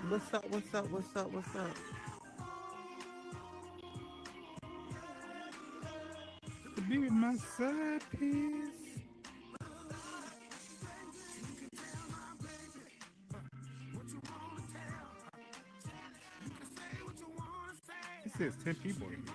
What's up? What's up? What's up? What's up? To be with my side piece. It says 10 people in here.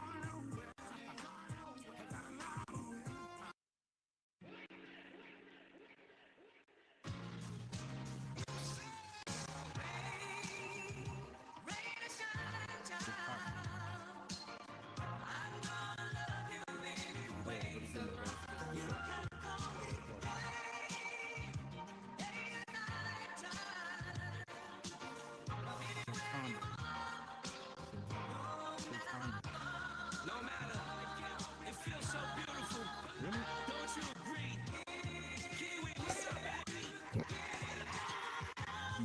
Really?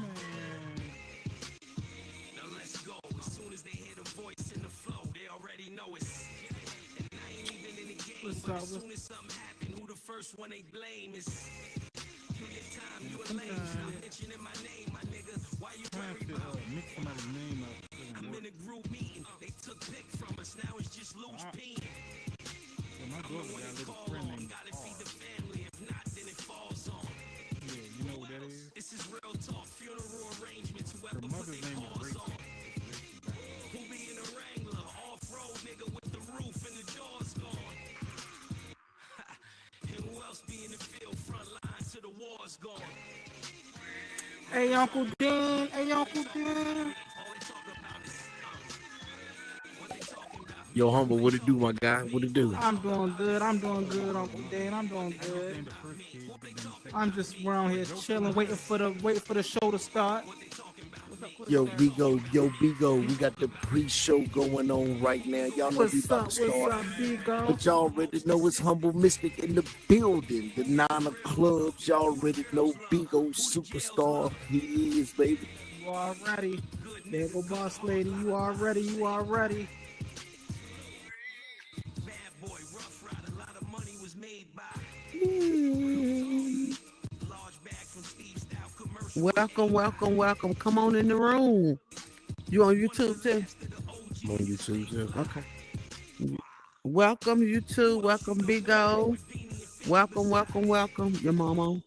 Man. What's up? Man, sometimes trying to mix somebody's name up doesn't work. I, so my daughter got a little friend named R. Yeah, you know what that is? Her mother's name is Rachel. Rachel Brown. Hey, Uncle Dan. Hey, Uncle Dan. Yo, humble, what it do, my guy? What it do? I'm doing good. I'm doing good, Uncle Dan. I'm doing I just good. named the first kid, but then the second I'm one, just around here Joker, chilling, was waiting for the show to start. What's up, Quizzer? Yo, Bigo, we got the pre-show going on right now. Y'all know we What's about to up? What's start. up, big girl? But y'all already know it's Humble Mystic in the building. The Nine of Clubs, y'all already know Bigo Superstar. He is, baby. You are ready. There go boss lady. You are ready. You are ready. Welcome, welcome, welcome. Come on in the room. You on YouTube too? I'm on YouTube, too. Okay. Welcome, YouTube. Welcome, Big O. Welcome, welcome, welcome. Your mama.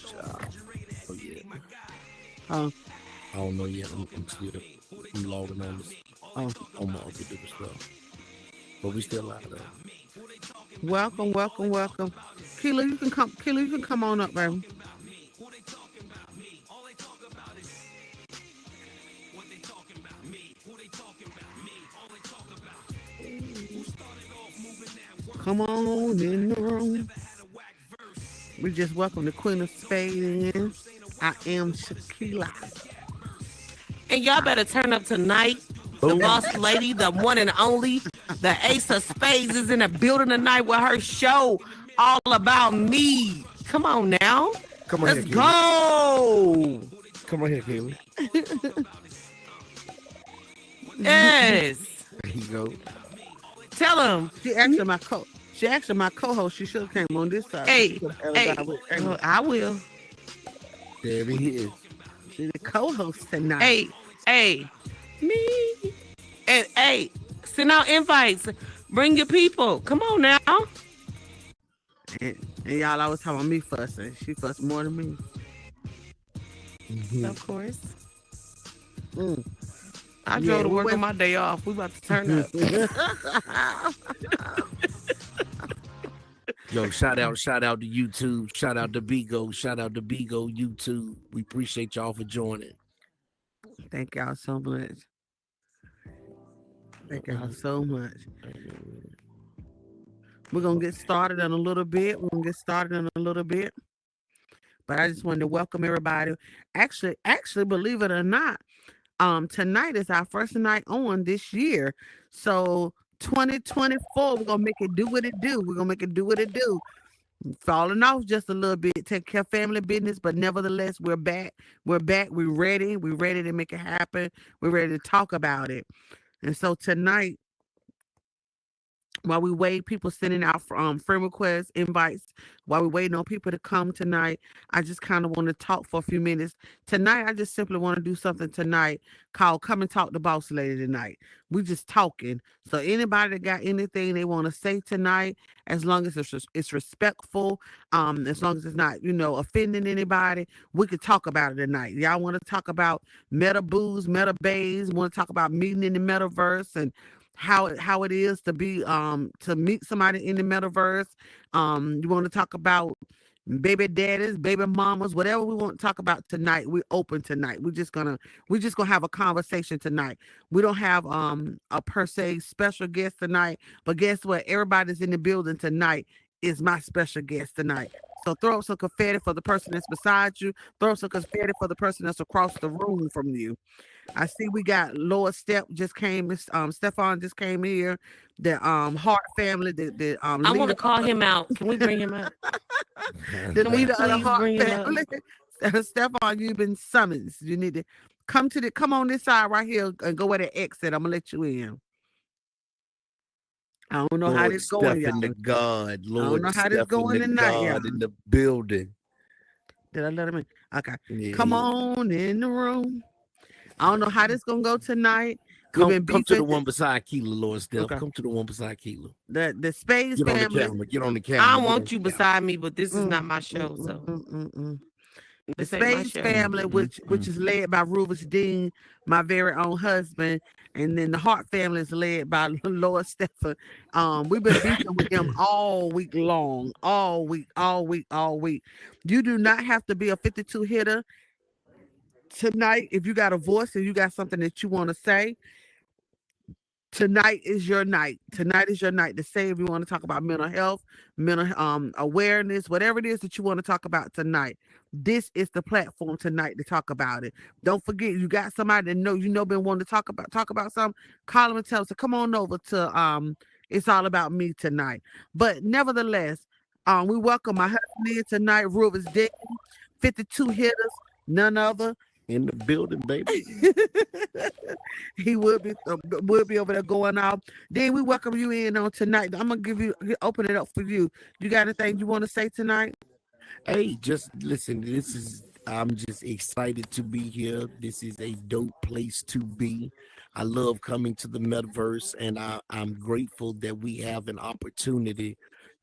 Child. Oh, yeah. Huh? I don't know yet. I'm still I'm logging on, this, Oh. on my other different stuff. But we still live, though. Welcome, welcome, welcome. Keela, you can come. Keela, you can come on up, baby. Come on in the room. We just welcome the Queen of Spades in. I am Shakila. And y'all better turn up tonight. The Boom. boss lady, the one and only, the ace of spades is in the building tonight with her show, All About Me. Come on now. Come on here, Let's Keely. go. Come on here, Keely. Yes. There you go. Tell him. She actually my co. She actually my co-host. She should have came on this side. But she Hey, could have hey. with I will. There he is. She the co-host tonight. Hey, hey. Me. And hey, send out invites. Bring your people. Come on now. And y'all always talking about me fussing. She fuss more than me. Mhm. Of course. Mm. I Yeah, drove to we work on went. my day off. We about to turn up. Yo, shout out to YouTube. Shout out to Bigo. Shout out to Bigo YouTube. We appreciate y'all for joining. Thank y'all so much. Thank y'all so much. We're gonna get started in a little bit. We're gonna get started in a little bit. But I just wanted to welcome everybody. Actually, believe it or not, tonight is our first night on this year. So 2024, we're gonna make it do what it do. We're gonna make it do what it do. Falling off just a little bit, take care of family business, but nevertheless, we're back. We're back. We're ready. We're ready to make it happen. We're ready to talk about it. And so tonight, while we wait, people sending out friend requests, invites, while we waiting on people to come tonight, I just kind of want to talk for a few minutes. Tonight, I just simply want to do something tonight called Come and Talk to Boss Lady tonight. We just talking. So anybody that got anything they want to say tonight, as long as it's respectful, as long as it's not, offending anybody, we could talk about it tonight. Y'all want to talk about meta booze, meta bays, want to talk about meeting in the metaverse and how it is to be to meet somebody in the metaverse. You want to talk about baby daddies, baby mamas, whatever we want to talk about tonight. We're open tonight. We're just gonna have a conversation tonight. We don't have a per se special guest tonight, but guess what? Everybody's in the building tonight is my special guest tonight. So throw up some confetti for the person that's beside you. Throw up some confetti for the person that's across the room from you. I see we got Lord just came. Stefan just came here. The Hart family, the I want leader to call him out. Can we bring him up? the Can we leader of the please Hart bring him up? family. Stefan, you've been summoned. You need to come on this side right here and go where the exit. I'm gonna let you in. I don't know how Lord this going, Stephen the y'all. God, I don't Lord know how this Stephen going the tonight, y'all. God in the building. Did I let him in? Okay. Come Yeah. on in the room. I don't know how this gonna go tonight. We've Come been come to the beefing. one beside Keela, Lord Steph. Okay. Come to the one beside Keela. The Spades Get on the family. camera. Get on the I camera. Get on want you the camera. beside me, but this is Mm, not my mm, show, mm, so mm, mm, mm. The this ain't my Spades show. family, which is led by Rufus Dean, my very own husband, and then the Hart family is led by Lord Stephen. We've been beefing with them all week long, all week, all week, all week. You do not have to be a 52 hitter tonight if you got a voice and you got something that you want to say. Tonight is your night. Tonight is your night to say if you want to talk about mental health, mental awareness, whatever it is that you want to talk about tonight. This is the platform tonight to talk about it. Don't forget, you got somebody that been wanting to talk about something. Call them and tell us to come on over to It's All About Me tonight. But nevertheless, we welcome my husband in tonight, Rufus Dick, 52 hitters, none other. In the building, baby. He would be over there going off. Then we welcome you in on tonight. I'm gonna open it up for you. You got anything you want to say tonight? Hey, just listen. I'm just excited to be here. This is a dope place to be. I love coming to the metaverse, and I'm grateful that we have an opportunity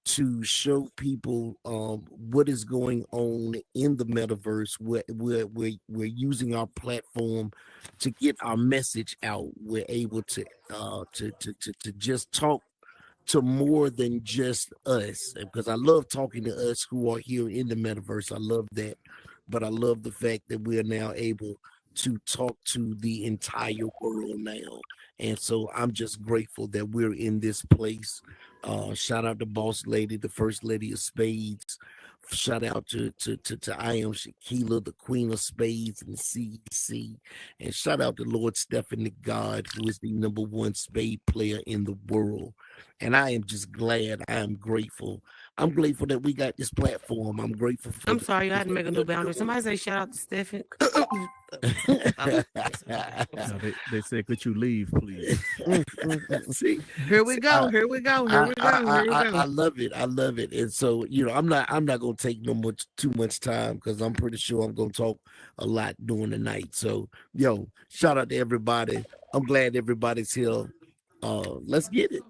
to show people what is going on in the metaverse. We're using our platform to get our message out. We're able to just talk to more than just us, because I love talking to us who are here in the metaverse. I love that. But I love the fact that we are now able to talk to the entire world now. And so I'm just grateful that we're in this place. Shout out to Boss Lady, the First Lady of Spades. Shout out to I Am Shaquila, the Queen of Spades and CC. And shout out to Lord Stephen the God, who is the number one spade player in the world. And I am just glad. I am grateful. I'm grateful that we got this platform. I'm grateful for I'm sorry, I had to make a new boundary. Somebody say shout out to Stephen. No, they said, could you leave, please? See, Here we go. Here we go. Here we go. Here we I go. love it. I love it. And so, I'm not gonna take too much time, because I'm pretty sure I'm gonna talk a lot during the night. So, shout out to everybody. I'm glad everybody's here. Let's get it.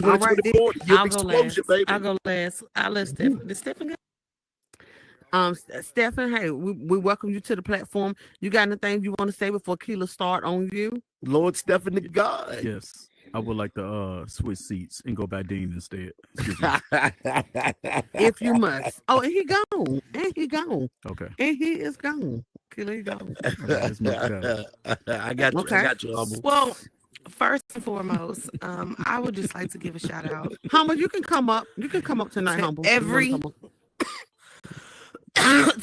All right, then. 2024, the year I'll of go last. explosion, baby. I'll go last. I'll let Stephen. Did Stephen go? Stephen, hey, we welcome you to the platform. You got anything you want to say before Keela start on you? Lord Stephen the God. Yes. I would like to switch seats and go by Dean instead. Excuse me. If you must. Oh, and he gone. And he gone. Okay. And he is gone. Keela, he gone. It's much better. I got you. Okay. I got you, Humble. Well, first and foremost, I would just like to give a shout out Humble, you can come up. You can come up tonight, to Humble. if you wanna come up.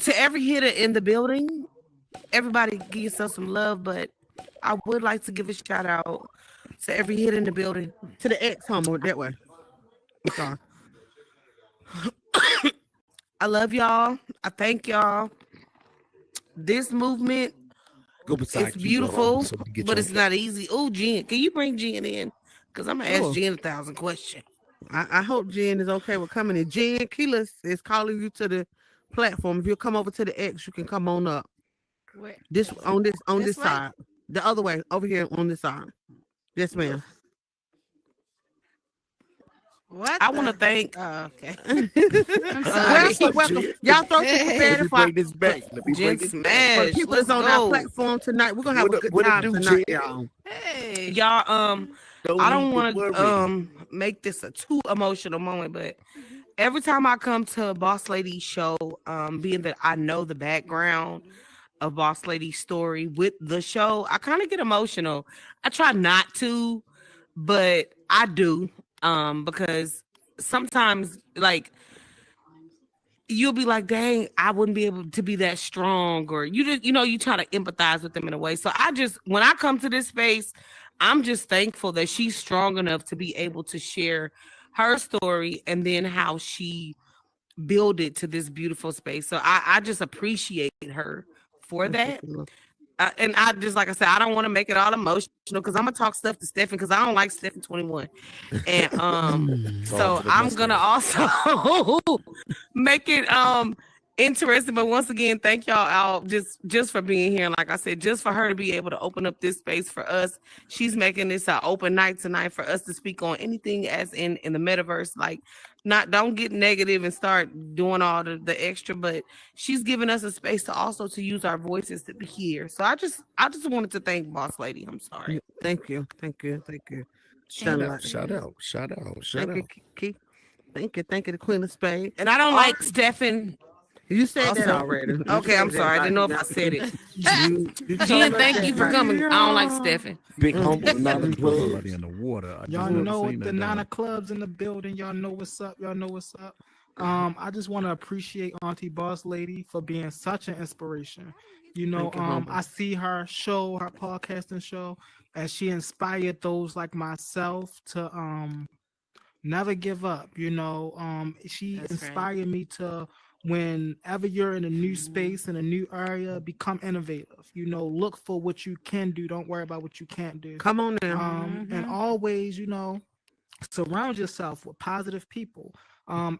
to every hitter in the building. Everybody give yourself some love, but I would like to give a shout out to every hitter in the building. To the ex Humble that way. I'm sorry. I love y'all. I thank y'all. This movement Go beside is Keela, beautiful, so we can get but you it's not easy. Oh, Jen, can you bring Jen in? Because I'm going to ask Sure. Jen 1,000 questions. I hope Jen is okay with coming in. Jen, Keela is calling you to the platform. If you'll come over to the X, you can come on up. Wait, This this way? side. The other way, over here on this side. Yes, ma'am. What I want to the? thank Oh, okay. I'm uh, sorry. What's up, Welcome. Jen? Y'all throw some Let confetti me Hey. for, bring this for, back. Let me Jen bring this back. for the Smash. people Let's that's on our go. platform tonight. We're gonna have a good What it time do, tonight, Jen? y'all. Hey. Y'all, I Don't don't even want to worry. make this a too emotional moment, but every time I come to Boss Lady's show, being that I know the background of Boss Lady's story with the show, I kind of get emotional. I try not to, but I do, because sometimes like you'll be like, dang, I wouldn't be able to be that strong, or you just, you try to empathize with them in a way. So I just, when I come to this space, I'm just thankful that she's strong enough to be able to share her story and then how she build it to this beautiful space. So I just appreciate her for Thank you, that. Keila. And I just, like I said, I don't want to make it all emotional because I'm gonna talk stuff to Stephen because I don't like Stephen 21. And Talk so to the I'm gonna mustache. also make it interesting. But once again, thank y'all out just for being here. And like I said, just for her to be able to open up this space for us. She's making this an open night tonight for us to speak on anything as in the metaverse. Like, not, don't get negative and start doing all the extra, but she's giving us a space to also to use our voices to be here. So I just wanted to thank Boss Lady. I'm sorry. Thank you. Thank you. Thank you. Shout Thank Shine out, light. shout you. out, shout out, shout Thank you, out. Keith. Thank you. Thank you, the Queen of Spades. And I don't All like right. Stefan You said that also. already. You Okay, I'm said that sorry. I about didn't him. know if I said it. You Jen, told us thank that you for about coming. I don't like Yeah. Stefan. Big humble, him. not a You put plug. somebody in the water. I just Y'all never know seen the that Nana done. clubs in the building. Y'all know what's up. Y'all know what's up. I just want to appreciate Auntie Boss Lady for being such an inspiration. Thank you, humble. I see her show, her podcasting show, and she inspired those like myself to never give up. She That's right. inspired me to, whenever you're in a new space in a new area, become innovative. Look for what you can do. Don't worry about what you can't do. Come on now. And always, surround yourself with positive people.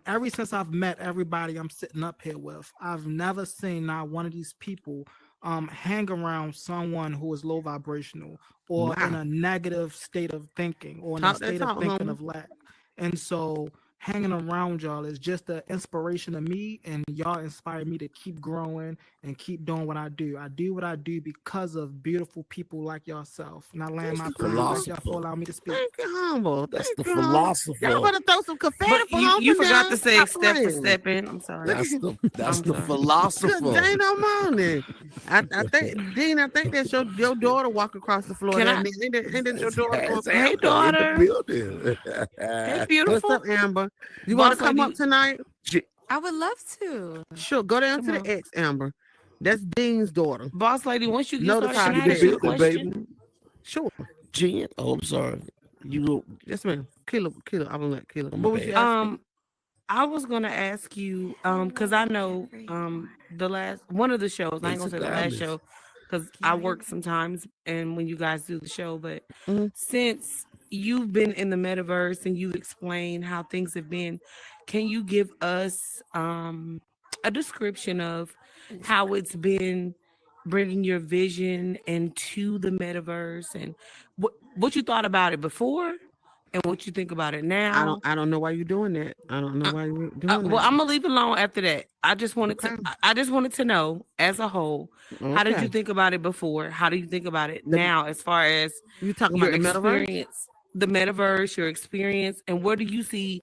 Ever since I've met everybody I'm sitting up here with, I've never seen not one of these people hang around someone who is low vibrational or in Wow. a negative state of thinking or in a Talk that state of talk, thinking humble. of lack. And so hanging around y'all is just the inspiration of me, and y'all inspire me to keep growing and keep doing what I do. I do what I do because of beautiful people like yourself. And I land Thank my you, plane. humble. Thank y'all for Philosopher. allowing me to speak. Thank you, humble. That's Thank the you, humble. Y'all philosopher. better throw some confetti But for you humble forgot now. to say Stop except for playing. Stephen. I'm sorry. Look at That's I'm the sorry. good philosopher. day no morning. I think Dean, I think that's your daughter walk across the floor Can there. I? Ain't that your daughter going That's across Hey, the Amber floor? in the daughter. building. Hey, What's beautiful. up, Amber? You want to Boss come up lady. tonight? I would love to. Sure. Go down Come to on. the X, Amber. That's Dean's daughter. Boss lady, once you get started, Notify can She I in the ask you Stephen. a building, question? baby. Sure. Jen. Oh, I'm sorry. You. Yes, ma'am. Killer. I'm gonna let Killer. Oh, my What was you bad. asking? I was gonna ask you, because I know the last one of the shows, I ain't Ace gonna of say the last diamonds. show, because I work sometimes and when you guys do the show, but Mhm. since you've been in the metaverse and you explain how things have been, can you give us a description of how it's been bringing your vision into the metaverse and what you thought about it before and what you think about it now? I don't know why you're doing that. I don't know why you're doing Well, that. I'm gonna leave it alone after that. I just wanted to. Okay. I just wanted to know, as a whole, how did you Okay. think about it before? How do you think about it The, now, as far as you talking your about the metaverse? experience, the metaverse, your experience, and where do you see?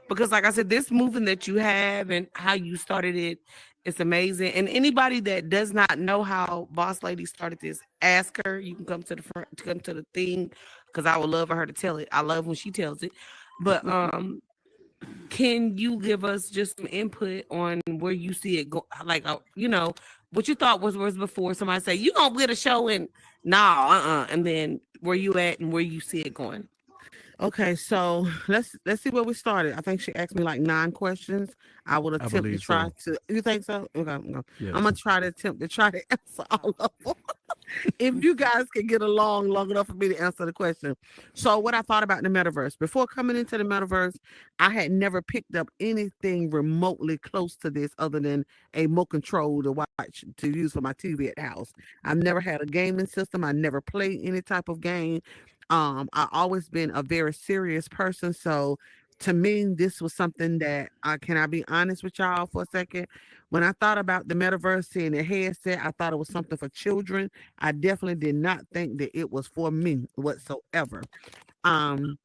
Because, like I said, this movement that you have and how you started it, it's amazing. And anybody that does not know how Boss Lady started this, ask her. You can come to the front, come to the thing, because I would love for her to tell it. I love when she tells it, but can you give us just some input on where you see it go? Like, what you thought was before somebody say you gonna get a show and and then where you at and where you see it going. Okay, so let's see where we started. I think she asked me like 9 questions. I would I attempt to believe try so. to. You think so? Okay, I'm Yes. gonna try to attempt to answer all of them. if you guys can get along long enough for me to answer the question. So, what I thought about the metaverse before coming into the metaverse, I had never picked up anything remotely close to this other than a remote control to watch to use for my TV at the house. I've never had a gaming system. I never played any type of game. I always been a very serious person, so to me, this was something that can I be honest with y'all for a second? When I thought about the metaverse and the headset, I thought it was something for children. I definitely did not think that it was for me whatsoever. Um,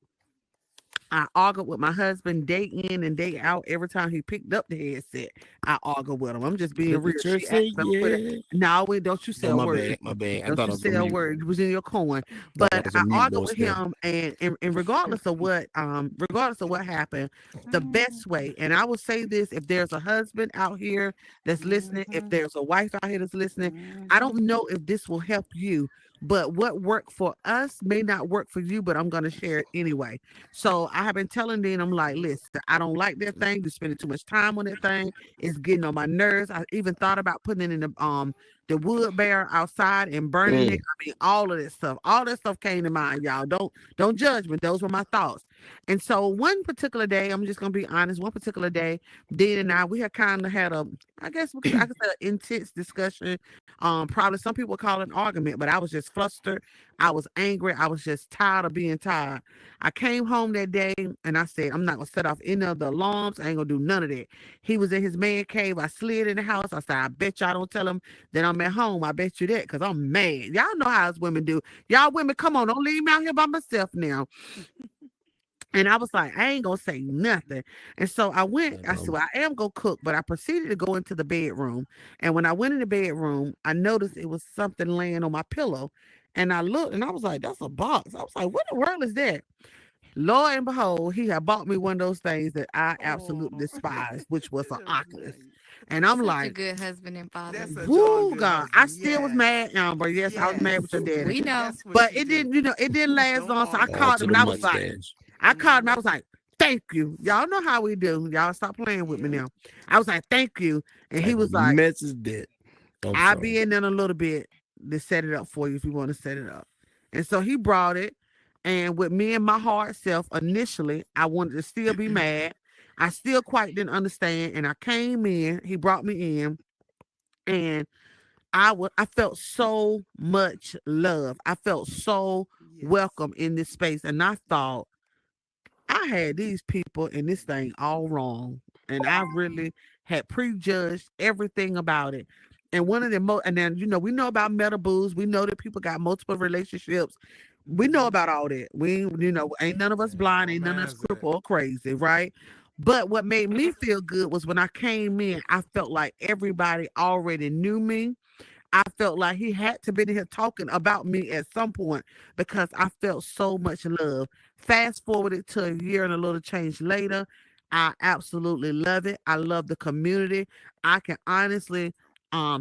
I argued with my husband day in and day out. Every time he picked up the headset, I argued with him. I'm just being Look real. at your She asked say, him for that. yeah. No, wait, don't you say Oh, a my word. bad, my bad. I Don't thought you I was say a a mute. word. It was in your coin. Thought I But was a I mute argued boss with there. him, and regardless of what happened, the best way, and I will say this: if there's a husband out here that's listening, if there's a wife out here that's listening, I don't know if this will help you, but what worked for us may not work for you. But I'm gonna share it anyway. So I have been telling Dean, I'm like, listen, I don't like that thing. You're spending too much time on that thing. It's getting on my nerves. I even thought about putting it in the wood bear outside and burning it. Mm. I mean, all of that stuff. All that stuff came to mind, y'all. Don't judge me. Those were my thoughts. And so one particular day, I'm just gonna be honest. One particular day, Dean and I, we had kind of had a, I could say, an intense discussion. Probably some people call it an argument, but I was just flustered. I was angry. I was just tired of being tired. I came home that day and I said, I'm not gonna set off any of the alarms. I ain't gonna do none of that. He was in his man cave. I slid in the house. I said, I bet y'all don't tell him that I'm at home. I bet you that because I'm mad. Y'all know how us women do. Y'all women, come on, don't leave me out here by myself now. And I was like, I ain't gonna say nothing. And so I said, well, I am gonna cook, but I proceeded to go into the bedroom. And when I went in the bedroom, I noticed it was something laying on my pillow. And I looked and I was like, that's a box. I was like, what in the world is that? Lo and behold, he had bought me one of those things that I absolutely despise, which was an Oculus. And I'm Such a like, good husband and father. That's such a whoo, good God. I husband. still was Yes. mad, Amber. Yes, I was mad with your Yes. daddy. We know. That's what But you it do. didn't, it didn't last Don't long. So I argue. Shout called to him the and I was like, mustache. thank you. Y'all know how we do. Y'all stop playing with me Yeah. now. I was like, thank you. And he Type was of like, mess is that? I'm I'll sorry. be in there in a little bit to set it up for you if you want to set it up. And so he brought it. And with me and my hard self, initially, I wanted to still be mad. I still quite didn't understand. And I came in, he brought me in, and I felt so much love. I felt so Yes. welcome in this space. And I thought, I had these people in this thing all wrong. And I really had prejudged everything about it. And one of the most, and then, we know about meta booze. We know that people got multiple relationships. We know about all that. Ain't none of us blind, Don't ain't none of us manage that. crippled or crazy, right? But what made me feel good was when I came in, I felt like everybody already knew me. I felt like he had to be in here talking about me at some point because I felt so much love. Fast forwarded to a year and a little change later, I absolutely love it. I love the community. I can honestly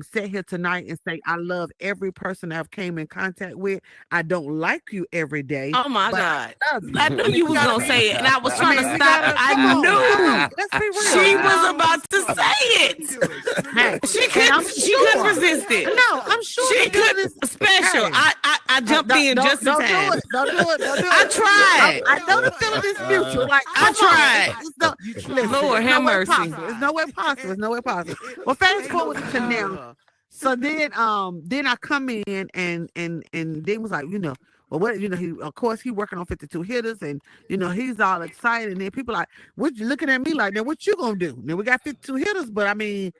sit here tonight and say I love every person I've came in contact with. I don't like you every day, Oh my but God. I love you. I knew I mean, you we was gotta gonna be. say it, and I was I trying to mean, we stop. gotta I come on. knew Let's be real. she You was know? about to say She it. do it. She really Hey, does. She and I'm couldn't. She couldn't sure. resist it. No, I'm sure She the feeling could. is. Special. Hey, I jumped in just in don't do time. it. Don't do it. Don't do I it. tried. I know the feeling is mutual. Like, I come on. tried. It's no, You tried. listen, Lord it's have no way mercy. possible. It's no way possible. It's no way possible. Well, fast Ain't no forward to pushing with now. her. So then I come in and then was like, well, what, he, of course, he working on 52 hitters and, he's all excited. And then people like, what you looking at me like that? What you gonna do? Then we got 52 hitters, but I mean,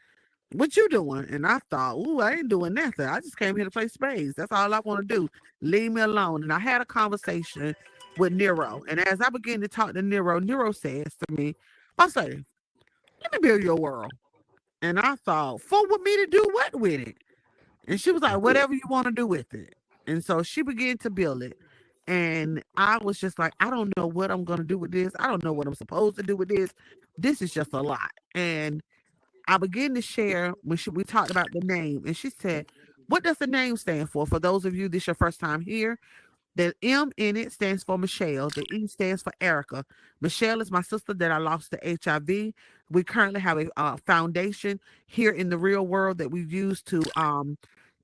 what you doing? And I thought, ooh, I ain't doing nothing. I just came here to play spades. That's all I want to do. Leave me alone. And I had a conversation with Nero. And as I began to talk to Nero, Nero says to me, I say, let me build your world. And I thought, for with me to do what with it? And she was like, whatever you want to do with it. And so she began to build it. And I was just like, I don't know what I'm going to do with this. I don't know what I'm supposed to do with this. This is just a lot. And I began to share when we talked about the name, and she said, what does the name stand for? For those of you, this your first time here, the M in it stands for Michelle. The E stands for Erica. Michelle is my sister that I lost to HIV. We currently have a foundation here in the real world that we use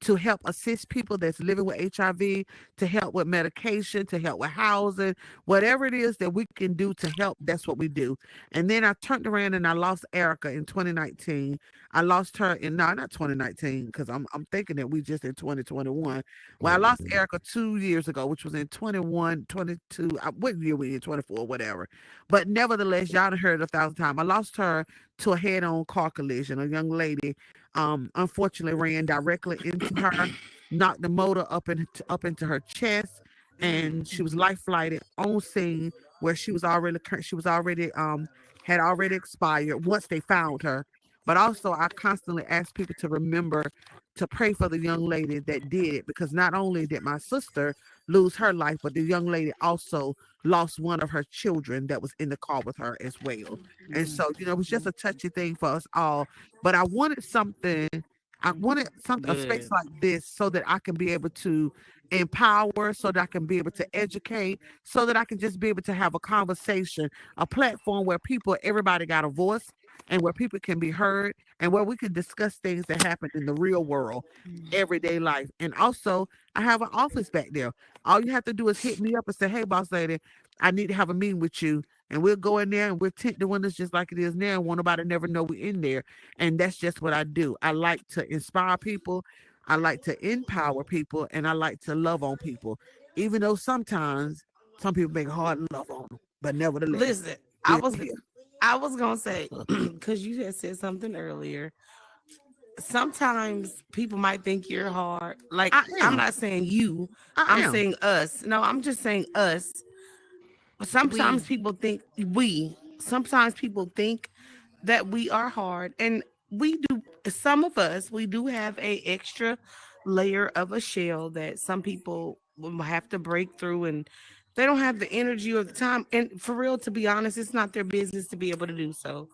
to help assist people that's living with HIV, to help with medication, to help with housing, whatever it is that we can do to help, that's what we do. And then I turned around and I lost Erica in 2019. I lost her in, no, not 2019, because I'm thinking that we just in 2021. Well, I lost Erica 2 years ago, which was in 21, 22. What year we in? 24, whatever. But nevertheless, y'all done heard it 1,000 times. I lost her to a head-on car collision. A young lady, unfortunately, ran directly into her, knocked the motor up into her chest, and she was life flighted on scene where she was already had already expired once they found her. But also, I constantly ask people to remember to pray for the young lady that did it, because not only did my sister lose her life, but the young lady also lost one of her children that was in the car with her as well. And so, it was just a touchy thing for us all. But I wanted something, a space Good. like this, so that I can be able to empower, so that I can be able to educate, so that I can just be able to have a conversation, a platform where everybody got a voice, and where people can be heard, and where we can discuss things that happen in the real world, everyday life. And also, I have an office back there. All you have to do is hit me up and say, "Hey, boss lady, I need to have a meeting with you." And we'll go in there and we'll tint the windows just like it is now. And won't nobody never know we're in there. And that's just what I do. I like to inspire people. I like to empower people, and I like to love on people, even though sometimes some people make it hard to love on them. But nevertheless, Listen, we're here. I was gonna say, because you had said something earlier. Sometimes people might think you're hard. Like, I I'm am. not saying you, I I'm am. saying us. No, I'm just saying us. We. Sometimes people think that we are hard, and we do. Some of us, we do have a extra layer of a shell that some people will have to break through, and they don't have the energy or the time. And for real, to be honest, it's not their business to be able to do so.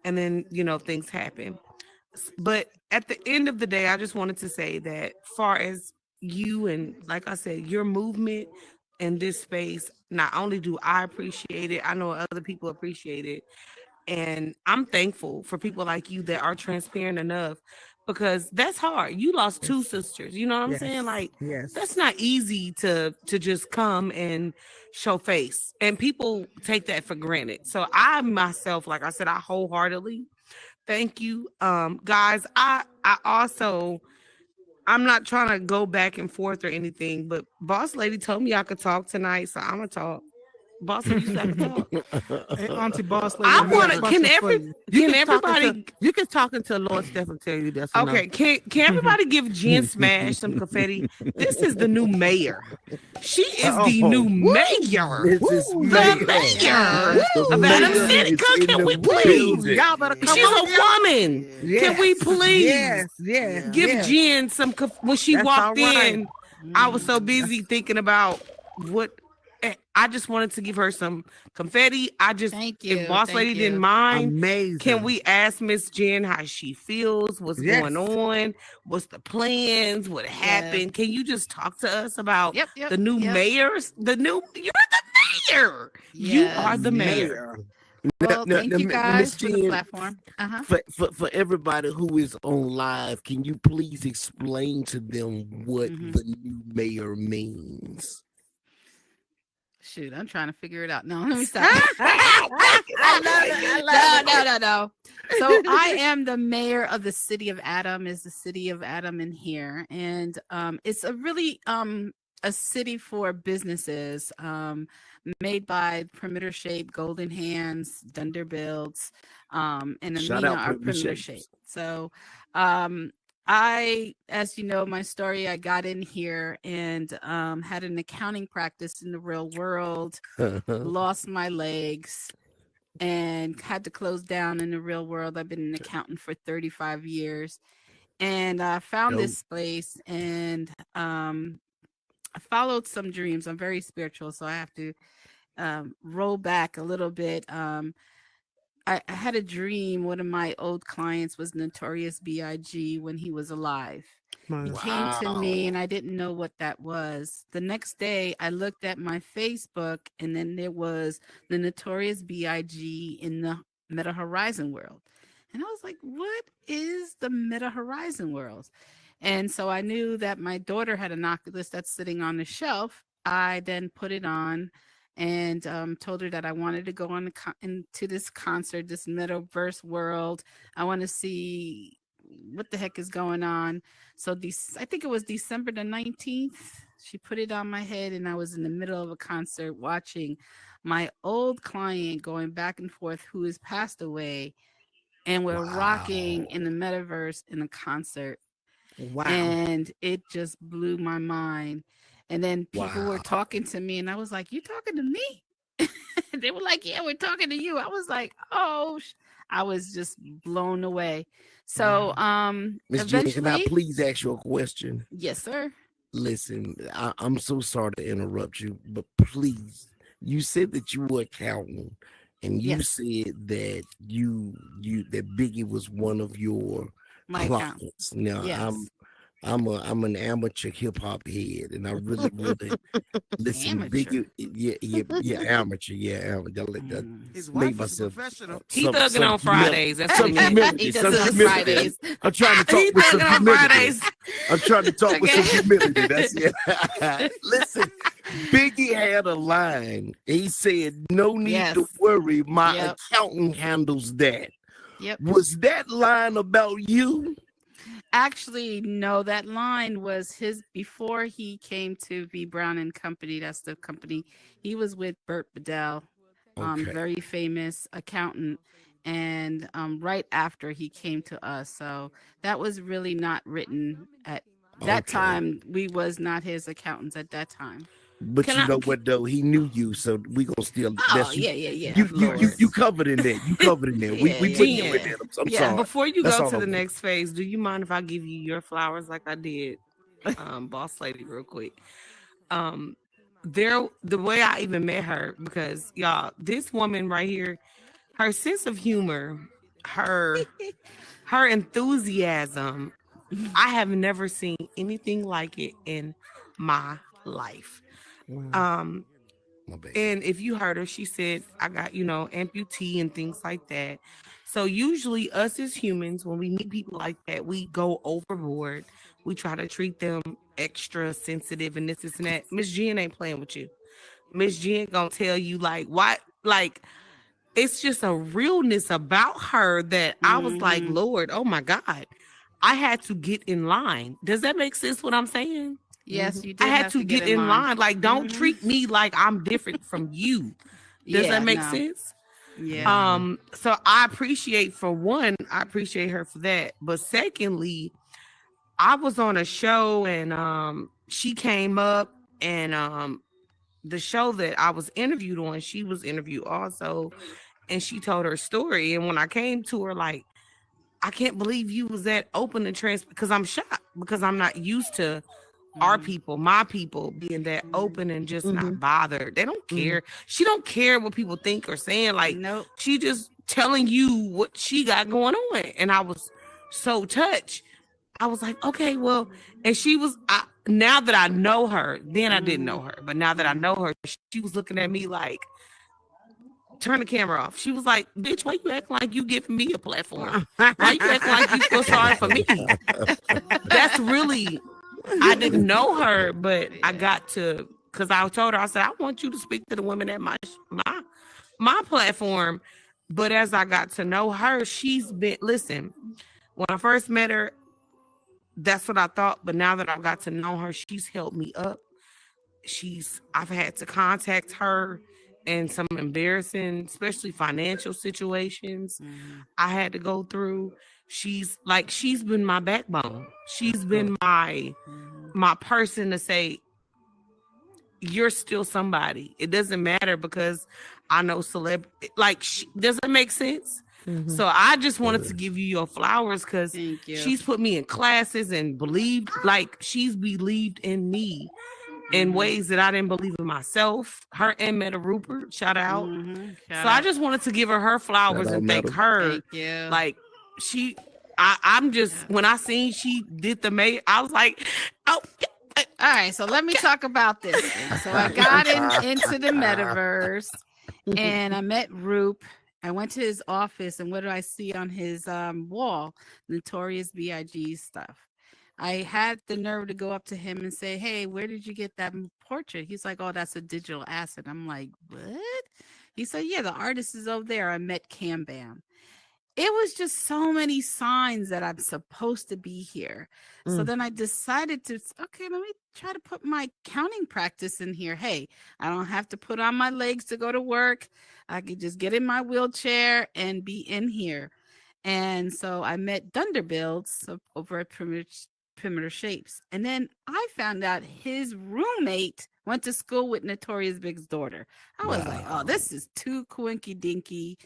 And then, things happen. But at the end of the day, I just wanted to say that far as you, and like I said, your movement in this space, not only do I appreciate it, I know other people appreciate it. And I'm thankful for people like you that are transparent enough, because that's hard. You lost two Yes. sisters. You know what I'm Yes. saying? Like, that's Yes. not easy to just come and show face. And people take that for granted. So I myself, like I said, I wholeheartedly thank you. Guys, I also, I'm not trying to go back and forth or anything, but Boss Lady told me I could talk tonight, so I'm gonna talk. Boss Lady, you said I could talk. Hey, Auntie Boss Lady, I we got want to. questions for you. You can talk until Lord Stephen tell you that's enough. Okay, can everybody give Jen Smash some confetti? This is the new mayor. She is the Oh, new mayor. this is Woo! The mayor. mayor The of Adam mayor City. is in Can the we please? building. Y'all better come She's on a here. woman. Can Yes. we please Yes. give Yes. Jen some? When she That's all walked right. in, I was so busy That's thinking about what. I just wanted to give her some confetti. Thank If you. Boss Lady Thank didn't you. mind, can amazing. we ask Miss Jen how she feels? What's Yes. going on? What's the plans? What Yeah. happened? Can you just talk to us about Yep. Yep. the new Yep. mayors? You're the mayor. You are Yes. the mayor. Mayor. Well, thank you Miss guys for the Jen, platform. Uh-huh. for everybody who is on live, can you please explain to them what Hmm. the new mayor means? Shoot, I'm trying to figure it out. No, let me stop. I love it. I love it. No. So I am the mayor of the city of Adam. Is the city of Adam in here, and it's a really a city for businesses. Made by Perimeter Shape, Golden Hands, Dunder Builds, and Shout Amina out are Privilege Perimeter Shape. Shapes. So I, as you know, my story, I got in here and had an accounting practice in the real world, lost my legs, and had to close down in the real world. I've been an accountant for 35 years, and I found Dope. this place, and I followed some dreams. I'm very spiritual, so I have to roll back a little bit. I had a dream. One of my old clients was Notorious B.I.G. when he was alive. He came to me and I didn't know what that was. The next day, I looked at my Facebook and then there was the Notorious B.I.G. in the Meta Horizon world. And I was like, what is the Meta Horizon world? And so I knew that my daughter had an Oculus that's sitting on the shelf. I then put it on and told her that I wanted to go into this concert, this metaverse world. I want to see what the heck is going on. So I think it was December the 19th. She put it on my head, and I was in the middle of a concert watching my old client going back and forth who has passed away, and we're rocking Wow. in the metaverse in a concert, Wow. and it just blew my mind. And then people were Wow. talking to me, and I was like, "You talking to me?" They were like, "Yeah, we're talking to you." I was like, "Oh," I was just blown away. So, Wow. Miss Jean, can I eventually, please ask you a question? yes, sir. Listen, I'm so sorry to interrupt you, but please, you said that you were accountant, and you Yes, said that that Biggie was one of your my account. clients. Now, Yes, I'm an amateur hip hop head, and I really listen. amateur. Biggie, yeah, amateur, yeah, amateur. Mm. His Made wife is a myself professional. He thugging on Fridays. That's what some he meant. humility, He does some it on humility. Fridays. I'm trying to talk He with some thugging on humility. Fridays. I'm trying to talk with some Okay. humility. That's it. Listen, Biggie had a line. He said, "No need Yes. to worry. My Yep. accountant handles that." Yep. Was that line about you? Actually, no, that line was his before he came to V Brown and Company. That's the company. He was with Burt Bedell, Okay. very famous accountant. And right after he came to us. So that was really not written at that Okay. time. We was not his accountants at that time. But Can you I? know what though? He knew you, so we gonna still Oh, that's you. yeah, yeah, yeah, You of you you course. you Lord. covered in there. You covered in there. We Yeah, we yeah, put you in yeah. there. I'm Yeah. sorry. Before you That's go all to I'm the saying. next phase, do you mind if I give you your flowers like I did, Boss Lady, real quick? Um, the way I even met her, because y'all, this woman right here, her sense of humor, her her enthusiasm, I have never seen anything like it in my life. Wow. Um, My bad. and if you heard her, she said, I got, amputee and things like that. So usually us as humans, when we meet people like that, we go overboard. We try to treat them extra sensitive and this and that. Miss Jen ain't playing with you. Miss Jen gonna tell you like why, like it's just a realness about her that I was like, Hmm. Lord, oh my God. I had to get in line. Does that make sense what I'm saying? Yes, you I did had have to to get get in in line. line. Like, don't Hmm. treat me like I'm different from you. Does that Yeah, make no. sense? Yeah. Mhm. So I appreciate, for one, I appreciate her for that. But secondly, I was on a show and she came up and the show that I was interviewed on, she was interviewed also, and she told her story. And when I came to her, like, I can't believe you was that open and trans, because I'm shocked, because I'm not used to our Hmm. people, my people being that open and just Mm-hmm. not bothered. They don't Mm-hmm. care. She don't care what people think or saying. Like, Nope. she just telling you what she got going on. And I was so touched. I was like, okay, well, and she was, now that I know her, then I didn't Hmm. know her, but now that I know her, she was looking at me like, turn the camera off. She was like, bitch, why you acting like you giving me a platform? Why you acting like you feel sorry for me? That's really, I didn't know her, but I Yeah. got to, because I told her, I said, I want you to speak to the women at my platform. But as I got to know her, she's been, listen, when I first met her, that's what I thought. But now that I've got to know her, she's helped me up. I've had to contact her in some embarrassing, especially financial situations Hmm. I had to go through. She's been my backbone. She's Oh, been my Hmm. my person to say, you're still somebody. It doesn't matter because I know like, does it make sense? Mm-hmm. So I just wanted to yes. give you your flowers because Thank you. she's put me in classes and she's believed in me in Hmm. ways that I didn't believe in myself. Her and Meta Rupert, shout out. Hmm. So Shout I out. just wanted to give her Shout flowers out, and thank madam. her. Thank you. Like, she, I'm just, Yeah. when I seen she did the May, I was like, oh, All right, so let me talk about this then. So I got into the metaverse and I met Roop. I went to his office, and what do I see on his wall? Notorious B.I.G. stuff. I had the nerve to go up to him and say, "Hey, where did you get that portrait?" He's like, "Oh, that's a digital asset." I'm like, "What?" He said, "Yeah, the artist is over there. I met Cam Bam." It was just so many signs that I'm supposed to be here. So Mm. then I decided to, okay, let me try to put my counting practice in here. Hey, I don't have to put on my legs to go to work. I could just get in my wheelchair and be in here. And so I met Dunderbills over at Perimeter Shapes. And then I found out his roommate went to school with Notorious Big's daughter. I was like, oh, Wow. this is too coinky dinky.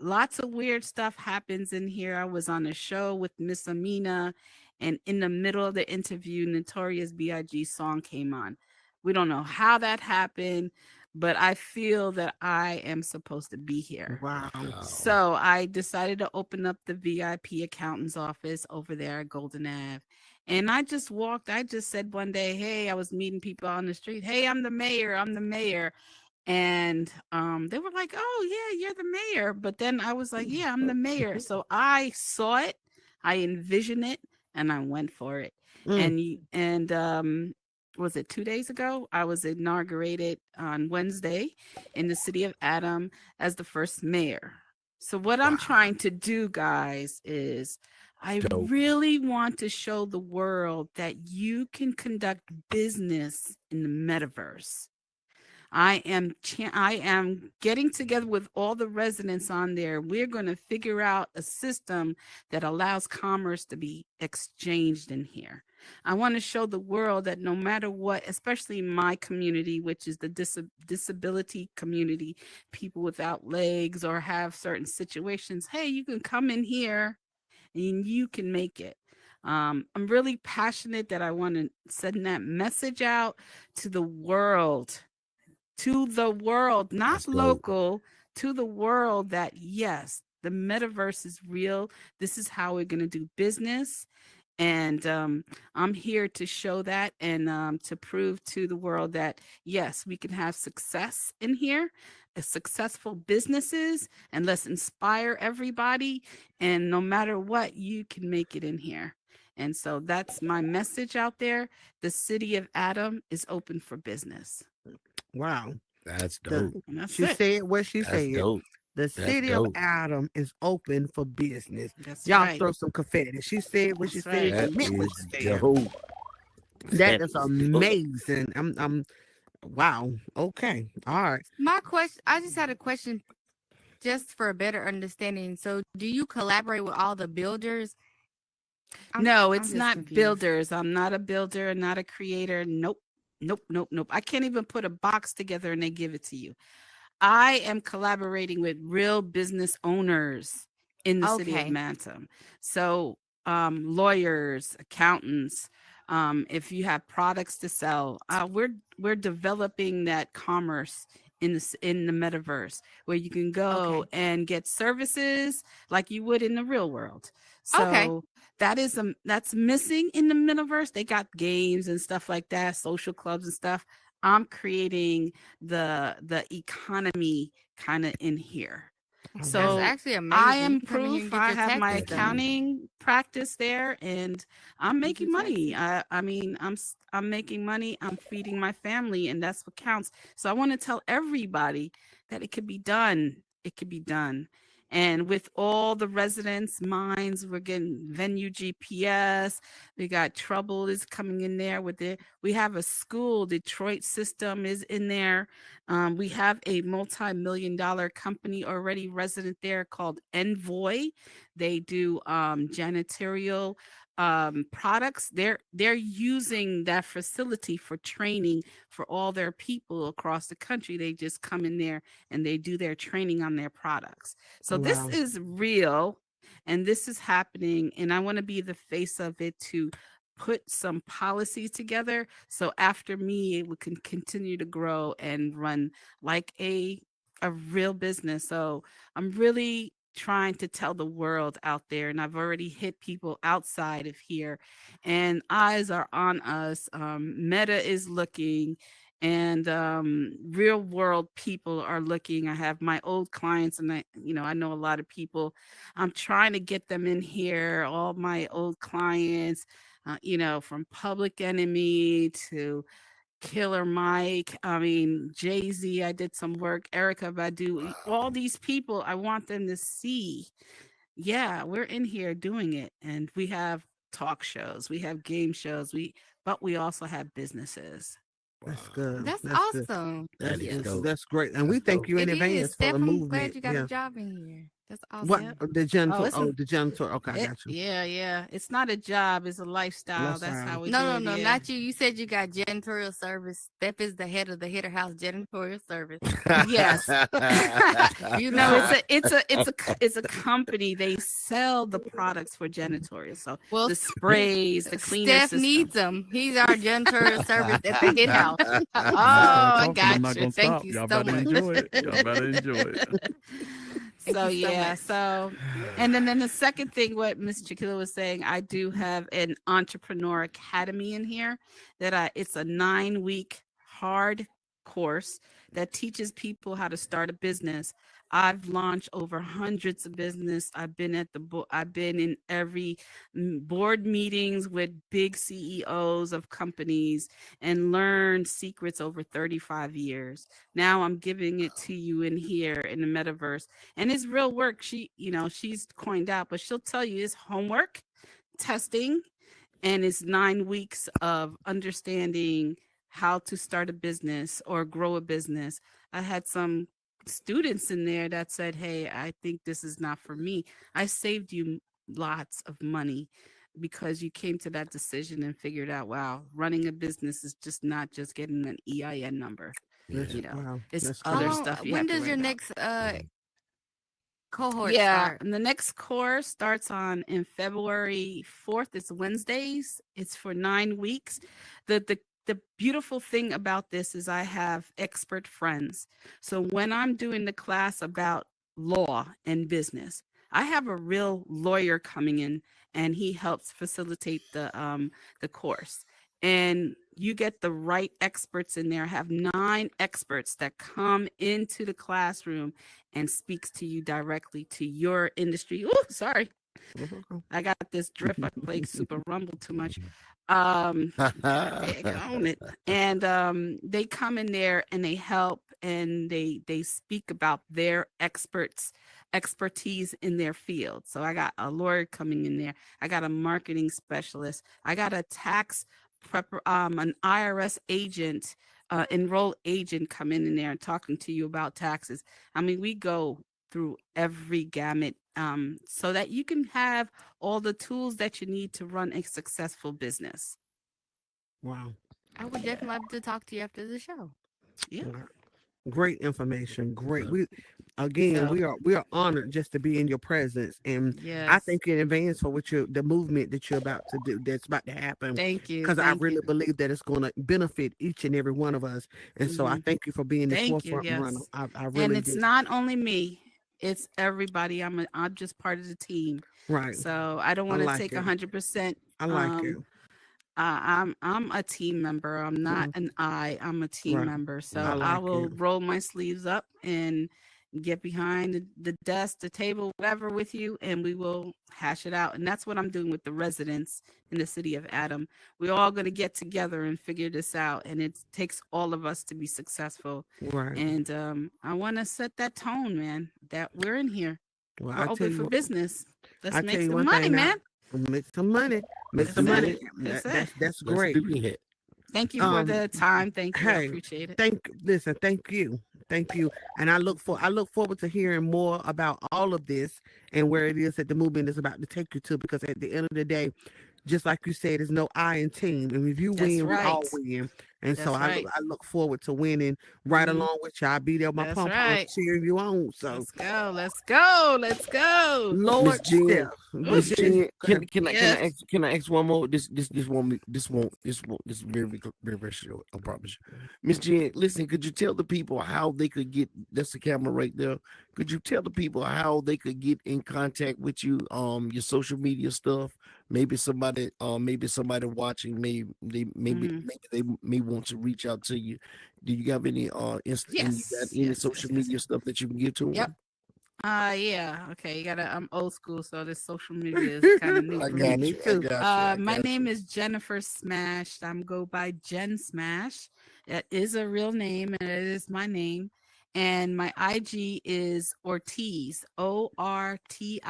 Lots of weird stuff happens in here. I was on a show with Miss Amina, and in the middle of the interview, Notorious B.I.G. song came on. We don't know how that happened, but I feel that I am supposed to be here. Wow. Wow. So I decided to open up the VIP accountant's office over there at Golden Ave. And I just walked, I just said one day, hey, I was meeting people on the street. Hey, I'm the mayor. I'm the mayor. And they were like, "Oh yeah, you're the mayor." But then I was like, "Yeah, I'm the mayor." So I saw it, I envisioned it, and I went for it. Mm. And was it 2 days ago? I was inaugurated on Wednesday in the city of Adam as the first mayor. So what I'm Wow. trying to do, guys, is I Dope. really want to show the world that you can conduct business in the metaverse. I am getting together with all the residents on there. We're going to figure out a system that allows commerce to be exchanged in here. I want to show the world that no matter what, especially my community, which is the disability community, people without legs or have certain situations, hey, you can come in here and you can make it. I'm really passionate that I want to send that message out to the world, not That's dope. local, to the world, that yes, the metaverse is real. This is how we're going to do business. And I'm here to show that, and to prove to the world that yes, we can have success in here, successful businesses, and let's inspire everybody. And no matter what, you can make it in here. And so that's my message out there. The city of Adam is open for business. Wow. That's The dope. And that's She it. said what she That's said. dope. The That's city of dope. Adam is open for business. That's Y'all right. throw some confetti. She said what she That's said. right. She That meant what is she said. dope. That That is is dope. amazing. Wow. Okay. All right. My question, I just had a question just for a better understanding. So, do you collaborate with all the builders? No, I'm it's just not confused. builders. I'm not a builder, not a creator. Nope. Nope, nope, nope. I can't even put a box together and they give it to you. I am collaborating with real business owners in the city of Okay. Manton. So, lawyers, accountants, if you have products to sell, we're developing that commerce in the metaverse where you can go Okay. and get services like you would in the real world. Okay. So that's missing in the metaverse. They got games and stuff like that, social clubs and stuff. I'm creating the economy kind of in here. Oh, That's wow. So actually I amazing. You am can come in here and proof. get I your have my taxes That done. is. accounting practice there, and I'm You do making money. taxes. I'm making money. I'm feeding my family, and that's what counts. So I want to tell everybody that it could be done. It could be done. And with all the residents' minds, we're getting venue GPS. We got Trouble is coming in there with it. We have a school, Detroit system is in there. We have a multi-million-dollar company already resident there called Envoy. They do janitorial products. They're using that facility for training for all their people across the country. They just come in there and they do their training on their products. So this Wow. is real, and this is happening, and I want to be the face of it to put some policies together so after me it can continue to grow and run like a real business. So I'm really trying to tell the world out there, and I've already hit people outside of here, and eyes are on us. Meta is looking, and real world people are looking. I have my old clients, and I know a lot of people. I'm trying to get them in here, all my old clients. from Public Enemy to Killer Mike. I mean, Jay-Z, I did some work, Erica Badu, all these people, I want them to see, yeah, we're in here doing it. And we have talk shows, we have game shows, but we also have businesses. That's good. That's That's good. awesome. That is Yes. dope. That's great. And we That's thank dope. you in It is. advance for Steph, the I'm glad movement. you got a Yeah. job in here. That's What awesome. Yep. the Oh, janitor? it's Oh, the janitor. Okay, I got you. yeah. It's not a job, it's a lifestyle. That's Lifestyle. how we No, do no, it. no, Yeah. not you. You said you got janitorial service. Steph is the head of the Hitter House janitorial service. Yes. You No, know. it's a company. They sell the products for janitorial. So Well, the sprays, the cleaner Steph system. needs him. He's our janitorial service at the Hit House. Oh, I'm I got not you. gonna Thank stop. you Y'all so better much. enjoy it. Y'all better enjoy it. Thank So you so yeah, much. so and then the second thing, what Miss Chiquilla was saying, I do have an entrepreneur academy in here it's a 9-week hard course that teaches people how to start a business. I've launched over hundreds of business. I've been in every board meetings with big CEOs of companies and learned secrets over 35 years. Now I'm giving it to you in here in the metaverse, and it's real work. She's coined out, but she'll tell you it's homework, testing, and it's 9 weeks of understanding how to start a business or grow a business. I had some students in there that said, "Hey, I think this is not for me." I saved you lots of money because you came to that decision and figured out, wow, running a business is just not just getting an EIN number. That's Yeah. wow. It's That's How other great. long? stuff you When have to does worry your about. next cohort Yeah, start? and the next course starts in February 4th. It's Wednesdays. It's for 9 weeks. The beautiful thing about this is I have expert friends. So when I'm doing the class about law and business, I have a real lawyer coming in and he helps facilitate the course. And you get the right experts in there. I have 9 experts that come into the classroom and speaks to you directly to your industry. Oh, sorry. I got this drip. I played Super Rumble too much. Own it. And they come in there and they help and they speak about their expertise in their field. So I got a lawyer coming in there. I got a marketing specialist. I got a an IRS agent, enrolled agent coming in there and talking to you about taxes. I mean, we go through every gamut so that you can have all the tools that you need to run a successful business. Wow. I would definitely love to talk to you after the show. Yeah. Wow. Great information. Great. So, We are honored just to be in your presence, and I yes. thank you in advance for the movement that you're about to do, that's about to happen, Thank you. because I Thank really you. believe that it's going to benefit each and every one of us. And so I Mhm. thank you for being the Thank you. forefront runner. Yes. I And really it's do. not only me, it's everybody. I'm just part of the team. Right. So I don't I want to like take it. 100%. I like it. I'm a team member. I'm not Mhm. I'm a team Right. member. I So I like will it. roll my sleeves up and get behind the desk, the table, whatever with you, and we will hash it out. And that's what I'm doing with the residents in the city of Adam. We're all going to get together and figure this out. And it takes all of us to be successful. Right. And I want to set that tone, man, that we're in here. Well, We're open for business. Let's I tell make you some one money, thing now. man. Make some money. Make Let's some do That's money. it. it. That's it. That's Let's great. do it. Thank you for Um, the time. Thank you. I hey, appreciate it. thank you, and I look forward to hearing more about all of this and where it is that the movement is about to take you to, because at the end of the day, just like you said, there's no I in team, and if you That's win, we all right. win. And so That's right. I look forward to winning right Mhm. along with you. I'll be there with my That's pom pom right. cheering you on. So Let's go. Let's go. Let's go. Miss Lord Jen, Steph, Miss Jen, Yes. can I ask one more? This very very short. I promise you. Miss Jen, listen, could you tell the people how they could get? That's the camera right there. Could you tell the people how they could get in contact with you? Your social media stuff. Maybe somebody watching Mhm. maybe they may want to reach out to you. Do you have any and you got Yes. any Yes. Yes. social Yes. media stuff that you can give to Yep. them? Yeah. Okay. You gotta. I'm old school, so this social media is kind of new I for me. got Me you. I too. got you. I My got name you. is Jennifer Smash. I'm go by Jen Smash. It is a real name, and it is my name. And my IG is Ortiz, Ortiz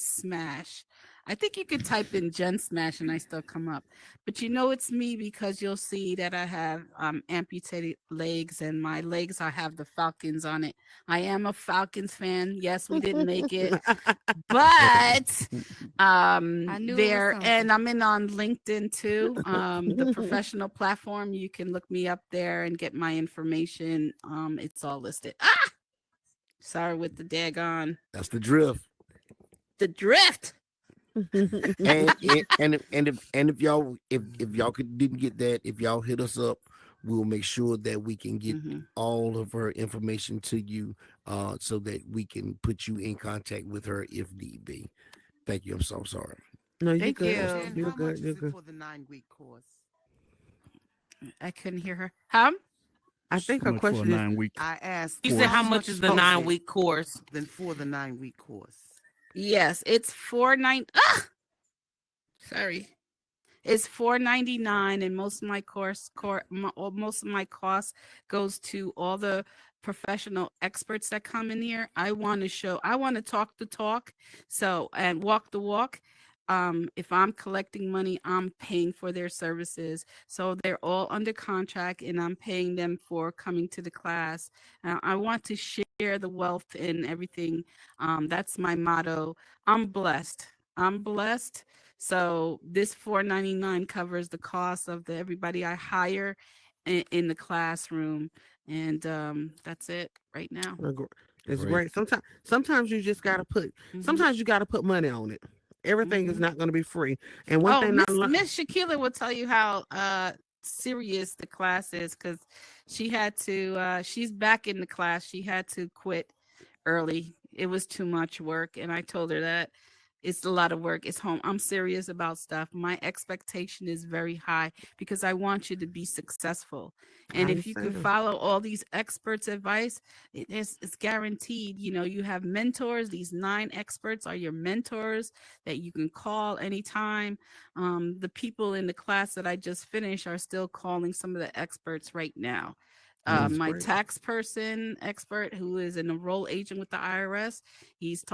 Smash. I think you could type in Jen Smash and I still come up. But you know it's me because you'll see that I have amputated legs, and my legs I have the Falcons on it. I am a Falcons fan. Yes, we didn't make it, but I knew it was there, something. and I'm in on LinkedIn too, the professional platform. You can look me up there and get my information. It's all listed. Sorry with the daggone That's the drift. the drift. And if y'all didn't get that, if y'all hit us up, we'll make sure that we can get Hmm. all of her information to you, so that we can put you in contact with her if need be. Thank you. I'm so sorry. No, you Thank good. you. Jen, You're how much good. You're is it good. for the 9-week course? I couldn't hear her. Huh? I think How her much for a question is, 9 week? I asked, You said how how much much is the is it 9-week course? than for the 9-week course? Yes, it's 4 9. Sorry. It's 4.99, and most of my most of my costs goes to all the professional experts that come in here. I want to talk the talk, so and walk the walk. If I'm collecting money, I'm paying for their services, so they're all under contract, and I'm paying them for coming to the class. I want to share the wealth and everything. That's my motto. I'm blessed. I'm blessed, so this 4.99 covers the cost of everybody I hire in the classroom, and that's it right now. uh, gr- it's Great. great. Sometimes you just gotta put. Hmm. Sometimes you gotta put money on it. Everything is Hmm. not going to be free. And one Oh, thing I learned. Miss Shakila will tell you how serious the class is, because she had to. She's back in the class. She had to quit early. It was too much work, and I told her that it's a lot of work. It's home. I'm serious about stuff. My expectation is very high because I want you to be successful. I And if you can understand. follow all these experts' advice, it's guaranteed. You know, you have mentors. These 9 experts are your mentors that you can call anytime. The people in the class that I just finished are still calling some of the experts right now. That's My great. tax person expert, who is an enroll agent with the IRS, he's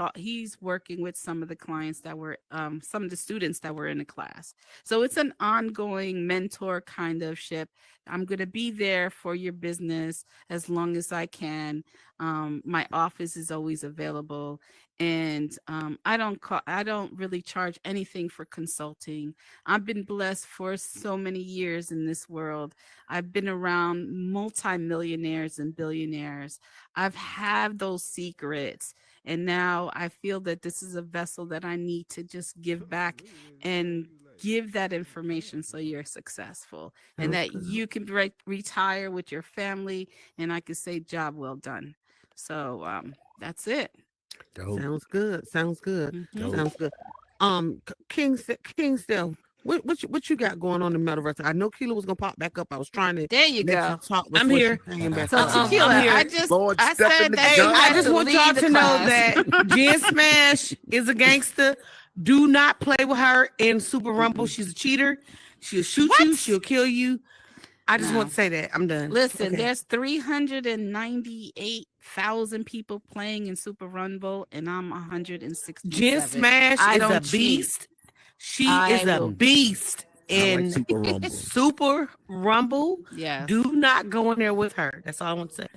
working with some of the clients that were some of the students that were in the class. So it's an ongoing mentor kind of ship. I'm going to be there for your business as long as I can. My office is always available, and I don't really charge anything for consulting. I've been blessed for so many years in this world. I've been around multimillionaires and billionaires. I've had those secrets. And now I feel that this is a vessel that I need to just give back and give that information so you're successful and Sounds that good. you can retire with your family, and I can say job well done. So that's it. Dope. Sounds good. Sounds good. Hmm. Dope. Sounds good. King still. What you got going on in the metaverse? I know Keela was gonna pop back up. I was trying to There you let you go. talk I'm before she here. came back So up. I'm Tequila, here. Lord, I step in said the that Hey, you I had just to want leave y'all the to know class. that Jen Smash is a gangster. Do not play with her in Super Rumble. She's a cheater. She'll shoot you. What? She'll kill you. I just want No. to say that. I'm done. Listen, Okay. there's 398,000 people playing in Super Rumble, and I'm Jen 167. Smash I is a don't cheat. beast. She I is a will. beast I like in Super Rumble. Super Rumble. Yes. Do not go in there with her. That's all I want to say.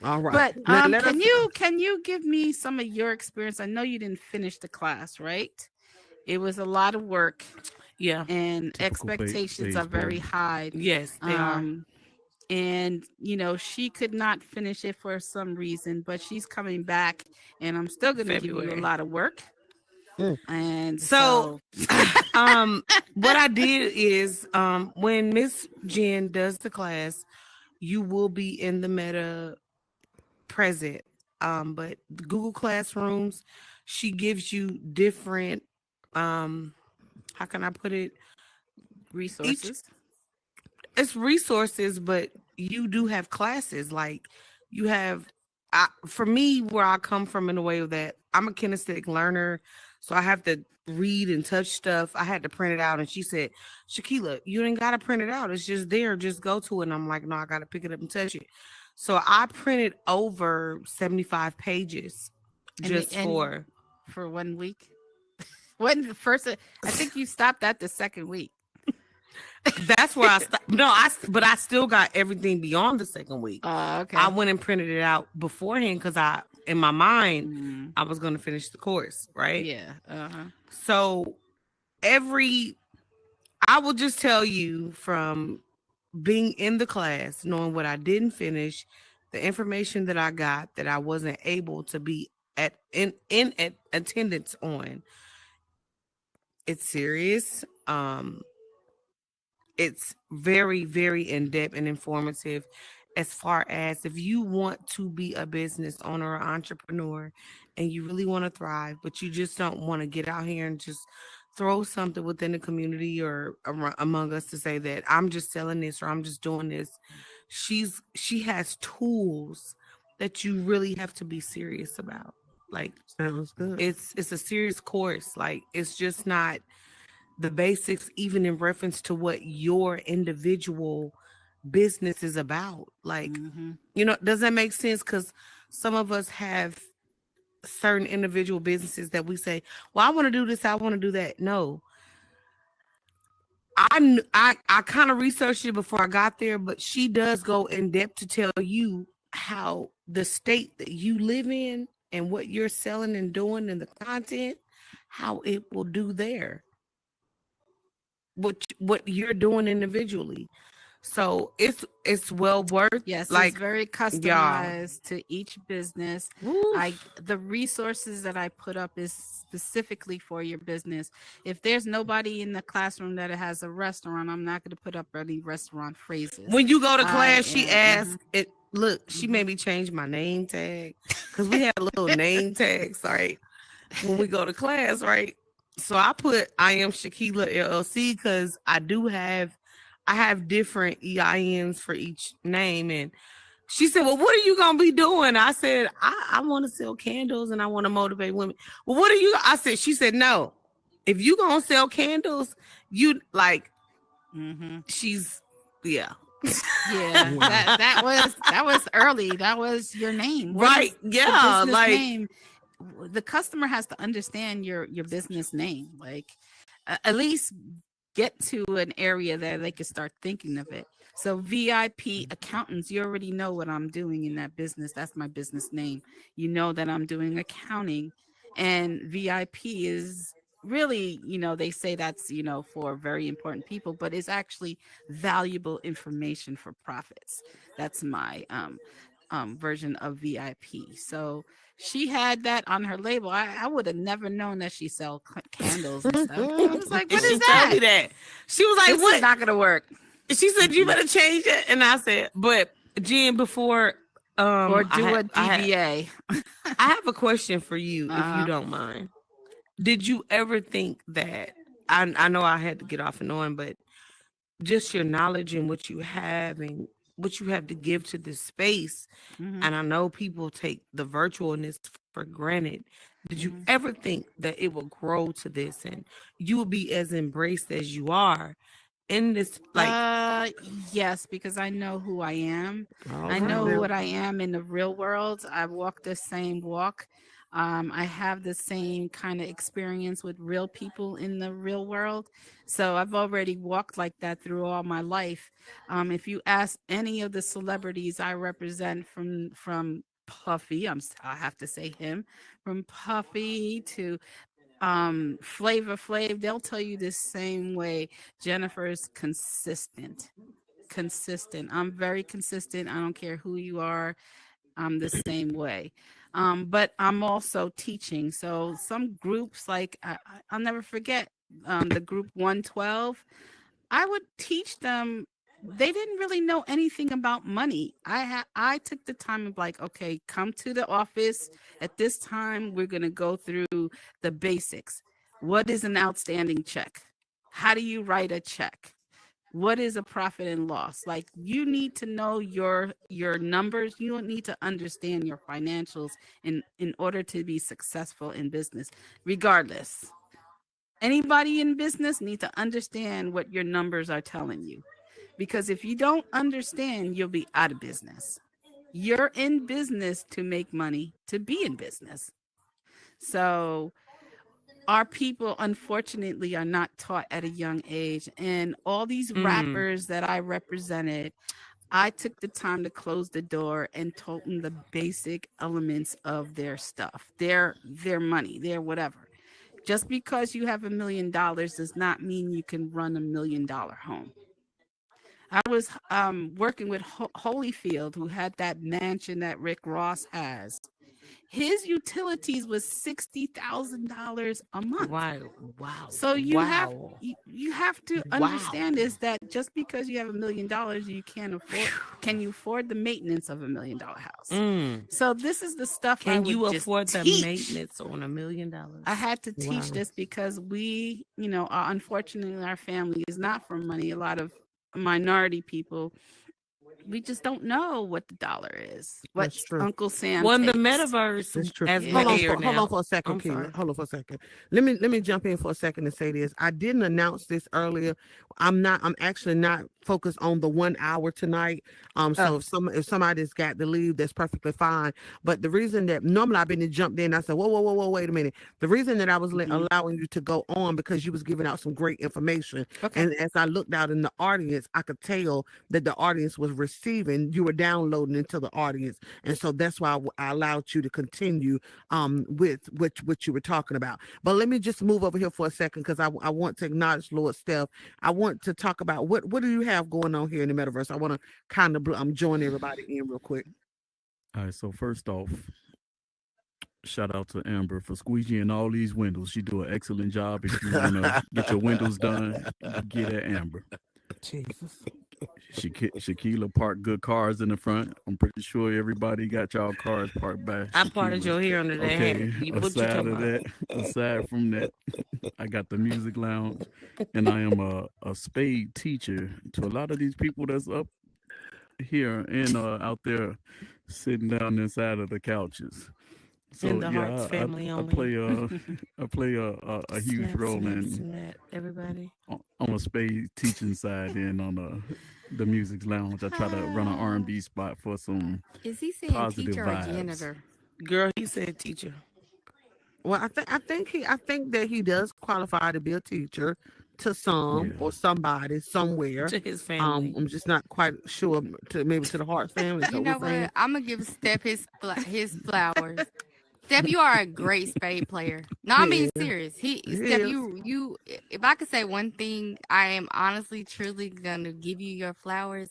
All right. But Now let us. can you give me some of your experience? I know you didn't finish the class, right? It was a lot of work, Yeah. and Typical expectations are phase very party. high. Yes, they are. Um, and she could not finish it for some reason, but she's coming back, and I'm still going to give you a February. lot of work. Mm. And So, so what I did is, when Miss Jen does the class, you will be in the meta present. But the Google Classrooms, she gives you different, how can I put it? Each resources. it's resources, but you do have classes. Like you have, for me, where I come from in a way that I'm a kinesthetic learner, so I have to read and touch stuff. I had to print it out, and she said, "Shakila, you ain't gotta print it out. It's just there. Just go to it." And I'm like, "No, I gotta pick it up and touch it." So I printed over 75 pages just and for 1 week. When the first, I think you stopped at the second week. that's where I stopped. No, but I still got everything beyond the second week. Okay. I went and printed it out beforehand because in my mind, Mm, I was going to finish the course, right? yeah. Uh-huh. So I will just tell you from being in the class, knowing what I didn't finish, the information that I got that I wasn't able to be at attendance on. It's serious. It's very, very in depth and informative as far as if you want to be a business owner or entrepreneur and you really want to thrive, but you just don't want to get out here and just throw something within the community or among us to say that I'm just selling this or I'm just doing this. She has tools that you really have to be serious about. Like Sounds good. it's a serious course. Like it's just not the basics, even in reference to what your individual business is about. Like, Mm-hmm. does that make sense? Because some of us have certain individual businesses that we say, well, I want to do this, I want to do that. No, I kind of researched it before I got there, but she does go in depth to tell you how the state that you live in and what you're selling and doing and the content, how it will do there. What you're doing individually. So it's well worth Yes, it's like very y'all. customized to each business. Woof. The resources that I put up is specifically for your business. If there's nobody in the classroom that has a restaurant, I'm not going to put up any restaurant phrases. When you go to I class, she am. asked it. Look, she Mhm. made me change my name tag because we had little name tags, right? When we go to class, right? So I put I am Shakila LLC because I have different EINs for each name. And she said, well, what are you gonna be doing? I said, I want to sell candles and I want to motivate women. Well, what are you? She said, no. If you gonna sell candles, you like Mhm. she's yeah. Yeah, that was early. That was your name. What Right. is the Yeah. business Like name? The customer has to understand your business name. Like at least get to an area that they can start thinking of it. So VIP accountants, you already know what I'm doing in that business. That's my business name. You know that I'm doing accounting, and VIP is really, they say that's, for very important people, but it's actually valuable information for profits. That's my version of VIP. So she had that on her label. I would have never known that she sell candles and stuff. I was like, and what is she told that? me that. She was like, This is what? not going to work. She said, you Mm-mm. better change it. And I said, but Jen, before Or do a I DBA. have a question for you, if you Uh-huh. don't mind. Did you ever think that I know I had to get off and on, but just your knowledge and what you have and what you have to give to this space, Hmm. and I know people take the virtualness for granted. Did you Hmm. ever think that it will grow to this and you will be as embraced as you are in this like Uh, yes, because I know who I am. All I right know now. what I am in the real world. I walk the same walk. I have the same kind of experience with real people in the real world. So I've already walked like that through all my life. If you ask any of the celebrities I represent from Puffy, I have to say him, from Puffy to Flavor Flav, they'll tell you the same way. Jennifer is consistent. I'm very consistent. I don't care who you are. I'm the same way. But I'm also teaching. So some groups, like I'll never forget the group 112. I would teach them. They didn't really know anything about money. I took the time of like, okay, come to the office at this time. We're gonna go through the basics. What is an outstanding check? How do you write a check? what is a profit and loss. Like, you need to know your numbers. You don't need to understand your financials in order to be successful in business. Regardless, anybody in business need to understand what your numbers are telling you, because if you don't understand, you'll be out of business. You're in business to make money, to be in business. So our people, unfortunately, are not taught at a young age. And all these rappers that I represented, I took the time to close the door and told them the basic elements of their stuff, their money, their whatever. Just because you have $1 million does not mean you can run $1 million home. I was working with Holyfield, who had that mansion that Rick Ross has. His utilities was $60,000 a month. Wow. Wow. So Wow. you have to understand is that just because you have $1 million, you can't afford. Can you afford the maintenance of $1 million house? So this is the stuff I Can would you just afford the teach. maintenance on $1 million? I had to teach Wow. this because we, unfortunately, our family is not from money. A lot of minority people, we just don't know what the dollar is. What That's true. Uncle Sam Well, in the takes. metaverse, That's true. as Yeah. we're Hold on, here hold now. on for a second, I'm Keila. sorry. Hold on for a second. Let me jump in for a second and say this. I didn't announce this earlier. I'm actually not focused on the 1 hour tonight. So if somebody's got to leave, that's perfectly fine. But the reason that normally I've been to jump in, I said, whoa, wait a minute. The reason that I was allowing you to go on because you was giving out some great information. Okay. And as I looked out in the audience, I could tell that the audience was receiving. You were downloading into the audience, and so that's why I allowed you to continue with what you were talking about. But let me just move over here for a second because I want to acknowledge Lord Steph. I want to talk about what do you have going on here in the metaverse. I want to kind of join everybody in real quick. All right, so first off, shout out to Amber for squeegeeing all these windows. She do an excellent job. If you want to get your windows done, get at Amber. Jesus. Shaquila parked good cars in the front. I'm pretty sure everybody got y'all cars parked by I parted Shaquila. your hair under that Okay, hat. What you aside talking of about? that, aside from that, I got the music lounge, and I am a spade teacher to a lot of these people that's up here and out there sitting down inside of the couches. In So the Hearts yeah, family I only. play I play a huge Snap, role snap, in snap, everybody. on a spade teaching side and on the music's lounge. I try to run an R&B spot for some Is he saying positive teacher or vibes. janitor? Girl, he said teacher. Well, I think that he does qualify to be a teacher to some Yeah. or somebody somewhere. To his family. I'm just not quite sure to maybe to the Hart family. Is You that know what we're saying? what? I'm gonna give Steph his flowers. Steph, you are a great spade player. No, I'm being Yeah, serious. he Steph, is. you. If I could say one thing, I am honestly, truly gonna give you your flowers.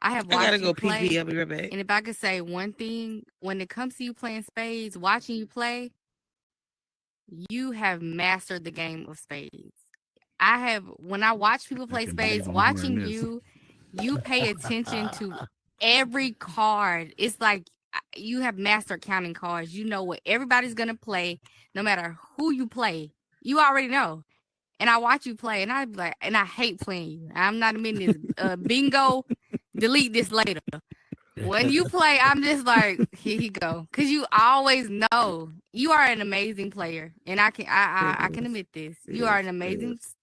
I have I gotta watched you go pee play, pee. I'll be right back. and if I could say one thing, when it comes to you playing spades, watching you play, you have mastered the game of spades. I have when I watch people I play can believe spades, I'm hearing watching this. you pay attention to every card. It's like you have mastered counting cards. You know what everybody's gonna play, no matter who you play. You already know. And I watch you play, and I be like, and I hate playing you. I'm not admitting this. Bingo, delete this later. When you play, I'm just like, here you go, because you always know you are an amazing player, and I can admit this. You are Yes, an amazing yes,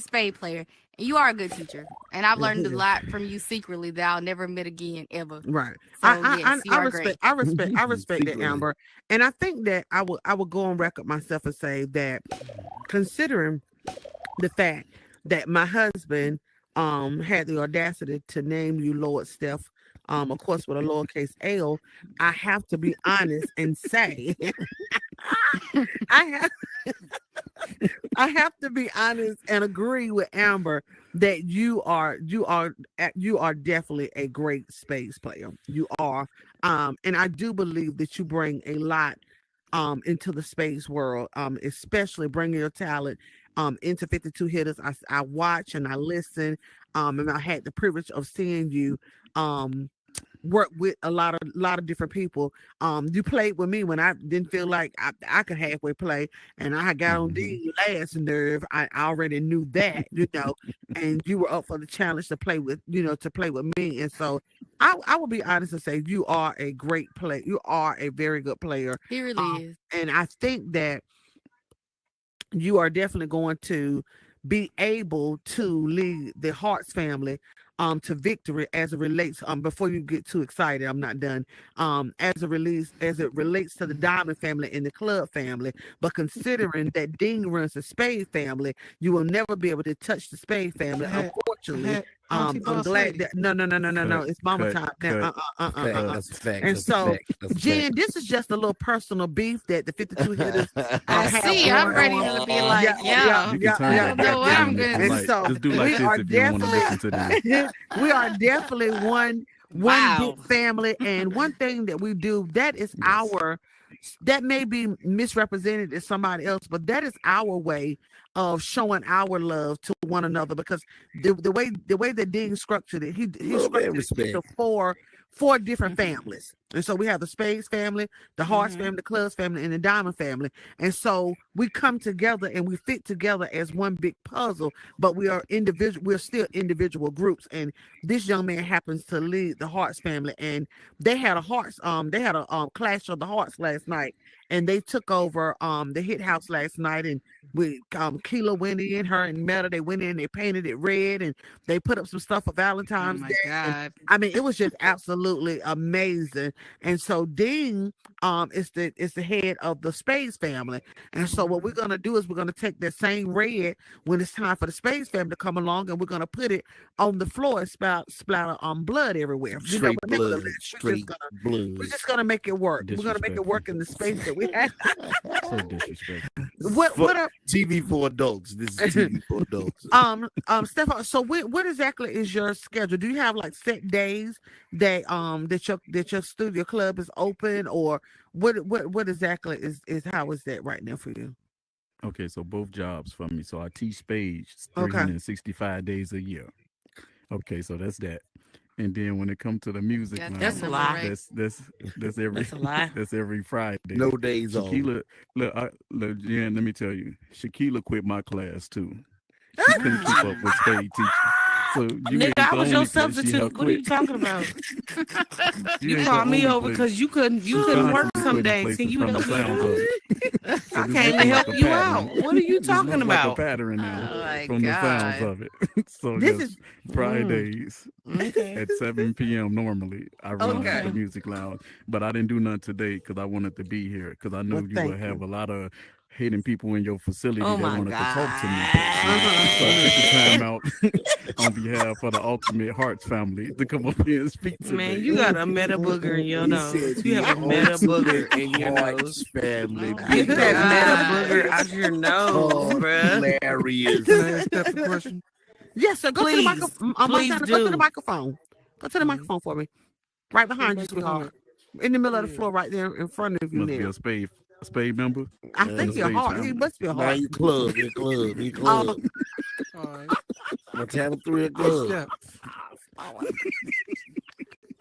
spade player, and you are a good teacher. And I've yes, learned a yes. lot from you secretly that I'll never admit again, ever. Right. So yes, you I are respect great. that, Secretly. Amber, and I think that I would go on record myself and say that considering the fact that my husband had the audacity to name you Lord Steph, of course with a lowercase L, I have to be honest and say I have I have to be honest and agree with Amber that you are definitely a great space player. You are, and I do believe that you bring a lot into the space world, especially bringing your talent into 52 hitters. I watch and I listen, and I had the privilege of seeing you work with a lot of different people. You played with me when I didn't feel like I could halfway play, and I got on Hmm. the last nerve. I already knew that, and you were up for the challenge to play with, to play with me. And so I will be honest and say you are a great player. You are a very good player. He really is. And I think that you are definitely going to be able to lead the Harts family to victory as it relates before you get too excited. I'm not done. As it relates to the Diamond family and the Club family, but considering that Dean runs the Spade family, you will never be able to touch the Spade family, unfortunately. Auntie I'm Boss glad Lady. that no, Cut, it's mama cut, time now. cut. Fact, Cut. that's a fact. And That's a so, fact. That's a Jen, fact. this is just a little personal beef that the 52 hitters I have see. I'm going ready on. to be like, Yeah, yo, You can turn I yeah, that don't know back what yeah. I'm down if you gonna And like. so Just do like we this are if you don't want to listen to these. we are definitely one big wow. family. And one thing that we do that is Yes. that may be misrepresented as somebody else, but that is our way of showing our love to one another. Because the way that Dean structured it, he Love and structured it respect. into four different families. And so we have the Spades family, the Harts family, the Clubs family, and the Diamond family. And so we come together and we fit together as one big puzzle, but we're still individual groups. And this young man happens to lead the Harts family, and they had a clash of the Hearts last night, and they took over the Hit House last night. And we Keela went in, her and Meta, they went in, they painted it red, and they put up some stuff for Oh Valentine's my Day. And God. I mean, it was just absolutely amazing. And so Dean is the head of the Spades family. And so what we're gonna do is we're gonna take that same red when it's time for the Spades family to come along, and we're gonna put it on the floor and splatter blood everywhere. Straight But blood. nevertheless, Straight we're blood. just gonna make it work. We're gonna make it Disrespectful. work in the space that we have. So disrespectful. What are TV for adults. This is TV for adults. Stefan, so what exactly is your schedule? Do you have like set days that your studio club is open, or what exactly is how is that right now for you? Okay, so both jobs for me. So I teach spades Okay. 365 days a year. Okay, so that's that. And then when it comes to the music Got that That's a lounge, number lie. right. that's every That's a lie. that's every Friday. No days off. Shakila, look, Jen, let me tell you, Shakila quit my class too. She couldn't keep up with spade teaching. So you Nigga, ain't I the was your only place she substitute. have What are you quit. talking about? You ain't the called me only over place. because you couldn't She's work constantly some quitting days. Can places you from the help me sounds out? of it. So I this came to looking help like a you out. pattern. What are you This talking looks like a about? pattern Oh now my from the sounds God. of it. So This yes, is Fridays Okay. at 7 p.m. normally I run the okay. music lounge, but I didn't do none today because I wanted to be here because I Well, knew you thank would have you. a lot of hating people in your facility Oh that my wanted to talk to me personally. So I took the time God. out on behalf of the Ultimate Hearts family to come up here and speak Man, today. you got a meta booger in your He said nose. You the have a meta booger ultimate in your nose. Hearts family. Oh my Get that meta God. booger out your nose, bruh. Hilarious. Can I ask Steph a question? Yes, sir. Go to the Please, microphone. please Montana, go to the do. microphone. Go to the Mm. microphone for me. Right Put the behind you, microphone sweetheart. In the middle of the yeah. floor, right there in front of you Must be now. a spade member I of the think Uh, you're Spades hard. He family. must be a now hard. you club. You club. You Uh, club. All right. Montana 3 Hey, club. Steph. I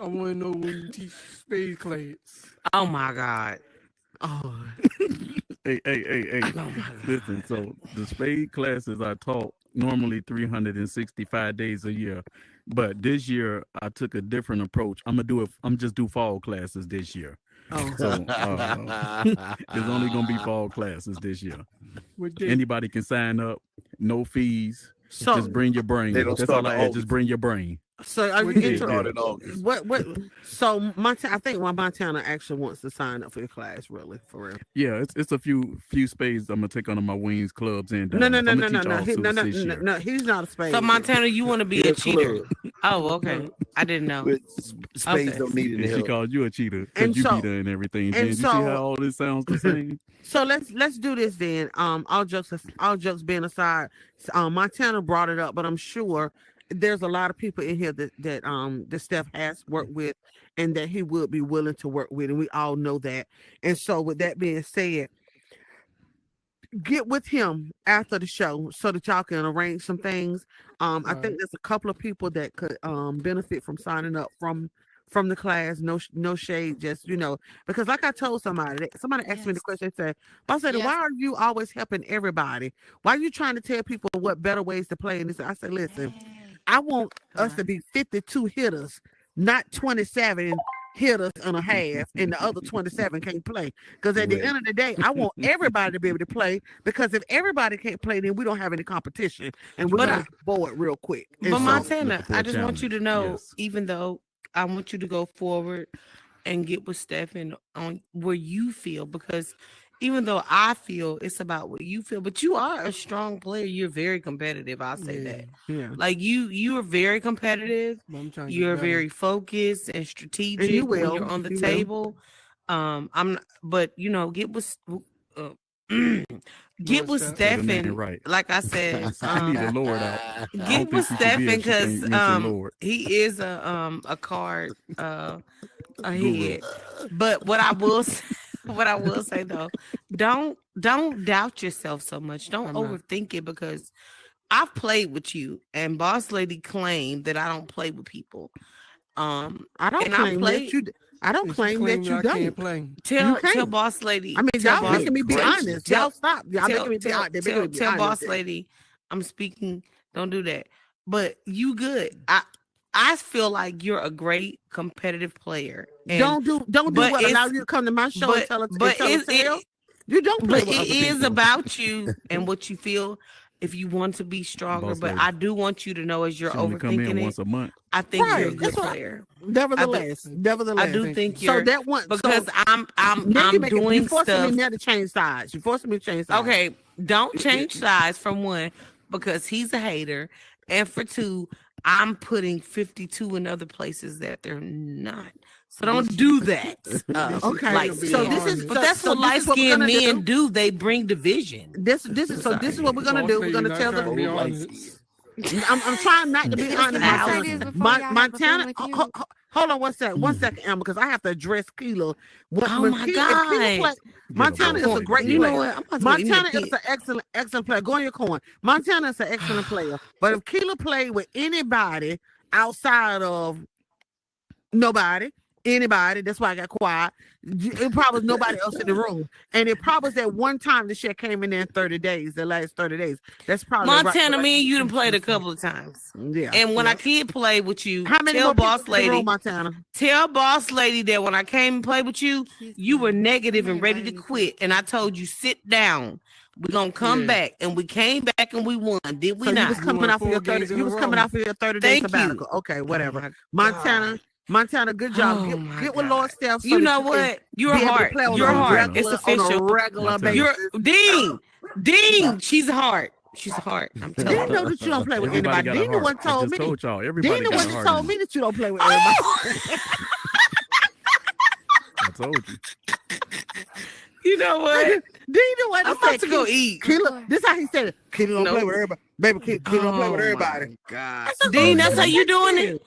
want to know when you teach spade class. Oh my God. oh, Hey. Oh my God. Listen, so the spade classes I taught normally 365 days a year. But this year I took a different approach. I'm just do fall classes this year. oh. So there's only gonna be fall classes this year. What day? Anybody can sign up, no fees. So, Just bring your They brain. don't That's start all in I ask. Just August. bring your brain. so are What you day? They inter- start in August. what? So Montana, I think Montana actually wants to sign up for your class. Really, for real. Yeah, it's a few spades I'm gonna take under my wings, clubs and No, no, diamonds. no, I'm no, gonna no, teach no. all No, suits no, this no, year. no. He's not a spade. So Montana, you want to be He a a cheater? club. Oh, okay. I didn't know. But spades Okay. don't need any And she help. called you a cheater And because you so- beat her and everything. and Jen, you see so- how all this sounds the same? So let's do this then. All jokes being aside, Montana brought it up, but I'm sure there's a lot of people in here that Steph has worked with, and that he would be willing to work with, and we all know that. And so, with that being said, get with him after the show so that y'all can arrange some things. I Right. think there's a couple of people that could benefit from signing up from the class. No shade, just because like I told somebody asked me the Yes. question. They said, "Boss lady, Yes. why are you always helping everybody? Why are you trying to tell people what better ways to play?" And I said, "Listen, Hey. I want Come us on. to be 52 hitters, not 27 hitters and a half, and the other 27 can't play. Because at the Right. end of the day, I want everybody to be able to play. Because if everybody can't play, then we don't have any competition, and we're But gonna I, get bored real quick." And but so, Montana, Looking for I a just want you to challenge. know, Yes. even though I want you to go forward and get with Stephen on where you feel, because even though I feel it's about what you feel, but you are a strong player. You're very competitive. I'll say Yeah, that. yeah, Like you are very competitive. but I'm trying to get You're better. very focused and and strategic when you're on the you will. table. But get with uh, get Lord with Steph. Say the name Stephen. right. Like I said, She need the Lord out. I get don't think with she should be Stephen if she because can't mention Lord. he is a card Guru. ahead. But what I will what I will say though, don't doubt yourself so much. Don't I'm not. overthink it, because I've played with you and Boss Lady claimed that I don't play with people. I don't And I claim that played. you. I don't And she claim that claimed you that I can't don't. play. You Tell can't. Boss Lady. I mean, Tell y'all Boss. making me be Good honest. gracious. Y'all stop. Y'all Tell making me be tell honest. They're making me tell be tell honest. Boss Lady, I'm speaking. Don't do that. But you good. I feel like you're a great competitive player, and Don't do but what allow it's you to come to my show and but tell a but tell a tale. You don't play with it other is people. about you and what you feel if you want to be stronger. Boss But lady. I do want you to know, as you're She only come in overthinking it, once a month. I think you're a Right. good That's what. player. I do Nevertheless, I nevertheless. do Thank you. think So you're, that one. because So I'm now I'm you doing forcing me stuff. now to change sides. You forcing me to change sides. Okay, don't change sides, from one, because he's a hater, and for two, I'm putting 52 in other places that they're not. So Then don't she, do that. then she Okay. Light failed being So skin. this is honest. But that's so what this light is what we're skinned gonna men do. do. They bring division. This is I'm so this is sorry. what we're gonna Boss do. We're lady gonna not tell trying the. to be Old light honest. I'm trying not to be Listen, honest, let me say Montana. this before y'all have a Montana. family feud. Hold on one second, Amber, because I have to address Kilo. Oh my If Kilo God. play, Get her, Montana boss is a lady. great Get You her. know player. what? I'm about to go eat me a Montana is pit. an excellent player. Go in your corn. Montana is an excellent player. But if Kilo played with anybody outside of nobody, anybody. That's why I got quiet. It probably was nobody else in the room, and it probably was that one time the shit came in there in 30 days, the last 30 days. That's probably right. Montana, me and you done played a couple of times. Yeah. And when I Yeah. kid play with you, How many tell more people boss in the room, lady, Montana? tell boss lady that when I came and played with you, Kiss you were me. negative and Somebody ready to invited me to. quit. And I told you, sit down. We're gonna come Yeah. back. And we came back and we won, did we So you was not? We coming won off of your 30. 4 games in You a was coming row. off of your 30-day Thank you. sabbatical. Okay, Oh whatever. my Montana, God. Montana, good job. Oh my Get with Lord God. Steph so You that know you can what? You're be able to hard. play on You're a hard. Montana. It's regular official. Montana. basis. You're Dean. She's hard. She's hard. I'm telling Didn't you. know that you don't play with Everybody anybody. got a Didn't the heart. one I told just me. told y'all. Didn't Everybody the got one a that heart told in me them. that you don't play with everybody. I told you. You know what? Didn't the one I'm that about said to go eat. Kilo, this how he said it. Kilo don't play Nope. with everybody. Baby, Kilo don't play with Oh everybody. my God. That's just Dean, what that's how you doing said. it?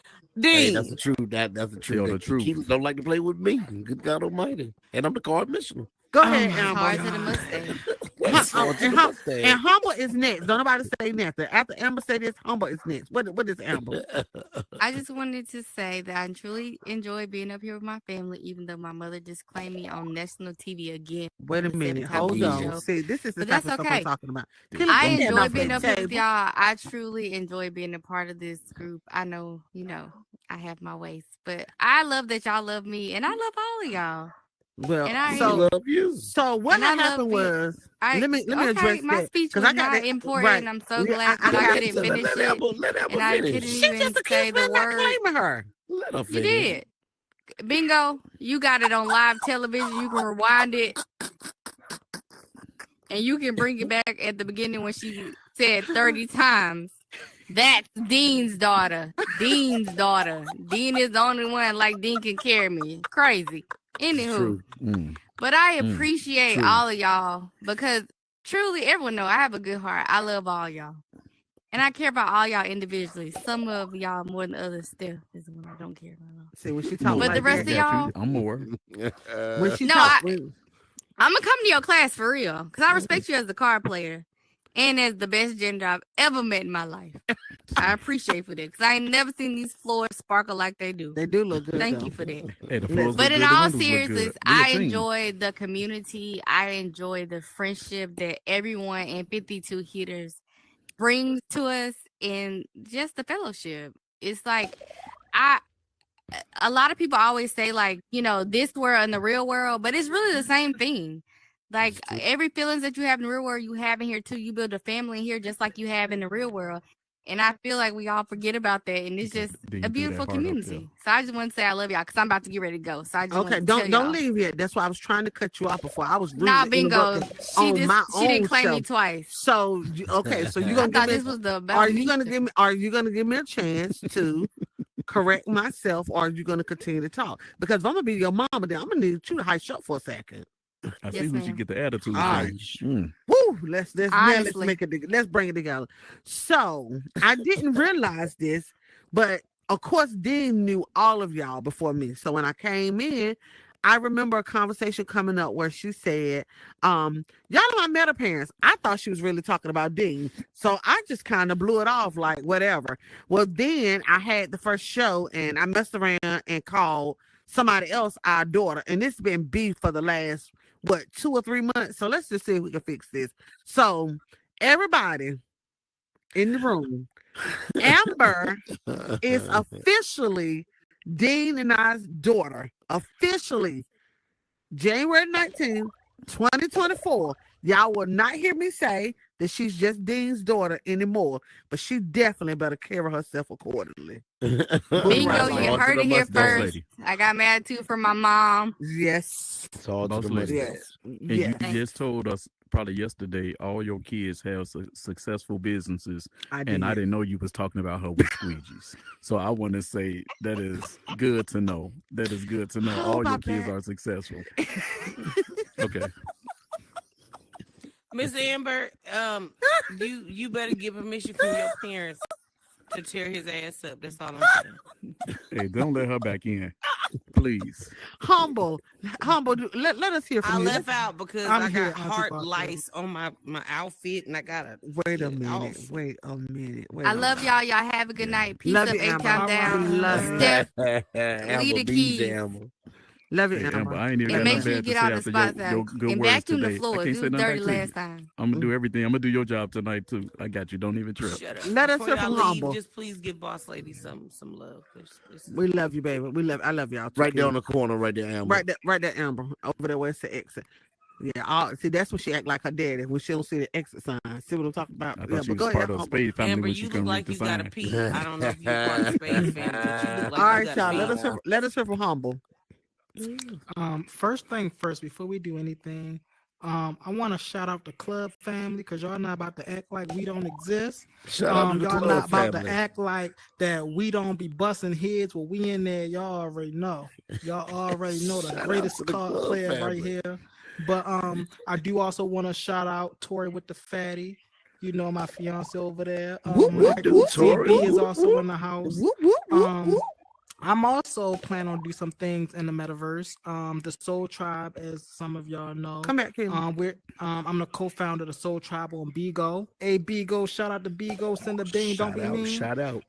Hey, that's the Dean. truth. That's the truth. Tell the truth. Keith don't like to play with me. Good God Almighty, and I'm the card missioner. Go Oh ahead, my It's Amber. hard to the God. mustache. It's hard to And, the mustache. and Humble is next. Don't nobody say nothing. After Amber say this, Humble is next. What is Amber? I just wanted to say that I truly enjoy being up here with my family, even though my mother just claimed me on national TV again Wait a for the minute. seventh time on Hold this on. show. See, this is the But type that's of stuff I'm okay. talking about. Yeah, Kilo, I put that enjoy off being that up here with table. y'all. I truly enjoy being a part of this group. I know, I have my ways, but I love that y'all love me, and I love all of y'all. Well, And I We so love you. what and I had love happened being. was I let me okay. address My that speech because was I got not that important, right. and I'm so Yeah, glad that Go I ahead, couldn't tell her. finish it, Let Amber and I finish. couldn't She even just say accused me the of not word. claiming her. Let her You finish. did. Bingo. You got it on live television. You can rewind it, and you can bring it back at the beginning when she said 30 times. That's Dean's daughter. Dean's daughter. Dean is the only one like Dean can carry me. Crazy. Anywho, True. but I Mm. appreciate True. all of y'all because truly everyone know I have a good heart. I love all y'all. And I care about all y'all individually. Some of y'all more than others still is the one I don't care about. See, when she talk More. But the like rest that, of I got y'all, you. I'm more. when she No, talk, I'm gonna come to your class for real. Cause I respect you as a card player and as the best gender I've ever met in my life. I appreciate for that because I ain't never seen these floors sparkle like they do. They do look good Thank though. you for that. Hey, the floors But look in good. The all windows look seriousness, good. We a I team. enjoy the community. I enjoy the friendship that everyone in 52 Hitters brings to us and just the fellowship. It's like I a lot of people always say like, this world and the real world, but it's really the same thing. Like every feelings that you have in the real world, you have in here too. You build a family in here just like you have in the real world. And I feel like we all forget about that. And it's just Then a you threw that beautiful heart up there. community. So I just want to say I love y'all because I'm about to get ready to go. So I just Okay, want to tell don't y'all. leave yet. That's why I was trying to cut you off before. I was Nah, rudely bingo. interrupting She on my didn't own claim me show. twice. So okay, so you're I gonna give thought me this was the about are me. you gonna give me a chance to correct myself, or are you gonna continue to talk? Because if I'm gonna be your mama, then I'm gonna need you to hush up for a second. I see Yes, who she ma'am. get the attitude All from. right. Woo, let's now let's Honestly. make it let's bring it together. So I didn't realize this, but of course Dean knew all of y'all before me. So when I came in, I remember a conversation coming up where she said, y'all know I met her parents. I thought she was really talking about Dean. So I just kind of blew it off like whatever. Well, then I had the first show and I messed around and called somebody else our daughter. And it's been beef for the last 2 or 3 months. So let's just see if we can fix this. So everybody in the room, Amber is officially Dean and I's daughter. Officially, January 19th, 2024. Y'all will not hear me say that she's just Dean's daughter anymore, but she definitely better carry herself accordingly. Bingo, you Hard to heard the it here Boss mustache. first. lady. I got mad too from my mom. Yes. It's hard to Boss the lady. mustache. Yes. And Yes. you Thanks. just told us probably yesterday all your kids have successful businesses, I and I did. didn't know you was talking about her with squeegees. So I want to say that is good to know. That is good to know. How All your about kids that? are successful. Okay. Miss Amber, you better get permission from your parents to tear his ass up. That's all I'm saying. Hey, don't let her back in, please. Humble. Let us hear I from you. left out because I'm I here, got Auntie heart Parker. lice on my outfit and I gotta Wait a get it minute. off. Wait a minute. Wait I a love minute. y'all. Y'all have a good night. Peace Love up, you, Amber. A-Town All down. right. We love you. Steph, Amber lead the Bees, keys. Amber. Love you, Hey, Amber. Amber, I ain't even And got make nothing sure you bad to get say all the after spots your out. good And words vacuum the today. I floors. can't You say was nothing dirty back to you. last time. I'm gonna do everything. I'm gonna do your job tonight too. I got you. Don't even trip. Shut up. Let us Before hear y'all from leave, Humble. just please give Boss Lady some love. 'Cause this is We love you, baby. I love y'all too. Right there Kim. on the corner, right there, Amber. Right there, Amber. Over there where it's the exit. Yeah, see, that's when she act like her daddy when she don't see the exit sign. See what I'm talking about? I Yeah, thought she but was go part ahead, of the Humble. Spade family Amber, when she you look couldn't read like the you got a sign. pee. I don't know if you're part of the Space family, but you look like All you right, got y'all. a pee. Let us hear from Humble. First thing first, before we do anything, I want to shout out the club family because y'all not about to act like we don't exist. Shout out to the Y'all club not about family. to act like that we don't be busting heads. Well, we in there, y'all already know. Y'all already know the Shout out greatest to the card club player right family. here. But I do also want to shout out Tori with the fatty. You know my fiance over there. Whoop, whoop, What do, Michael whoop, whoop, Tori? TB is whoop, also whoop, in the house. whoop, whoop, whoop, Um, whoop. I'm also planning on do some things in the metaverse. The Soul Tribe, as some of y'all know. Come back, Kim. I'm the co-founder of the Soul Tribe on Bigo. Hey Bigo, shout out to Bigo, send a bean, don't be mean. Shout out.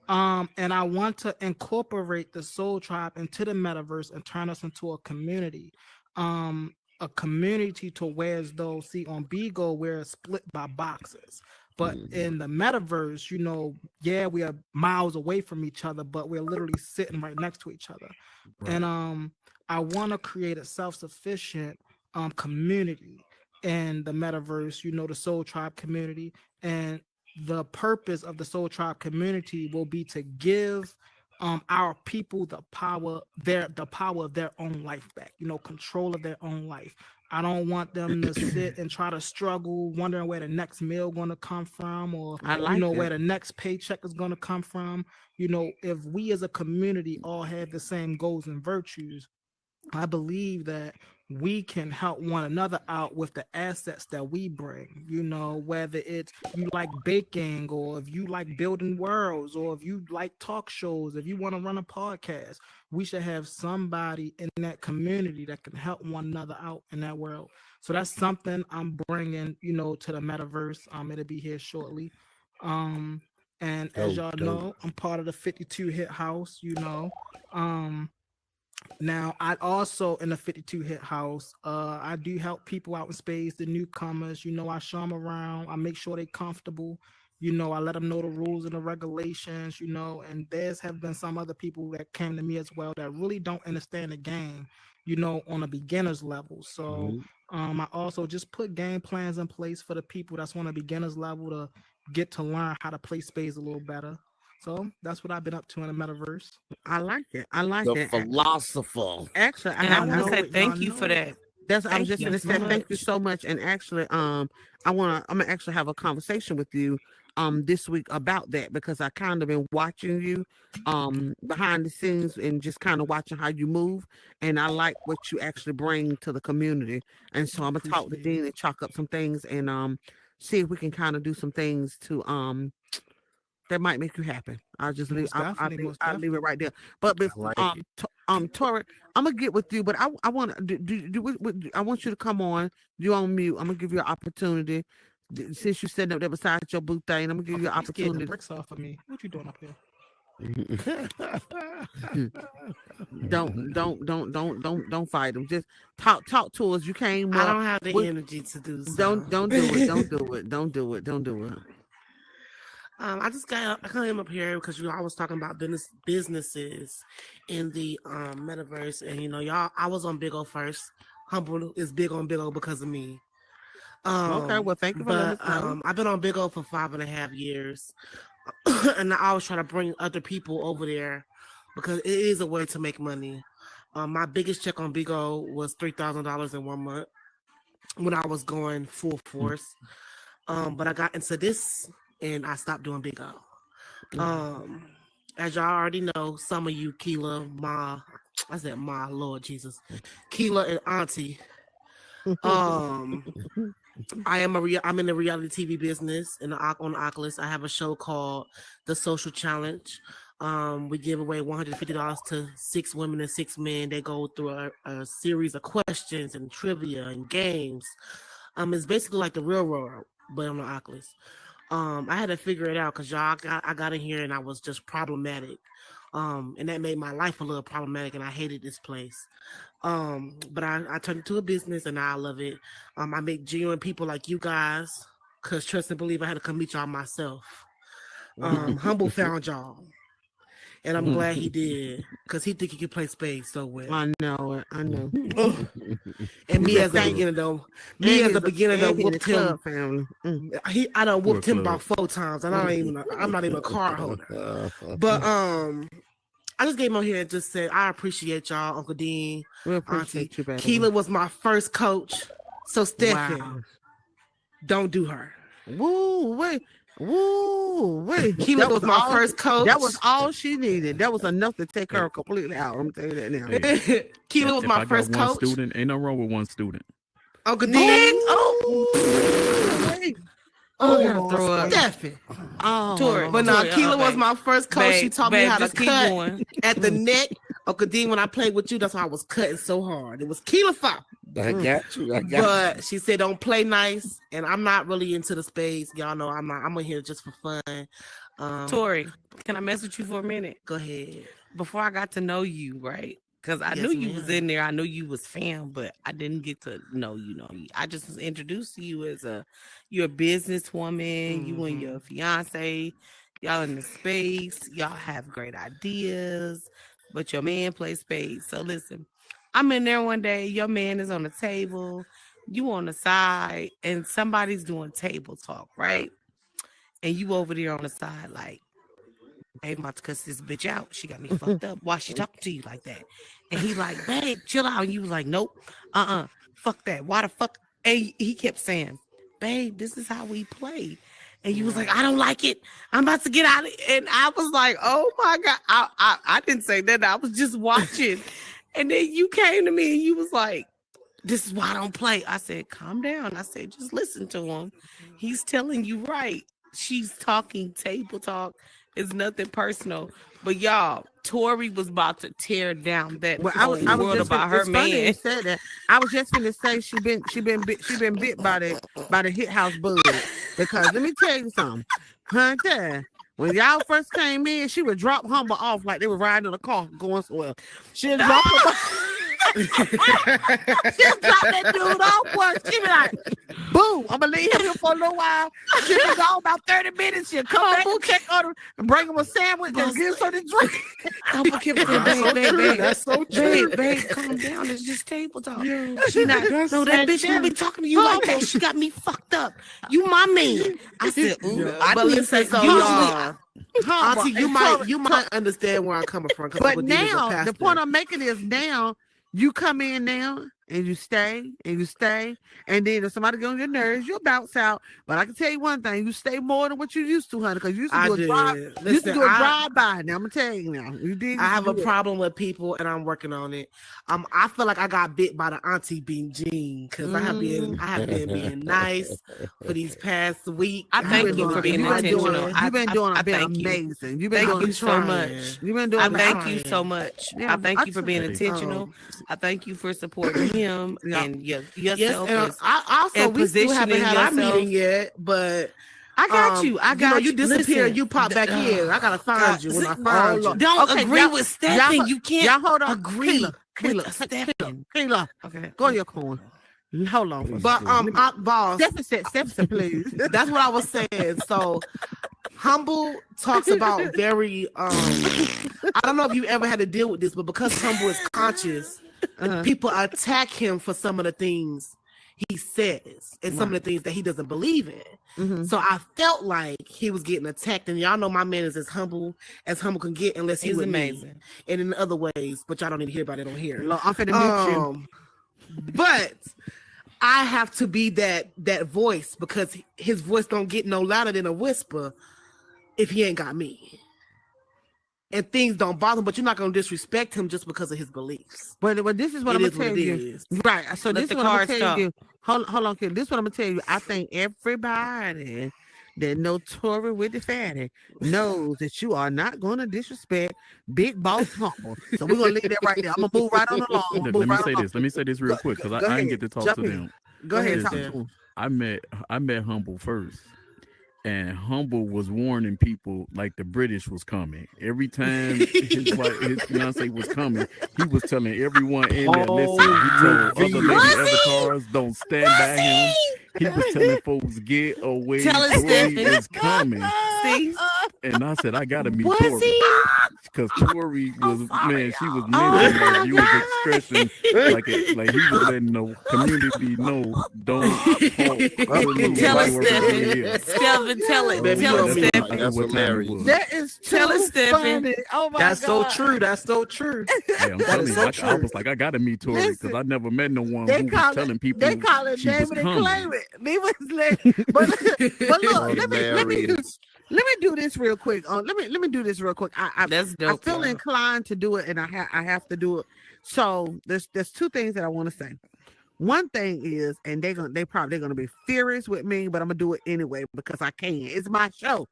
And I want to incorporate the Soul Tribe into the metaverse and turn us into a community. A community to where as though, see, on Bigo, we're split by boxes. But in the metaverse, yeah, we are miles away from each other, but we're literally sitting right next to each other. Right. And I want to create a self-sufficient community in the metaverse, the Soul Tribe community. And the purpose of the Soul Tribe community will be to give our people the power of their own life back, control of their own life. I don't want them to sit and try to struggle, wondering where the next meal going to come from, or I like where that. the next paycheck is going to come from. If we as a community all have the same goals and virtues, I believe that we can help one another out with the assets that we bring, whether it's you like baking, or if you like building worlds, or if you like talk shows, if you want to run a podcast. We should have somebody in that community that can help one another out in that world. So that's something I'm bringing, to the metaverse. It'll be here shortly. And as y'all Dope. know, I'm part of the 52 hit house, Um, now I also in the 52 hit house, I do help people out in space, the newcomers, I show them around, I make sure they comfortable, I let them know the rules and the regulations, and there's have been some other people that came to me as well that really don't understand the game, on a beginner's level. So Mhm. I also just put game plans in place for the people that's on a beginner's level to get to learn how to play spades a little better. So that's what I've been up to in the metaverse. I like it. I like The it. philosopher. Actually, I And I have Y'all want to no. know say it. Y'all thank you for know it. that. That's I was Thank just you gonna Yes, say ma'am. thank you much. so much. And actually, I'm gonna actually have a conversation with you this week about that because I kind of been watching you behind the scenes and just kind of watching how you move, and I like what you actually bring to the community. And so I'm gonna talk to Appreciate it. Dean and chalk up some things and see if we can kind of do some things to that might make you happy. I'll just leave. Most definitely, most I'll leave it definitely. right there. But I like it. Tori, I'm gonna get with you. But I want to I want you to come on. You on mute. I'm gonna give you an opportunity. Since you sitting up there beside your booth thing, I'm gonna give you an You scared the opportunity. bricks off of me. What you doing up here? Don't fight them. Just talk to us. You came I up. don't have the We, energy to do so. don't do it. Don't do it. Don't do it. Don't do it. I came up here because you all was talking about businesses in the metaverse, and y'all, I was on Big O first. Humble is big on Big O because of me. Okay. Well, thank you for letting But us know. I've been on Big O for 5.5 years, and I always try to bring other people over there because it is a way to make money. My biggest check on Big O was $3,000 in 1 month when I was going full force. But I got into this and I stopped doing Big O. As y'all already know, some of you, Keela, Ma, I said Ma, Lord Jesus, Keela and Auntie. Um, I'm in the reality TV business on Oculus. I have a show called The Social Challenge. We give away $150 to 6 women and 6 men. They go through a series of questions and trivia and games. It's basically like the real world, but on the Oculus. I had to figure it out because I got in here and I was just problematic. And that made my life a little problematic, and I hated this place. But I turned it to a business, and now I love it. I make genuine people like you guys, cause trust and believe I had to come meet y'all myself. Humble found y'all, and I'm glad he did, cause he think he could play spades so well. I know it. I know. And me He's as a thank- beginner though, and done he in the whooped him. club family. I done whooped him Club? about 4 times, and I'm not even a card holder. But I just came on here and just said I appreciate y'all, Uncle Dean, We Auntie. appreciate you, baby. Keela was my first coach, so Stefan, Wow. don't do her. Woo wait. Woo wait. Keela was my first coach. That was all she needed. That was enough to take her completely out. I'm telling you that now. Hey, Keela was if my I first got one coach. student, ain't no wrong with one student. Uncle Dean. Wait. Oh, I gotta throw up. Stefan. Oh, Tori, But now Tori, Keela was babe. my first coach. She Babe, taught me babe, how to just keep cut going. at the neck. Uncle Dean, when I played with you, that's why I was cutting so hard. It was Keela fault. I got you. I got But she said don't play nice, and I'm not really into the spades. Y'all know I'm not. I'm in here just for fun. Tori, can I mess with you for a minute? Go ahead. Before I got to know you, right? Because I Yes, knew you was ma'am. in there. I knew you was fam, but I didn't get to know you. I just was introduced to you as you're a businesswoman. You and your fiance, y'all in the space. Y'all have great ideas, but your man plays spades. So listen, I'm in there one day. Your man is on the table. You on the side, and somebody's doing table talk, right? And you over there on the side, like, hey, I'm about to cuss this bitch out. She got me fucked up. Why she talking to you like that? And he like, babe, chill out. And you was like, nope, fuck that. Why the fuck? And he kept saying, babe, this is how we play. And you was like, I don't like it. I'm about to get out of it. And I was like, oh my God. I didn't say that. I was just watching. And then you came to me and you was like, this is why I don't play. I said, calm down. I said, just listen to him. He's telling you right. She's talking table talk. It's nothing personal. But y'all, Tori was about to tear down that Well, whole world just about her it's funny you man. said that. I was just gonna say she been bit by the hit house bug because let me tell you something, Hunter. When y'all first came in, she would drop Humble off like they were riding in a car going somewhere. She'd drop him off. She'll drop that dude off once. She be like, boom, I'm gonna leave him here for a little while. She'll be gone about 30 minutes. She'll come back and check on him and bring him a sandwich and give him something to drink. Humble kept saying, babe, That's so true. babe, calm down. It's just table talk. She not, no, that bitch gonna be talking to you like that. She got me fucked up. You my man. I said, ooh, I But didn't listen, say so usually. Auntie, you might understand where I'm coming from. But now, the point I'm making is now, you come in now and you stay and you stay. And then if somebody get on your nerves, you'll bounce out. But I can tell you one thing, you stay more than what you used to, honey, because you used to do a drive-by. Now, I'm going to tell you now. I have a problem with people, and I'm working on it. I feel like I got bit by the auntie being Jean, because I have been being nice for these past week. I thank you for being intentional. You've been doing amazing. You've been thank doing you so much. You've been doing I thank you so much. Yeah, I thank you for being intentional. I thank you for supporting him and yourself. Yes, and we still haven't had our meeting yet, but I got you. I got you. Disappear. You pop back in. I gotta find you when I find you. Don't agree with Stephen. You can't. Y'all hold on. Agree with Stephen. Kayla. Okay. Go in your corner. Hold on. But boss. Deficit, please. That's what I was saying. So Humble talks about very I don't know if you ever had to deal with this, but because Humble is conscious, people attack him for some of the things he says and some of the things that he doesn't believe in. Mm-hmm. So I felt like he was getting attacked, and y'all know my man is as humble can get, unless he's amazing, and in other ways, but y'all don't need to hear about it on here. I'm finna mute you. But I have to be that voice, because his voice don't get no louder than a whisper if he ain't got me. And things don't bother him, but you're not going to disrespect him just because of his beliefs. But this is what I'm going to tell you. Right. So this is what I'm going to tell you. Hold on, kid. This is what I'm going to tell you. I think everybody that know Tori with the fatty knows that you are not going to disrespect Big Boss Humble. So we're going to leave that right there. I'm going to move right on along. Let me say this real quick, because I didn't get to talk to them. Go ahead. Talk to them. I met Humble first. And Humble was warning people like the British was coming. Every time his fiance was coming, he was telling everyone in there, listen, he told other lady avatars, don't stand by him. He was telling folks, get away, Tori is coming. See? And I said, I gotta meet Tori. Because Tori was, she was mentioning like you was expressing like he was letting the community know, don't tell us, Stephen, tell it. Tell us, Stephen. That's hilarious. That is tell us, Stephen. Oh my That's God. so true. Yeah, I'm telling you, I was like, I gotta meet Tori, because I never met no one who was telling people they call it she was David and coming. claim it. But look, let me do this real quick. Let me do this real quick. That's dope. I feel inclined to do it, and I have to do it. So there's two things that I want to say. One thing is, and they're probably gonna be furious with me, but I'm gonna do it anyway because I can. It's my show,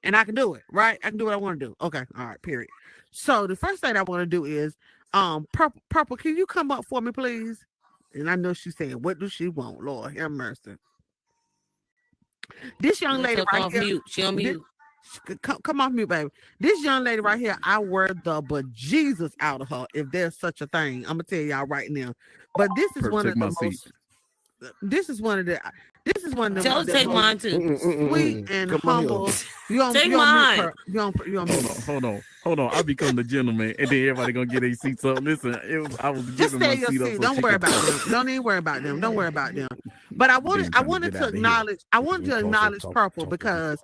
and I can do it. Right? I can do what I want to do. Okay. All right. Period. So the first thing I want to do is, Purple, can you come up for me, please? And I know she's saying, what does she want? Lord have mercy. This young lady right here. Mute. She on mute. Come off mute, baby. This young lady right here, I wear the bejesus out of her, if there's such a thing. I'm gonna tell y'all right now. But this is one of the most. This is one of the. Tell her to take mine too. Sweet and humble. Take mine. Hold on. I become the gentleman, and then everybody gonna get their seats up. Listen, I was just giving my your seat up. So don't worry about them. Don't even worry about them. Don't worry about them. But I wanted to acknowledge. I wanted to acknowledge Purple because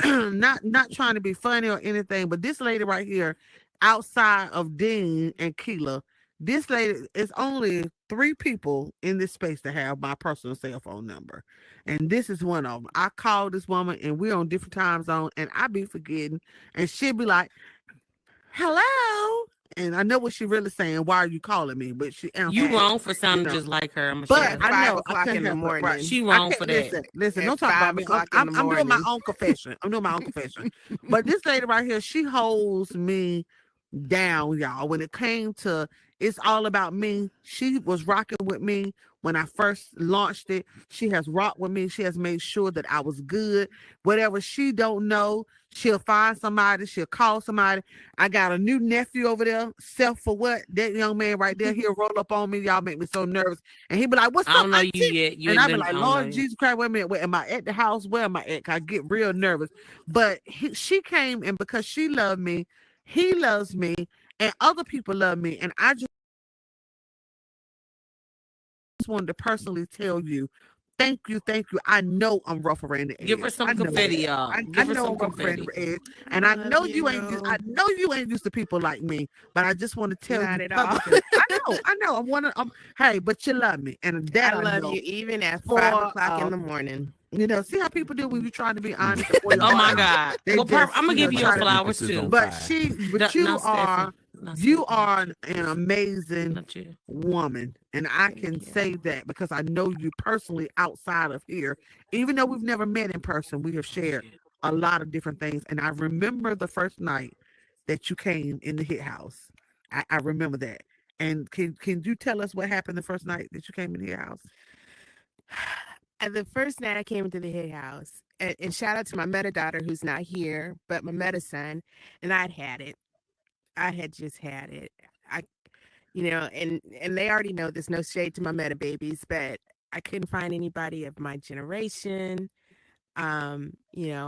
not trying to be funny or anything, but this lady right here, outside of Dean and Keela, this lady is only 3 people in this space that have my personal cell phone number. And this is one of them. I call this woman and we're on different time zones and I be forgetting. And she'll be like, hello. And I know what she really saying. Why are you calling me? But she you wrong for sounding just like her. But I know 5 o'clock in the morning. Right. She wrong for that. Listen, don't talk about me. I'm doing my own confession. But this lady right here, she holds me down, y'all. When it came to It's All About Me, she was rocking with me when I first launched it. She has rocked with me. She has made sure that I was good. Whatever she don't know, she'll find somebody. She'll call somebody. I got a new nephew over there. Self for what? That young man right there. He'll roll up on me. Y'all make me so nervous. And he'll be like, "What's I up, don't know you auntie?" yet. You And ain't I'll be been. like, I don't know "Lord you. Jesus Christ, wait a minute. Where am I at the house? Where am I at?" 'Cause I get real nervous. But she came, and because she loved me, he loves me, and other people love me. And I just wanted to personally tell you, thank you, thank you. I know I'm rough around the Give her edge. some I know confetti, that. y'all. I Give her know some I'm rough around confetti. the edge, and I Love know you ain't. you. I know you ain't used to people like me. But I just want to tell Not you at all. publicly. I know. I'm one of. Hey, but you love me, and that I I love know. you even at For 5 o'clock in the morning. see how people do when you're trying to be honest and pour your Oh heart my out. God. They Well, just, I'm gonna give you your try to. flowers Emphasis too. on But five. but you are Not you Stephanie. are an amazing Not you. woman, and I Thank can you. say that because I know you personally outside of here. Even though we've never met in person, we have shared a lot of different things. And I remember the first night that you came in the hit house. I remember that. And can you tell us what happened the first night that you came in the hit house? And the first night I came into the Hit House, and shout out to my meta daughter who's not here, but my meta son, and I'd had it. I had just had it. I, and they already know there's no shade to my meta babies, but I couldn't find anybody of my generation. I'm I'm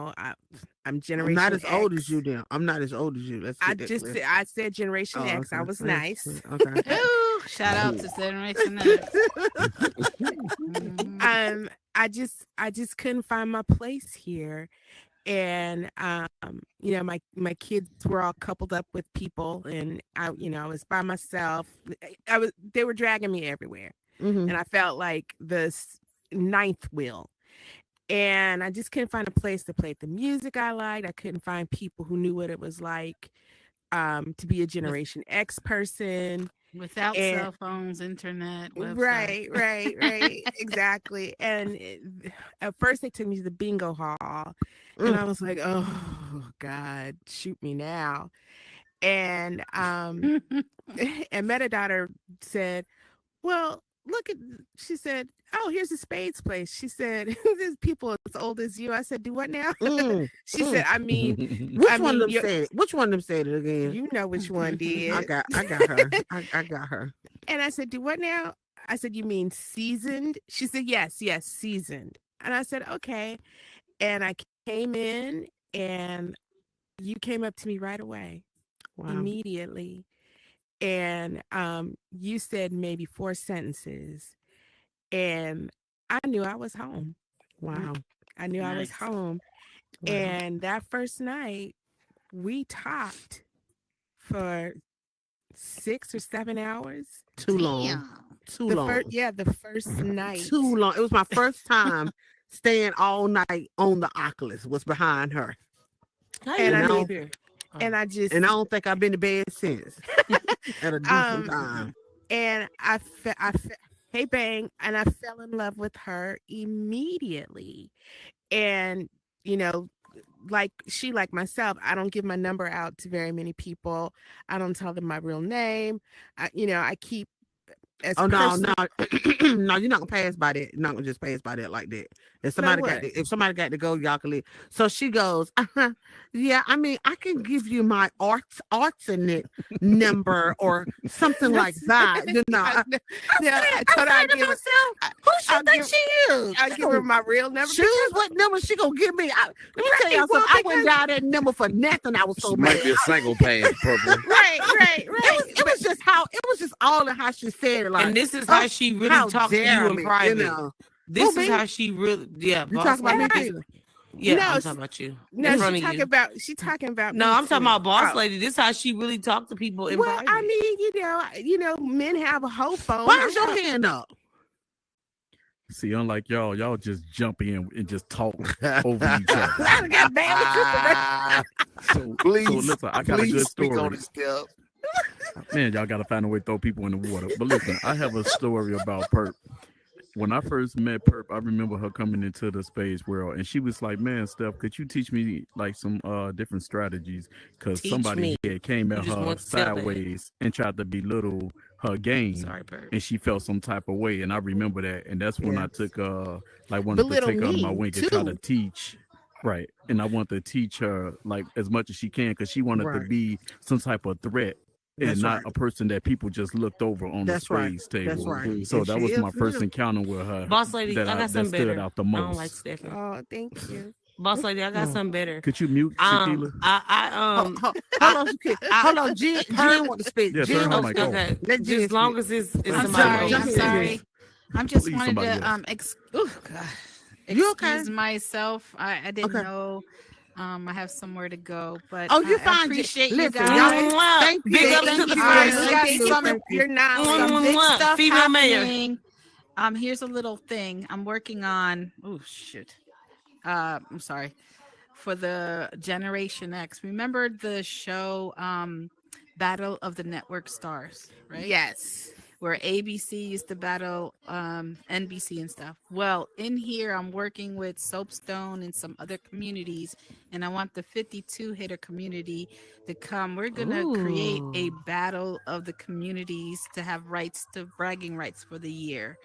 not Generation as old as X. you then. I'm not as old as you. Let's I get that just clear. I said Generation Oh, X. I okay. was nice. Okay. Ooh, shout out to Generation X. Mhm. I just couldn't find my place here. And my kids were all coupled up with people, and I was by myself. They were dragging me everywhere, Mm-hmm. and I felt like ninth wheel. And I just couldn't find a place to play the music I liked. I couldn't find people who knew what it was like to be a Generation X person. Without And cell phones, internet, website. right, exactly. And at first they took me to the bingo hall, and I was like, oh God, shoot me now. And and Metadata said, well, look at, she said, oh, here's a spades place. She said, there's people as old as you. I said, do what now? She said, I mean, Which one of them said it? Which one of them said it again? you know which one I did. got her. I got her. And I said, do what now? I said, you mean seasoned? She said, yes, seasoned. And I said, okay. And I came in, and you came up to me right away, Wow. immediately. And you said maybe 4 sentences. And I knew I was home. Wow. I knew I was Nice. home. Wow. And that first night, we talked for 6 or 7 hours. Too long. Damn. Too long. The first night. Too long. It was my first time staying all night on the Oculus. Was behind her. And I know. mean, and I just, And I don't think I've been to bed since. At a decent time. and I hey bang, and I fell in love with her immediately. And like myself, I don't give my number out to very many people. I don't tell them my real name. I keep as Oh no, personal. no, you're not gonna pass by that. You're not gonna just pass by that like that. If No, somebody what? if somebody got to go, y'all can leave. So she goes, yeah, I mean, I can give you my alternate number or something like that. You know, I told her I'd give her, who she I'll think give- she is? I give her my real number. Choose what number she gonna give me. Let me tell y'all well, something. I wouldn't dial that number for nothing. I was so This mad. might be a single pass, Purple. Right. It was just all in how she said it. Like, And this is how she really how talks to you dare in me, private. you know. This Who, is me? how she really, yeah. You boss talking about me, lady, Peter? Yeah, No, I'm talking about you. No, in front of you. she talking about No, me I'm talking too. about boss Oh. lady. This is how she really talk to people in Well, private. I mean, men have a whole phone. Why is your hand up? See, unlike y'all just jump in and just talk over each other. I got bad So, Please, so listen, I got a please good speak story. on this stuff. Man, y'all got to find a way to throw people in the water. But listen, I have a story about Perp. when I first met Perp, I remember her coming into the space world, and she was like, "Man, Steph, could you teach me like some different strategies? Because Teach somebody me. had came You at just her want to tell that. sideways and tried to belittle her game, Sorry, Bert. and she felt some type of way." And I remember that, and that's when I Yes. took like wanted to Belittle take her under my me wing and try to too. teach. Right, and I want to teach her like as much as she can because she wanted to Right. be some type of threat and That's not right. a person that people just looked over on the That's right. spades That's table. right. So And that she was is my first real. encounter with her Boss lady, I got that something stood better. out the I don't like most. Stephanie. Oh, thank you. Boss lady, I got Mm. something better. Could you mute Shakila? Hold on, hold on. Jen want to speak. Yeah, turn Jen her want to mic speak. off. Okay, Let Jen just long speak. as it's Thank I'm you. somebody sorry. Jump I'm in, else. Jen. sorry. I'm just Please, wanted somebody to else. God, You okay? excuse myself. I didn't Okay. know I have somewhere to go, but Oh, you I fine, Jen. appreciate you Listen, y'all. guys. Mwah. Thank you. Big ups Thank to the you. All right, space. we Thank got you. some Thank you. You're not some big Mwah. stuff Female mayor. happening. Here's a little thing I'm working on. Oh shoot. I'm sorry. For the Generation X. Remember the show Battle of the Network Stars, right? Yes. Where ABC used to battle NBC and stuff. Well, in here, I'm working with Soapstone and some other communities, and I want the 52 hitter community to come. We're going to create a Ooh. battle of the communities to have rights to bragging rights for the year.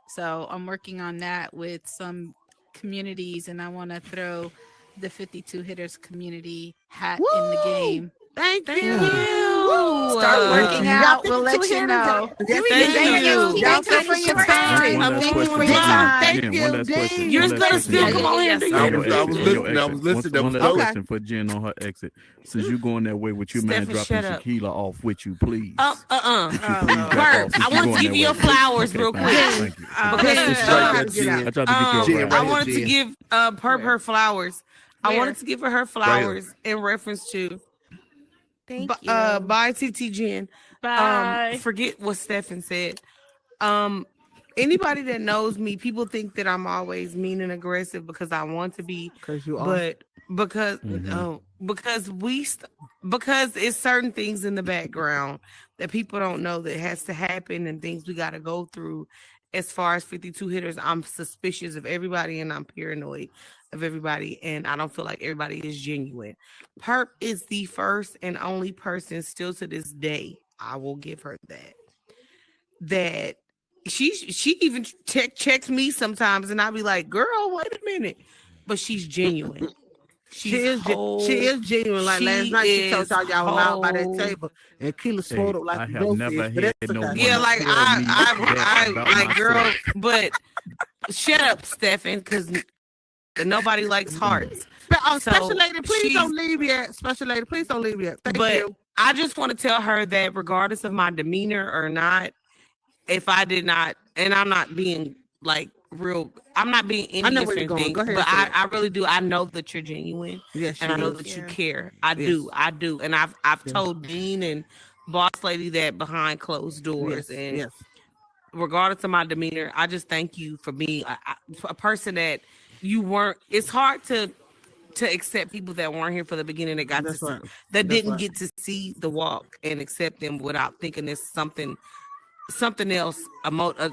So I'm working on that with some communities, and I want to throw the 52 hitters community hat in the Woo! game. Thank Thank you. you. Start Thank working you. out. Y'all We'll 52 let you hitters. know. Yes, Thank Thank you. you. Y'all Thank you for 52 your hitters. time. One last Thank you question. for your Mwah. time. Thank Jen, you, one last question. Dean. You're One last gonna question, still Jen. come on here and do I On your your was, I exit. was On interview. your listening. I exit. was listening. That One was last dope. Okay. question for Jen on her exit. Since you're going that way with you, man, Stephen, dropping shut up. Shakila off with you, please. Uh-uh. Could you please Oh, drop Bert, off since I you're want to going give that you your way? flowurs Okay, real fine. quick. Jen. Thank you. Because It's right Tell her there, to get out. I Jen. tried to get you a Jen, ride. right I here, wanted to Jen. give Perp her flowers. I Where? wanted to give her Right here. flowers in reference to thank you. bye TT Jen. Bye. Forget what Stefan said. Um Anybody that knows me, people think that I'm always mean and aggressive because I want to be, Because you are. but because Mhm. because because it's certain things in the background that people don't know that has to happen and things we got to go through. As far as 52 hitters, I'm suspicious of everybody and I'm paranoid of everybody, and I don't feel like everybody is genuine. Perp is the first and only person still to this day, I will give her that she even checks me sometimes and I'll be like, girl, wait a minute. But she's genuine. She's She whole. is genuine. Like last She night, she told is y'all was out by that whole. table, and Keela Hey, swore up like I a have never goldfish. But had that's no okay. one Yeah, to like tell me that I about like girl, myself. but shut up, Stefan, because nobody likes hearts. Special So lady, please she's don't leave yet. Special lady, please don't leave yet. Thank but you. I just want to tell her that regardless of my demeanor or not, if I did not, and I'm not being like real, I'm not being I know envious where or you're going. anything, Go ahead but and say it. I really do. I know that you're genuine Yes, and she I know is. that you you. care. I Yes. do. And I've Yes. told Dean and Boss Lady that behind closed doors. Yes. And Yes. regardless of my demeanor, I just thank you for being a person that you weren't. It's hard to accept people that weren't here for the beginning that got That's to see, right. that That's didn't right. get to see the walk and accept them without thinking it's something else,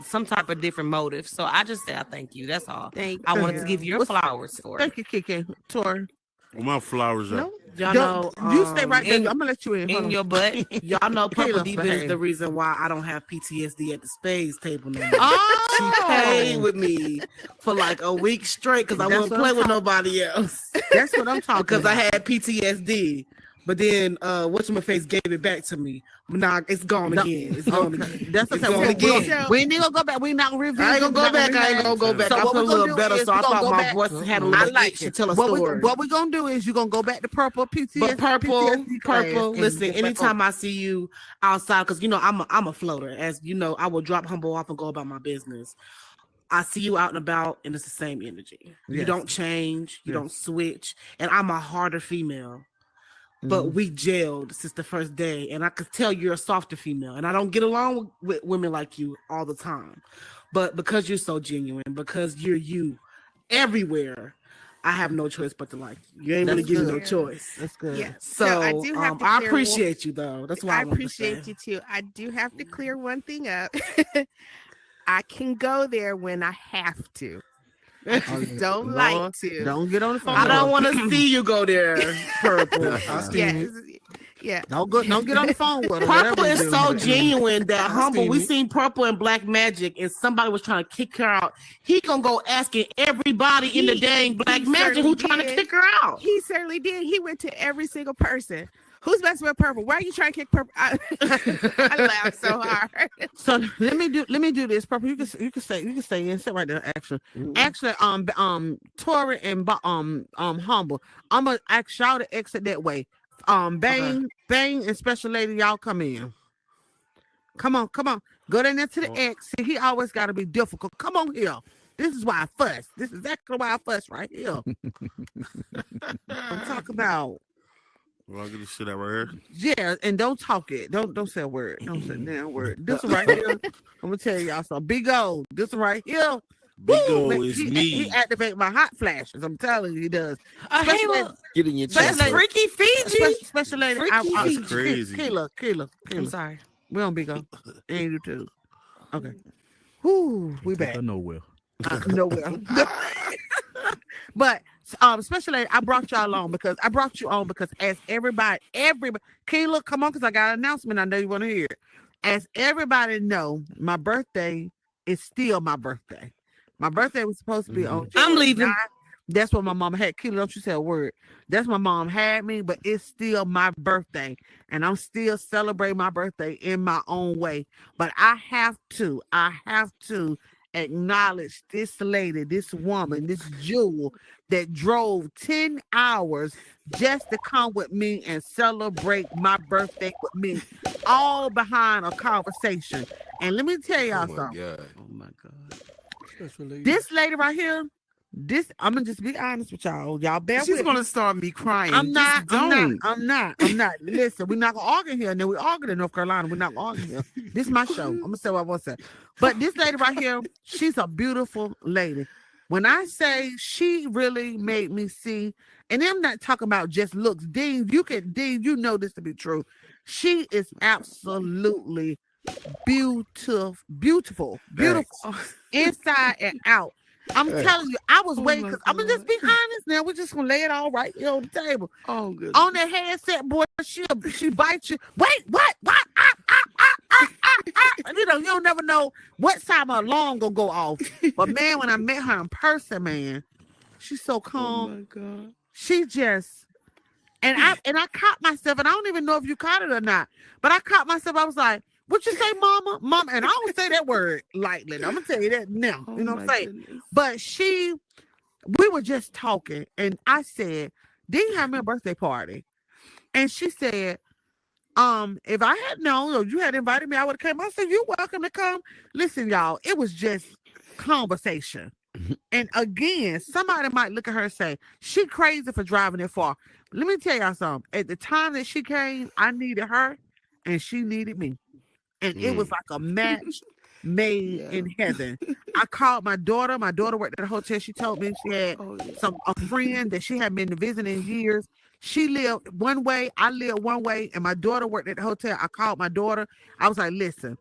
some type of different motive. So I just say I thank you. That's all. Thank I wanted to you. give your What's- flowers for it. Thank you, Kiki. Tori. Well, my flowers up. No. Y'all Don't know, you stay right there. in I'm gonna let you in. Hold in on. your butt. y'all know Purple Kayla, Diva is behave. the reason why I don't have PTSD at the spades table no more. She Oh, paid with me for like a week straight because I That's wouldn't what play I'm with talking- nobody else. That's what I'm talking Because about. I had PTSD. But then whatchamacface gave it back to me. Nah, it's gone No, again. It's gone okay. again. That's It's okay. gone again. We ain't gonna go back. We not gonna revisit. I ain't gonna We go not back. I ain't rehash. gonna go back. So I what feel we a gonna little do better, is so we I gonna thought go my back. voice had a I little like itch to it. tell a What story. we gonna do is you gonna go back to purple PTSD. But purple, PTSD class purple. and Listen, get back anytime on. I see you outside, because you know I'm a floater. As you know, I will drop humble off and go about my business. I see you out and about, and it's the same energy. You Yes. don't change, you Yes. don't switch, and I'm a harder female. But we gelled since the first day, and I could tell you're a softer female, and I don't get along with women like you all the time. But because you're so genuine, because you're you everywhere, I have no choice but to like you. You ain't really That's give me good. no choice. That's good. Yeah. So I do have to I clear appreciate you though. That's why I I want to say. appreciate you too. I do have to clear one thing up. I can go there when I have to. I just don't Lord, like to. don't get on the phone. I with don't her. want to see you go there, Purple. I seen Yes. it. Yeah. Don't get on the phone with her. Purple whatever you is do. so genuine that I humble. seen We it. seen Purple and Black Magic, and somebody was trying to kick her out. He gonna go asking everybody in the dang Black he Magic who certainly trying to did. kick her out. He certainly did. He went to every single person. Who's messing with Purple? Why are you trying to kick Purple? I laughed so hard. So let me do this. Purple, you can stay and sit right there. Actually, Tori and Humble. I'm gonna ask y'all to exit that way. Bang, and Special Lady, y'all come in. Come on. Go down there to the exit. He always got to be difficult. Come on here. This is why I fuss. This is exactly why I fuss right here. I'm talking about. Well, I'll get this shit out right here. Yeah, and don't talk it. Don't say a word. Don't say a damn word. This one right here. I'm gonna tell y'all something. Big O. This one right here. Big Woo, O is he me. activate my hot flashes. I'm telling you, he does. Special lady, Get in your Special chest. lady, Freaky Fiji. special lady. Freaky That's crazy. Kayla. I'm sorry. We on Big O. And you too. Okay. Whoo, we Take back. her nowhere. Nowhere. But Special Lady, I brought y'all on because as everybody, Kayla, come on, because I got an announcement. I know you want to hear it. As everybody know, my birthday is still my birthday. My birthday was supposed to be on. I'm leaving. 9th. That's what my mom had. Kayla, don't you say a word. That's my mom had me, but it's still my birthday, and I'm still celebrating my birthday in my own way. But I have to acknowledge this lady, this woman, this jewel that drove 10 hours just to come with me and celebrate my birthday with me, all behind a conversation. And let me tell y'all something. Oh my God. This lady right here, I'm gonna just be honest with y'all. Y'all bear She's with gonna me. start me crying. I'm Just don't. I'm not. Listen, we're not gonna argue here. And then we argued in North Carolina. We're not gonna argue here. This is my show. I'm gonna say what I want to say. But this lady right here, she's a beautiful lady. When I say she really made me see, and I'm not talking about just looks. Dean, you know this to be true. She is absolutely beautiful, inside and out. I'm telling you, I was waiting because I'm gonna just be honest now. We're just gonna lay it all right here on the table. Oh, good. On that headset, boy, she bites you. Wait, what? You know, you don't never know what time her alarm gonna go off. But man, when I met her in person, man, she's so calm. Oh my God. She just and I caught myself, and I don't even know if you caught it or not, but I caught myself. I was like, "What you say, mama? Mama?" And I don't say that word lightly. I'm gonna tell you that now. You know what I'm saying? But we were just talking, and I said, "Did you have me a birthday party?" And she said, if I had known or you had invited me, I would have come. I said, "You're welcome to come." Listen, y'all, it was just conversation. And again, somebody might look at her and say, "She crazy for driving it far." Let me tell y'all something. At the time that she came, I needed her and she needed me. And it was like a match made in heaven. I called my daughter. My daughter worked at a hotel. She told me she had a friend that she had been visiting in years. She lived one way, I lived one way, and my daughter worked at the hotel. I called my daughter. I was like, "Listen,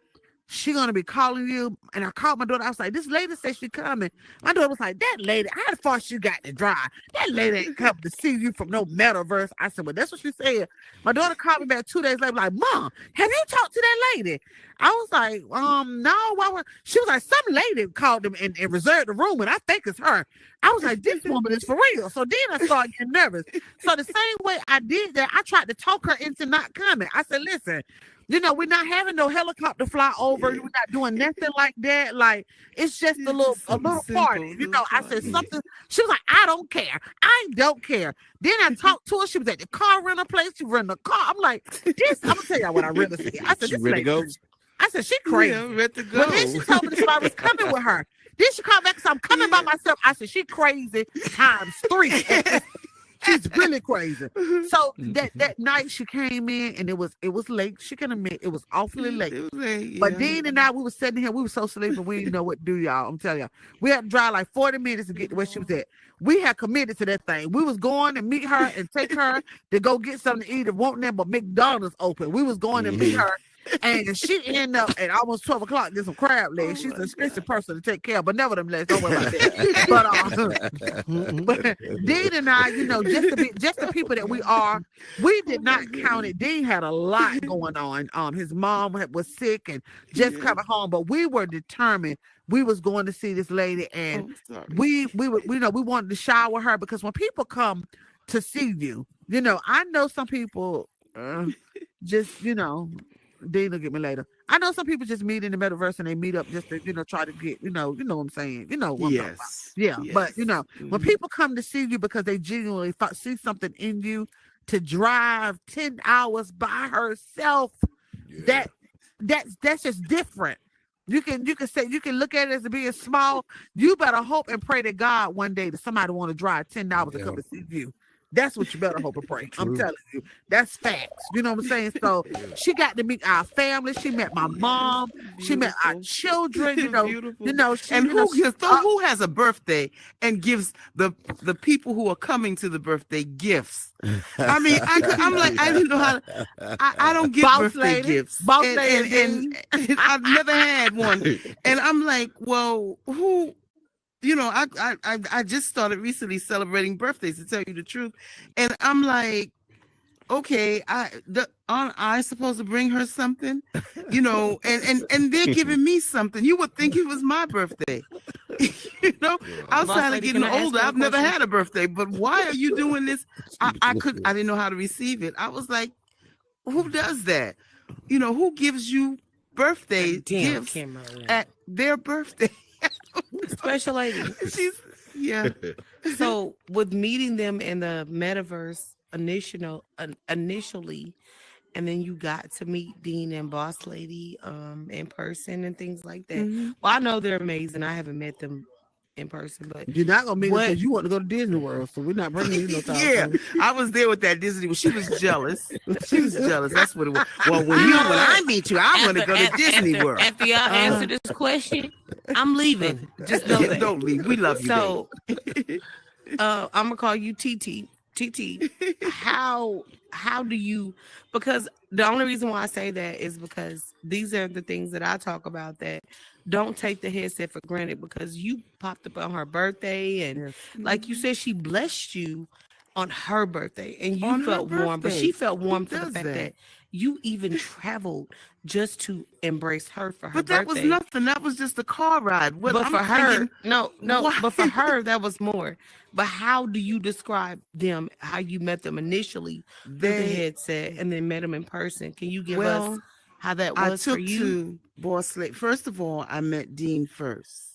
she gonna be calling you." And I called my daughter. I was like, "This lady said she coming." My daughter was like, "That lady, how far she got to drive? That lady ain't come to see you from no metaverse." I said, "Well, that's what she said." My daughter called me back 2 days later, like, "Mom, have you talked to that lady?" I was like, "No." Why would-" She was like, "Some lady called them and reserved the room, and I think it's her." I was like, "This woman is for real." So then I started getting nervous. So the same way I did that, I tried to talk her into not coming. I said, "Listen, you know, we're not having no helicopter fly over. We're not doing nothing like that. Like, it's just a little party." You know, I said something. She was like, "I don't care. I don't care." Then I talked to her. She was at the car rental place. She rented a car. I'm like, "This," I'm gonna tell y'all what I really said. I said, She "This ready to lady-" go? I said, "She crazy." Yeah, ready to go. But then she told me that I was coming with her. Then she called back, so I'm coming by myself. I said, "She crazy times 3." She's really crazy. So that night she came in and it was late. She can admit it was awfully late. It was late, But yeah. Dean and I, we were sitting here. We were so sleepy. We didn't know what to do, y'all. I'm telling y'all. We had to drive like 40 minutes to get to where she was at. We had committed to that thing. We was going to meet her and take her to go get something to eat. It wasn't there but McDonald's open. We was going to meet her And she ended up at almost 12 o'clock getting some crab legs. She's an expensive person to take care of, but nevertheless, don't worry about that. But Dean and I, just the people that we are, we did not count it. Dean had a lot going on. His mom was sick and just coming home, but we were determined we was going to see this lady, and we wanted to shower her, because when people come to see you, I know some people just Dean will get me later. I know some people just meet in the metaverse and they meet up just to try to get you know what I'm saying, what I'm talking about. Yeah, but when people come to see you because they genuinely see something in you, to drive 10 hours by herself, that's just different. You can look at it as being small. You better hope and pray to God one day that somebody want to drive 10 hours to come and see you. That's what you better hope and pray. I'm telling you, that's facts. You know what I'm saying? So she got to meet our family. She met my mom. She met our children. Who has a birthday and gives the people who are coming to the birthday gifts? I mean, I'm like, I didn't know how. I don't give birthday gifts. And I've never had one. And I'm like, well, who? I just started recently celebrating birthdays, to tell you the truth, and I'm like, okay, aren't I supposed to bring her something, and they're giving me something. You would think it was my birthday, Outside of getting older, I've never had a birthday, but why are you doing this? I didn't know how to receive it. I was like, who does that? Who gives you birthday gifts at their birthday? Special lady. So with meeting them in the metaverse initially, and then you got to meet Dean and Boss Lady in person and things like that. Mm-hmm. Well, I know they're amazing. I haven't met them in person, but you're not gonna meet them because you want to go to Disney World, so we're not bringing you no time. Yeah, I was there with that Disney. She was jealous. She was jealous. That's what it was. Well, when I meet you, I want to go to Disney World. After y'all answer this question, I'm leaving. Just know that. Don't leave. We love you. So, I'm gonna call you TT. TT, how do you? Because the only reason why I say that is because these are the things that I talk about that don't take the headset for granted, because you popped up on her birthday and like you said, she blessed you on her birthday and you felt warm, but she felt warm for the fact that you even traveled just to embrace her for her birthday. But that was nothing. That was just a car ride. But for her, but for her, that was more. But how do you describe them, how you met them initially through the headset and then met them in person? Can you give us how that was for you? To Boss Lady. First of all, I met Dean first.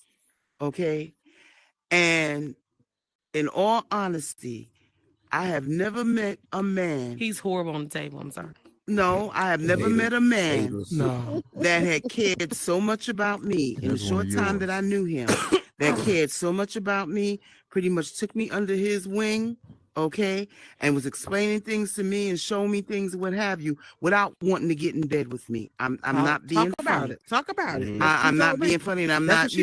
Okay. And in all honesty, I have never met a man. He's horrible on the table. I'm sorry. No, I have never met a man that had cared so much about me in the short time that I knew him, that cared so much about me, pretty much took me under his wing, okay, and was explaining things to me and showing me things and what have you, without wanting to get in bed with me. I'm not being funny. Talk about it. I'm not being funny, and I'm not, he,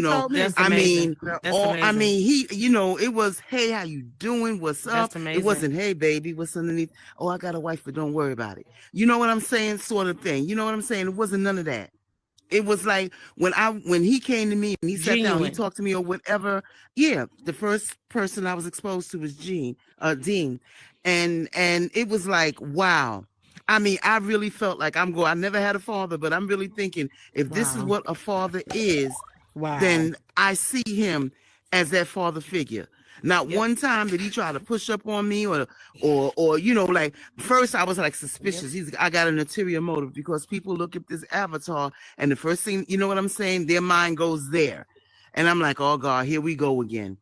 it was, hey, how you doing? What's up? It wasn't, hey, baby, what's underneath? Oh, I got a wife, but don't worry about it. You know what I'm saying? Sort of thing. You know what I'm saying? It wasn't none of that. It was like when he came to me and he sat down, he talked to me or whatever. Yeah, the first person I was exposed to was Dean, and it was like, wow. I mean, I really felt like I never had a father, but I'm really thinking if this is what a father is, then I see him as that father figure. Not one time did he try to push up on me or like first I was like suspicious. I got an ulterior motive because people look at this avatar and the first thing, you know what I'm saying? Their mind goes there. And I'm like, oh God, here we go again.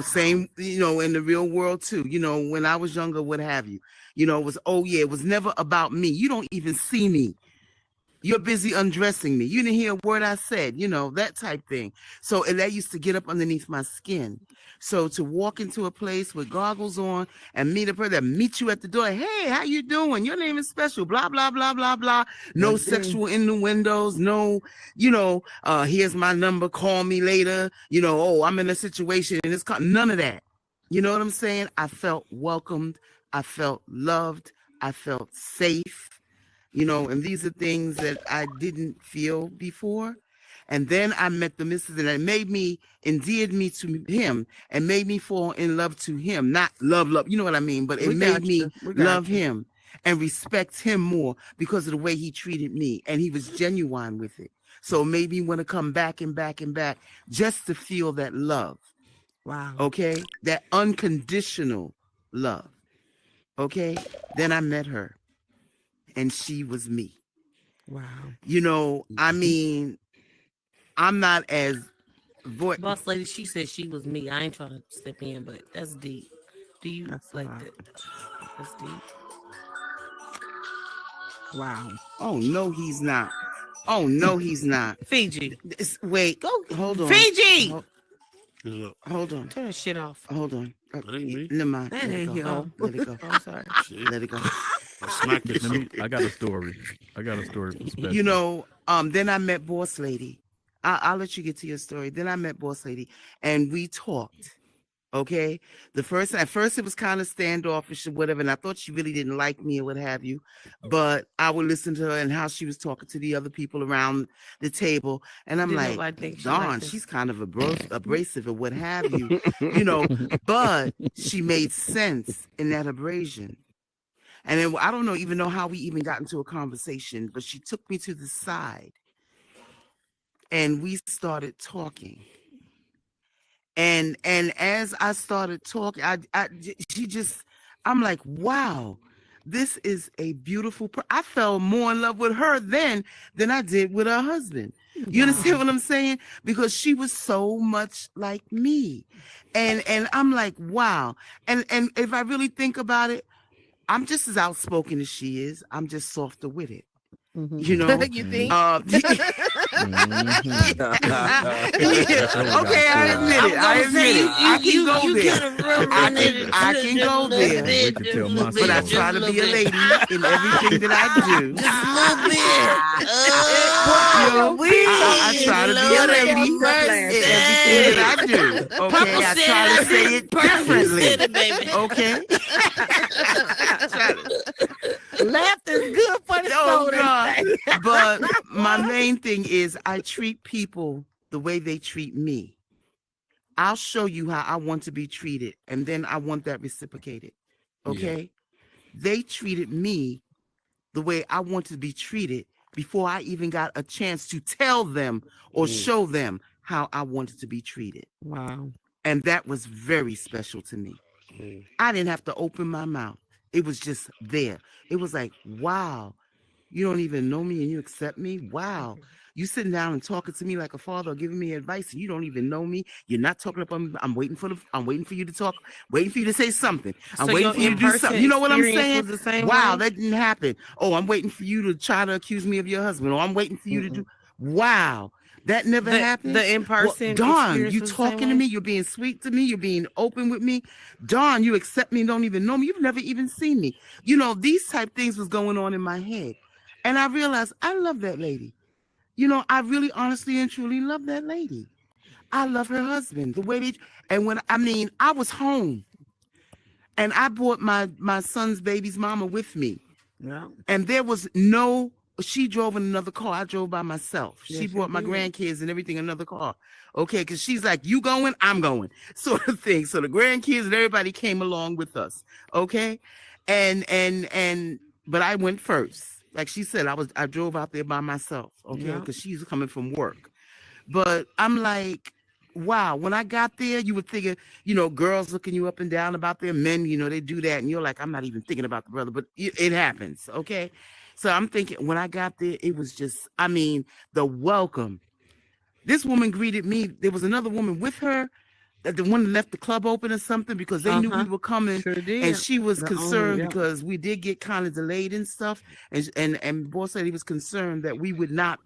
Same, in the real world too, when I was younger, what have you, it was, it was never about me. You don't even see me. You're busy undressing me. You didn't hear a word I said, that type thing. So, and that used to get up underneath my skin. So to walk into a place with goggles on and meet a person that meets you at the door, hey, how you doing? Your name is special, blah, blah, blah, blah, blah. No sexual innuendos, no, here's my number, call me later. I'm in a situation and it's none of that. You know what I'm saying? I felt welcomed. I felt loved. I felt safe. and these are things that I didn't feel before. And then I met the missus, and it endeared me to him and made me fall in love to him. Not love, you know what I mean? But it made me love him and respect him more because of the way he treated me. And he was genuine with it. So it made me want to come back and back and back just to feel that love. Wow. Okay? That unconditional love. Okay? Then I met her, and she was me. Wow. I mean, I'm not as Boss lady, she said she was me. I ain't trying to step in, but that's deep. Do you like that? That's deep. Wow. Oh no, he's not. Oh no, he's not. Fiji. Wait. Go. Hold on. Fiji. Hold on. Turn that shit off. Hold on. That ain't me. Never mind. That ain't him. Let it go. Oh, I'm sorry. Let it go. Smack it. I got a story. For special. Then I met Boss Lady. I'll let you get to your story. Then I met Boss Lady, and we talked. Okay. At first it was kind of standoffish or whatever, and I thought she really didn't like me or what have you. But I would listen to her and how she was talking to the other people around the table, and I'm like, darn, she's kind of abrasive or what have you, But she made sense in that abrasion. And then I don't even know how we even got into a conversation, but she took me to the side, and we started talking. And as I started talking, I'm like, wow, this is a beautiful I fell more in love with her then than I did with her husband. You understand what I'm saying? Because she was so much like me. And I'm like, wow. And if I really think about it, I'm just as outspoken as she is. I'm just softer with it. Mm-hmm. You think? Okay, I admit it. I can go there. I can go there. But I try to be a lady in everything that I do. Just a little bit. I try to be a lady in everything that I do. Okay, I try to say it differently. Okay. Laughter is good for the soul. But my main thing is I treat people the way they treat me. I'll show you how I want to be treated, and then I want that reciprocated. Okay? Yeah. They treated me the way I want to be treated before I even got a chance to tell them or show them how I wanted to be treated. Wow. And that was very special to me. I didn't have to open my mouth. It was just there. It was like, wow, you don't even know me and you accept me? Wow. You sitting down and talking to me like a father or giving me advice and you don't even know me. You're not talking up on me. I'm waiting for you to talk, waiting for you to say something. I'm waiting for you to do something. You know what I'm saying? Wow, that didn't happen. Oh, I'm waiting for you to try to accuse me of your husband. Or I'm waiting for you to do. Wow. That never happened. The in-person. Dawn, you talking to me. You're being sweet to me. You're being open with me. Dawn, you accept me and don't even know me. You've never even seen me. These type things was going on in my head. And I realized I love that lady. I really honestly and truly love that lady. I love her husband. The way I was home and I brought my son's baby's mama with me. Yeah. And there was she drove in another car. I drove by myself. Yes, she brought my grandkids and everything in another car. Okay, because she's like, you going, I'm going, sort of thing. So the grandkids and everybody came along with us. Okay. But I went first. Like she said, I drove out there by myself. Okay, because she's coming from work. But I'm like, wow, when I got there, you would figure, girls looking you up and down about their men, they do that. And you're like, I'm not even thinking about the brother, but it happens. Okay. So I'm thinking when I got there, it was just, the welcome. This woman greeted me. There was another woman with her, the one that left the club open or something because they knew we were coming. Sure did. And she was concerned because we did get kind of delayed and stuff. And boss said he was concerned that we would not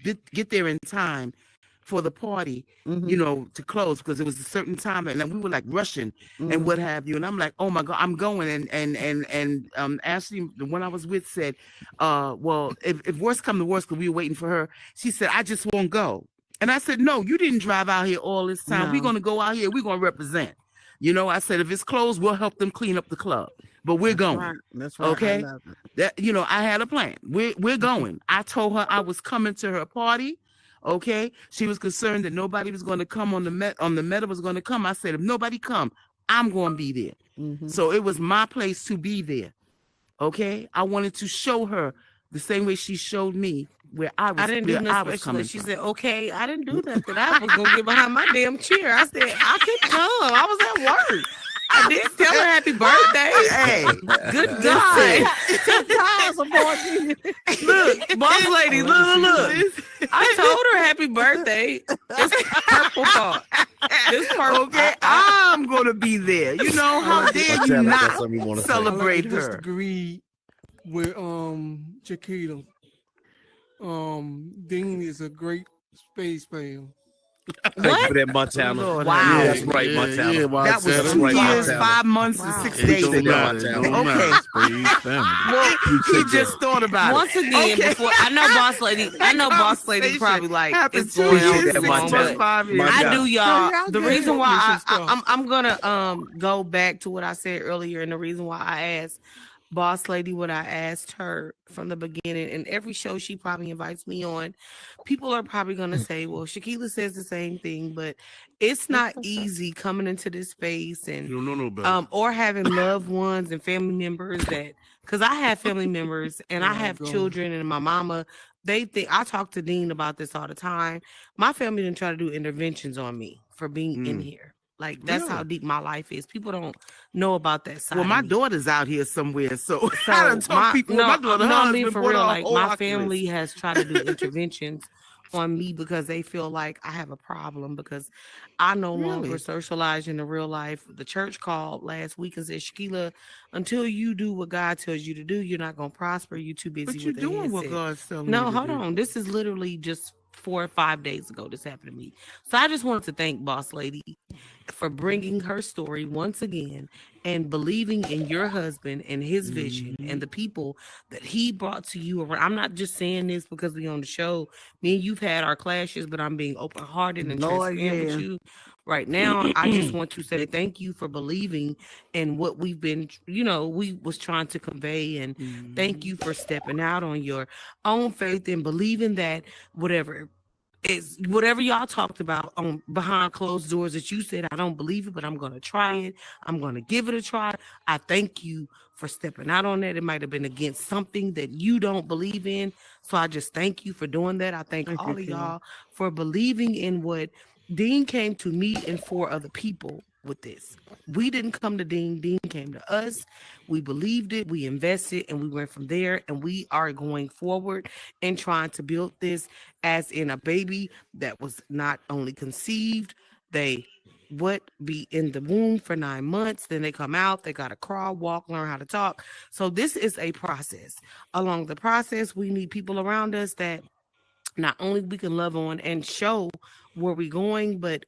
get there in time for the party, to close because it was a certain time and we were like rushing and what have you. And I'm like, oh my God, I'm going. And Ashley, the one I was with said, well, if worse come to worse, because we were waiting for her, she said, I just won't go. And I said, no, you didn't drive out here all this time. No. We're going to go out here. We're going to represent. I said, if it's closed, we'll help them clean up the club. but we're That's going. right. That's right. I Okay, love it. that I had a plan. We're going. I told her I was coming to her party. Okay, she was concerned that nobody was going to come on the meta was going to come. I said if nobody come, I'm going to be there. Mhm. So it was my place to be there. Okay, I wanted to show her the same way she showed me where I didn't do was nothing special. coming She from. said, "Okay, I didn't do nothing. I was gonna get behind my damn chair." I said, "I couldn't come. I was at work. I did tell her happy birthday. Hey, Good God, look, boss lady, look. I told her happy birthday. It's purple part. This purple. Okay, I'm gonna be there. You know how dare you Montana, that's not something you want to say. celebrate I her? disagree with Chiquita. Dean is a great space fan. Thank you for that, Montana. Lord, Wow. That's right, Montana. Yeah, That was Montana. 2 right, years, Montana. 5 months, and Wow. 6 It days don't ago. matter. It don't Okay. matter. Spade family. Well, he Appreciate just that. thought about Once it. again, Okay. before I know boss lady Conversation probably like happened it's 2 going on years, that, 6 too long, Montana. months, but 5 years. My I God. do, y'all. y'all The get reason it. why I'm gonna go back to what I said earlier, and the reason why I asked boss lady what I asked her from the beginning, and every show she probably invites me on, people are probably gonna say, "Well, Shaquila says the same thing," but it's not easy coming into this space You and don't know no better. or having loved ones and family members that because I have family members and I have children and my mama. They think I talk to Dean about this all the time. My family didn't try to do interventions on me for being in here. Like that's how Really? deep my life is. People don't know about that side. Well, my of me. daughter's out here somewhere, so So I done told people. My daughter, her I'm being husband for bought real. her a Like whole my Oculus. family has tried to do interventions on me because they feel like I have a problem because I no longer Really? socialize in the real life. The church called last week and said, Shakila, until you do what God tells you to do, you're not gonna prosper. You're too busy But you're with the doing what headset. God's telling you No, to hold do. on. This is literally just 4 or 5 days ago. This happened to me. So I just wanted to thank Boss Lady for bringing her story once again and believing in your husband and his vision and the people that he brought to you around. I'm not just saying this because we on the show. Me and you've had our clashes, but I'm being open hearted and Lord, transparent yeah. with you right now. I just want to say thank you for believing in what we've been, we was trying to convey, and thank you for stepping out on your own faith and believing that whatever y'all talked about on behind closed doors that you said, I don't believe it, but I'm going to try it. I'm going to give it a try. I thank you for stepping out on that. It might have been against something that you don't believe in. So I just thank you for doing that. I thank Thank all you, of Kim. y'all for believing in what Dean came to me and 4 other people with this. We didn't come to Dean. Dean came to us. We believed it. We invested and we went from there. And we are going forward and trying to build this as in a baby that was not only conceived, they would be in the womb for 9 months. Then they come out, they got to crawl, walk, learn how to talk. So this is a process. Along the process, we need people around us that not only we can love on and show where we're going, but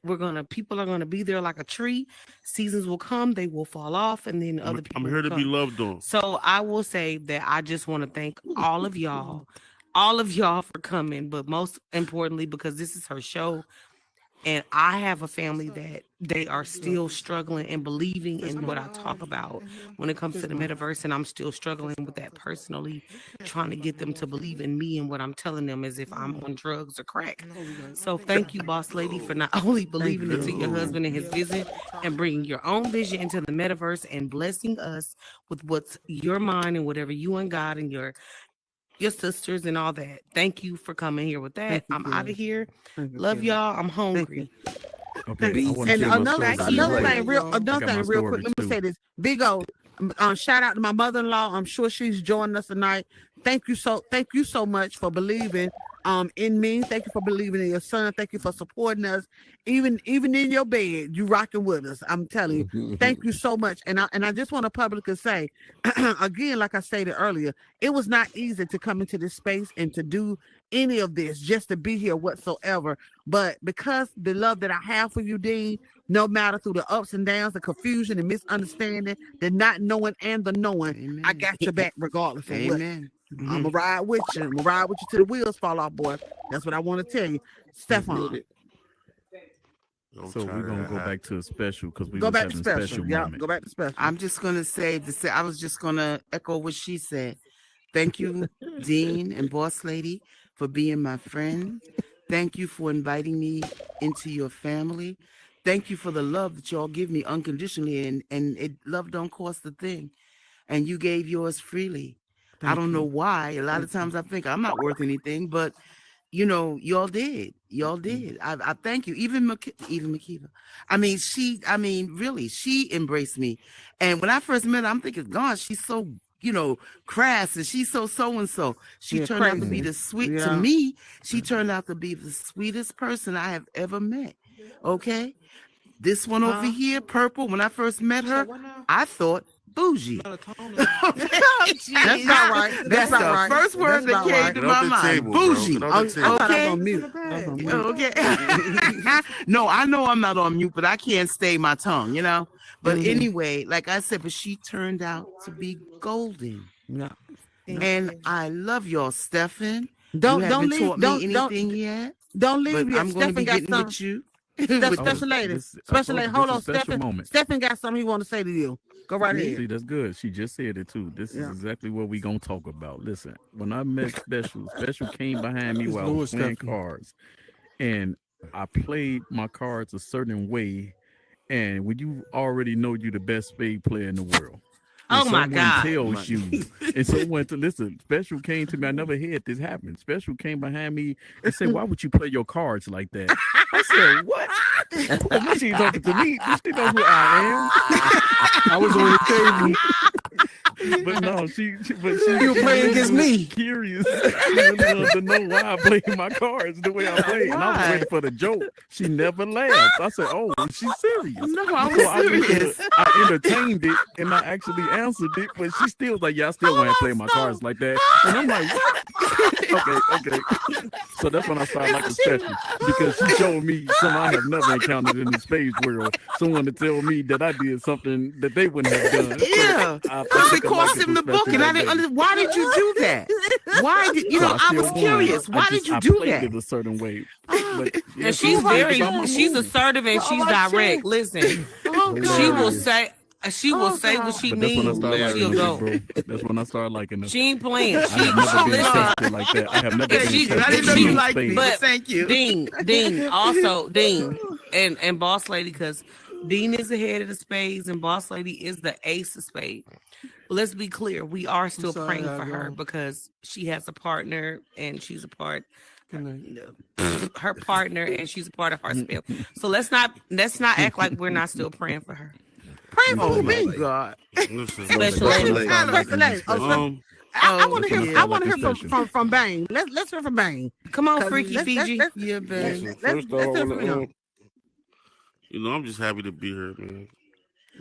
people are gonna be there like a tree. Seasons will come, they will fall off, and then other people I'm here will to be come. loved on. So I will say that I just want to thank all of y'all for coming, but most importantly, because this is her show. And I have a family that they are still struggling and believing in what I talk about when it comes to the metaverse. And I'm still struggling with that personally, trying to get them to believe in me and what I'm telling them as if I'm on drugs or crack. So thank you, boss lady, for not only believing into your husband and his vision and bringing your own vision into the metaverse and blessing us with what's your mind and whatever you and God and your sisters and all that. Thank you for coming here with that. you, I'm Kim. out of here. Thank you, Love Kim. y'all. I'm hungry. Okay, I want to And share my another story. another too. thing, real I another got my thing, real story quick. Let me too. say this. Big O, shout out to my mother-in-law. I'm sure she's joining us tonight. Thank you so much for believing in me. Thank you for believing in your son. Thank you for supporting us. Even in your bed, you rocking with us. I'm telling you. Thank you so much. And I just want to publicly say, again, like I stated earlier, it was not easy to come into this space and to do any of this, just to be here whatsoever. But because the love that I have for you, Dean, no matter through the ups and downs, the confusion and misunderstanding, the not knowing and the knowing, I got your back regardless of what. Amen. I'm gonna ride with you. I'm gonna ride with you till the wheels fall off, boy. That's what I want to tell you. Feel Stefan. it. So we're gonna go back to a special because we Go was back to having special. special Yeah, moment. go back to special. I'm just gonna say this. I was just gonna echo what she said. Thank you, Dean and Boss Lady, for being my friend. Thank you for inviting me into your family. Thank you for the love that y'all give me unconditionally, and love don't cost a thing. And you gave yours freely. I don't know why. A lot of times I think I'm not worth anything, but y'all did. Y'all did. I thank you. Even Makiva. Really, she embraced me. And when I first met her, I'm thinking, gosh, she's so, crass, and she's so and so. She Yeah, turned out to crazy. be the sweet Yeah. to me. She turned out to be the sweetest person I have ever met. Okay? This one over here, purple, when I first met her, I thought bougie. That's about right. That's the about right. first word That's that about came right. to Get my off the mind. table, bro. Bougie. Get off the I thought I was Okay. on mute. I was on mute. Okay. No, I know I'm not on mute, but I can't stay my tongue, But anyway, like I said, but she turned out to be golden. Yeah. And I love y'all, Stefan. Don't you haven't leave. taught me anything yet. Don't leave But yet. I'm going to be Stephen got getting some. with you. Special lady. this- I Special told lady. you, Hold this on, is a special Stephen. moment. Stephen got something he want to say to you. Go right ahead. See, that's good. She just said it too. This is exactly what we gonna talk about. Listen, when I met Special came behind me It's while I was Louis playing Stephen. cards, and I played my cards a certain way. And when you already know you the best spade player in the world, when Oh, my someone God. tells you, and someone to listen, Special came to me. I never had this happen. Special came behind me and said, "Why would you play your cards like that?" I said, "What?" Well, she ain't talking to me. She knows who I I was on the table. am. But no, she You playing against me. curious. She really wanted to know why I played my cards the way I played. And I was ready for the joke. She never laughed. I said, "Oh, she's serious." No, I'm So I serious. entertained it and I actually answered it, but she still was like, "Yeah, I still want to play my cards like that." And I'm like, "What?" okay. So that's when I started liking Special, because she showed me something I have never encountered in the space world. Someone to tell me that I did something that they wouldn't have done. So Yeah. I Because it took a cost liking him to the book, Special and I that didn't day. understand. Why did you do that? Why did So I still was won. curious. Why did you I do played that? it a certain way. But yeah, And she's she's a assertive and she's direct. Listen, Oh, she will Hilarious. say what she But that's when I means. started liking She'll her, go. bro. That's when I started liking her. She ain't playing. I have never been listen. tested like that. I have never If been she- tested. I didn't know she- you liked me, Spain. but But thank you. Dean, and Boss Lady, because Dean is the head of the spades and Boss Lady is the ace of spades. Let's be clear, we are still sorry, praying I for her go. because she has a partner and she's a part. Good night. Her partner and she's a part of our spell. So let's not act like we're not still praying for her. Praying for Oh who, my me? God. Listen, Special listen, lady. listen. Special lady. I want to Listen, hear. I I want to like hear this session. from Bang. Let's hear from Bang. Come on, 'Cause Freaky let's- Fiji. let's- Yeah, babe. Listen, let's first off, I hear from wanna, him. I'm just happy to be here, man.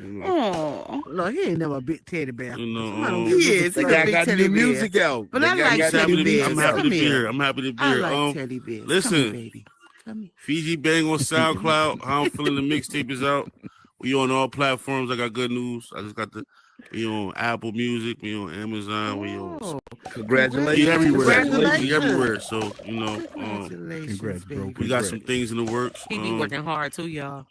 You know, Oh, Look, he ain't never a big teddy bear. You know, Somebody don't um, give he a is. He fuck. got I big got teddy new bear. music out. But I They like got teddy new bears. I'm music happy out. to be Come here. here. I'm happy to be I here. like teddy bears. Come listen. here, baby. Come here. Fiji Bang on SoundCloud. How I'm feeling. The mixtape is out. We on all platforms. I got good news. I just got we on Apple Music. We on Amazon. We on. Oh, Congratulations. We everywhere. Congratulations. We everywhere. So congratulations, Congrats, bro. baby. we got some things in the works. He be working hard too, y'all.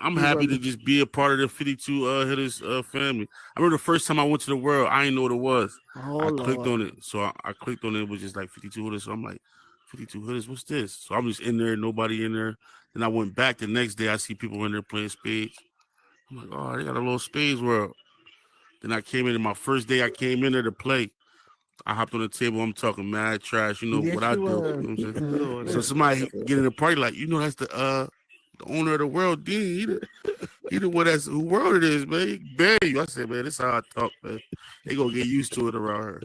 I'm happy to just be a part of the 52 hitters family. I remember the first time I went to the world, I didn't know what it was. Oh, I clicked Lord. on it. So I clicked on it. It was just like 52 hitters. So I'm like, 52 hitters, what's this? So I'm just in there, nobody in there. Then I went back the next day. I see people in there playing spades. I'm like, oh, they got a little spades world. Then I came in, and my first day I came in there to play. I hopped on the table. I'm talking mad trash. You know Yes, what I you do. was. You know what I'm saying? Lord, So somebody get in the party like, that's the owner of the world, Dean. He the one that's who world it is, man. He bury you. I said, man, this is how I talk, man. They gonna get used to it around here.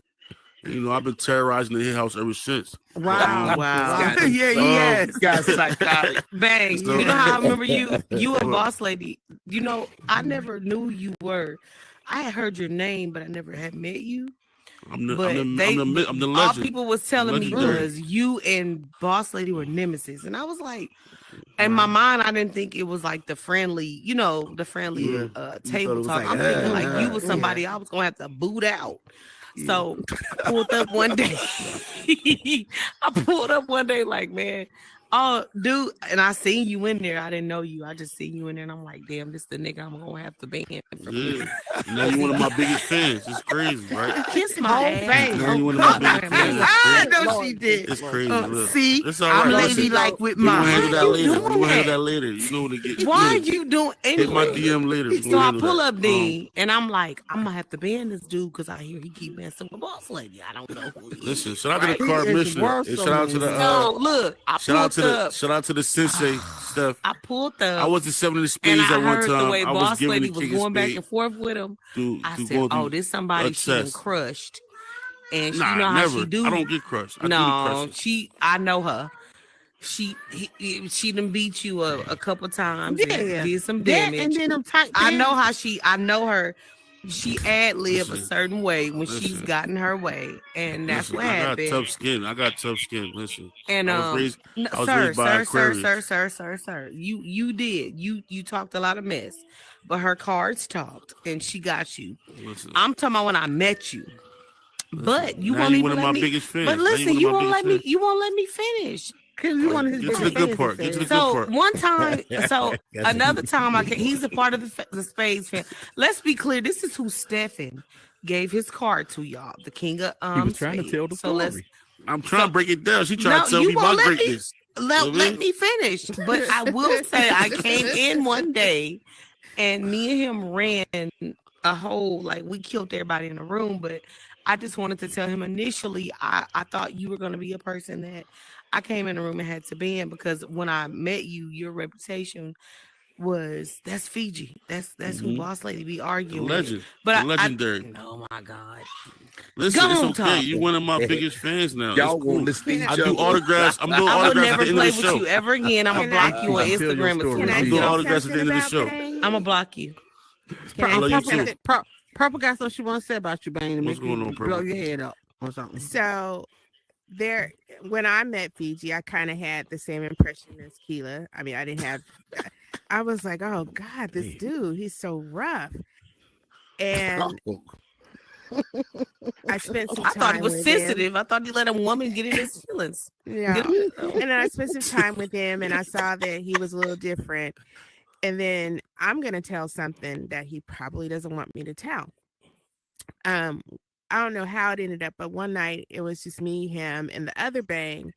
And, I've been terrorizing the hit house ever since. Wow. wow. Got- Yeah, yes. Got psychotic. Bang. So- You know how I remember you and Boss Lady. I never knew you were. I had heard your name, but I never had met you. I'm the All legend. people was telling me Legendary. was you and Boss Lady were nemesis. And I was like, in my mind, I didn't think it was like the friendly, table was talk. like, I'm thinking like you was somebody I was gonna have to boot out. So I pulled up one day. like, man, Oh, dude, and I seen you in there. I didn't know you. I just seen you in there, and I'm like, damn, this the nigga I'm gonna have to ban from here. Yeah. Now you're one of my biggest fans. It's crazy, right? Kiss my Whole ass. face. Now you're one of Oh, my biggest fans. It's I crazy. know she did. It's crazy. Look. See, It's all I'm right. lady Listen, like with we're gonna mine. handle Why that you later. doing We're gonna handle that? that later. You know what to get. Why are Yeah. you doing Hit my anyway? DM later. We're So gonna I handle pull that. up Dean, and I'm like, I'm gonna have to ban this dude because I hear he keep messing with boss lady. I don't know who he is. Listen, shout out to Right? the He is commissioner. worse And than shout out to the So look, I shout out pulled up. shout out to the sensei Steph. I pulled up. I was the 7 of the and spades I at one heard time. the way I was boss giving lady the was king of going back spades and forth with him. I said, going "Oh, through this somebody a she done test. crushed." And you Nah, know how never. she do. I don't get crushed. I do the No, crushing. I know her. She done beat you a couple times and Yeah. did some That and damage. then them tight I know pants. I know her. She ad lib a Listen, certain way when she's listen. gotten her way, and that's Listen, what I got happened. tough skin. I got tough skin. Listen, And I was raised. no, I was raised by Aquarius. sir. You did. You talked a lot of mess, but her cards talked, and she got you. Listen, I'm talking about when I met you. But you now won't you even one of let my me. biggest fans. But Now listen, one you of my won't let biggest me. You won't let me finish. Cause you want his Get to biggest the good fans, part. he Get to the said. good So part. one time, so That's another good. time, he's a part of the Spades fan. Let's be clear. This is who Stefan gave his card to, y'all. The king of He was trying to Spades. tell the So let's story. I'm trying to break it down. She trying No, to tell you me my won't let me. greatness. Let me finish. But I will say I came in one day and me and him ran a whole, like, we killed everybody in the room. But I just wanted to tell him initially, I thought you were going to be a person that I came in the room and had to ban, because when I met you, your reputation was that's Fiji. That's who Boss Lady be The arguing with. legend. But The legendary. oh my God. Listen, Go it's on, okay. Tom. You one of my biggest fans now. Y'all It's cool. want to see each I do other. autographs. I'm doing I will autographs at never the end play of the with show. you ever again. I'm gonna Can block I- you on Tell your Instagram as story. soon Can as I I'm you doing say go. autographs at the something end of the about show. Bang? I'm gonna block you. Can I I love say you too. something? Purple got something she want to say about you, Bane, to What's make you going on, blow Purple? your head up or something. So there, when I met Fiji, I kind of had the same impression as Keela. I mean, I didn't have. I was like, oh God, this dude, he's so rough. And I spent some I time thought he was with him. sensitive. I thought he let a woman get in his feelings. Yeah. And then I spent some time with him and I saw that he was a little different. And then I'm gonna tell something that he probably doesn't want me to tell. Um, I don't know how it ended up, but one night it was just me, him, and the other Bang,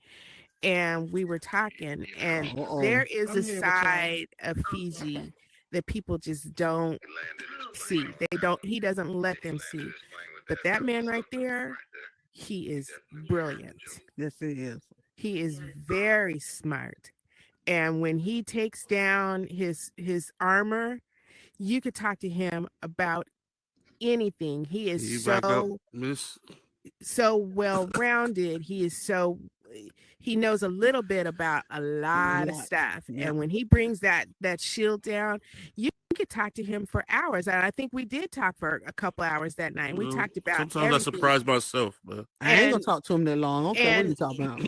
and we were talking. And there is I'm a here with y'all. side of Fiji that people just don't see. He doesn't let them see. But that man right there, he is brilliant. Yes, it is. He is very smart. And when he takes down his armor, you could talk to him about anything. He You is back up, so Miss. well rounded. He knows a little bit about a lot of stuff. Yeah. And when he brings that shield down, you could talk to him for hours. And I think we did talk for a couple hours that night. We talked about Sometimes I everything. surprise myself, but I ain't gonna And- talk to him that long. Okay, what are you and talking about?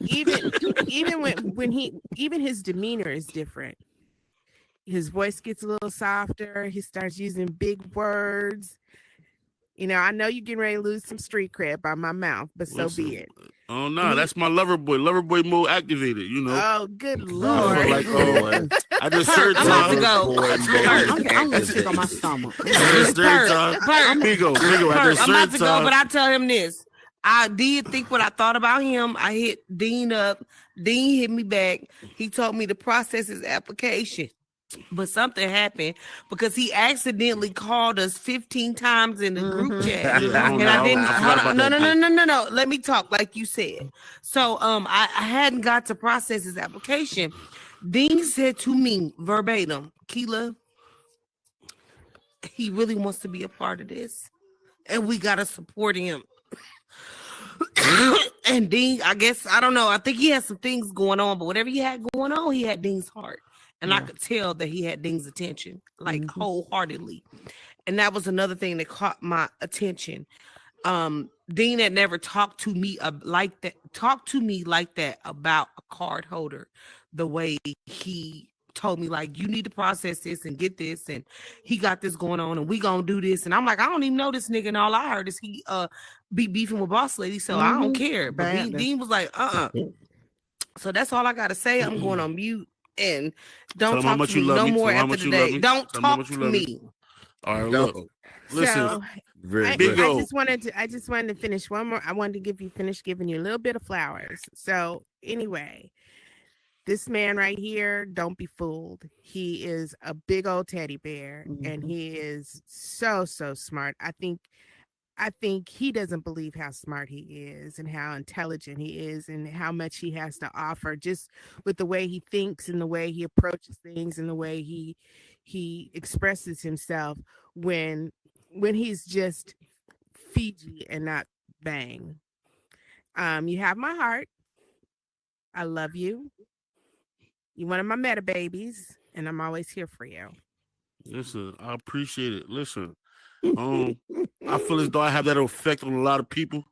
even his demeanor is different. His voice gets a little softer. He starts using big words. You know, I know you're getting ready to lose some street cred by my mouth, but so listen, be it. oh no, that's my lover boy mode activated. You know. Oh, good So Lord. like, I just heard I'm about to time. go. I'm gonna sick on my stomach. I just heard time. Bigo. I just I'm about heard to go, time. but I tell him this. I did think what I thought about him. I hit Dean up. Dean hit me back. He told me to process his application. But something happened because he accidentally called us 15 times in the group chat. Yeah, And I didn't forgot hold on. about that. No. Let me talk like you said. So I hadn't got to process his application. Dean said to me verbatim, Keela, he really wants to be a part of this. And we gotta support him. And Dean, I guess, I don't know. I think he had some things going on, but whatever he had going on, he had Dean's heart. And I could tell that he had Dean's attention, like wholeheartedly. And that was another thing that caught my attention. Dean had never talked to me like that about a card holder, the way he told me, like, you need to process this and get this, and he got this going on, and we gonna do this. And I'm like, I don't even know this nigga, and all I heard is he be beefing with Boss Lady, so I don't care. But Bad. Dean was like, So that's all I gotta say. I'm going on mute and don't Tell them how talk much to you me love no me. more Tell them how after much you love today. me. Don't Tell them how talk much you to love me. me. All right, No. look. Listen, So Big I O. just wanted to finish one more. I wanted to finish giving you a little bit of flowers. So anyway, this man right here, don't be fooled. He is a big old teddy bear, and he is so smart. I think he doesn't believe how smart he is and how intelligent he is and how much he has to offer just with the way he thinks and the way he approaches things and the way he expresses himself when he's just Fiji and not bang. You have my heart. I love you. You're one of my meta babies, and I'm always here for you. Listen, I appreciate it. Listen, I feel as though I have that effect on a lot of people.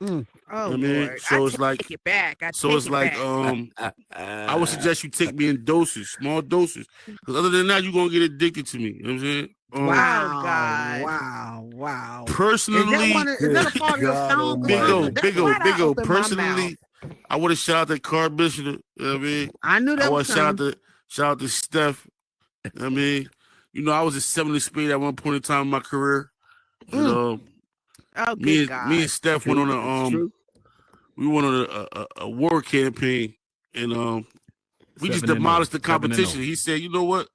Oh I mean, Lord, so it's like, take it back. I so take it's it like, back. I would suggest you take me in doses, small doses, because other than that, you're gonna get addicted to me. You know what I'm saying? Oh God. Wow. Personally, Is that a part of your God song? Big O, almighty. That's Big O, why I Big O. opened my mouth. Personally, I would have shout out to Car Bishop. You know what I mean? I knew I that would was shout coming. out to Steph. You know what I mean? You know, I was a 7 speed at one point in time in my career. And Oh me good and God. Steph went on It's true. we went on a war campaign, and we just 7-0. demolished the 7-0. competition. He said, you know what,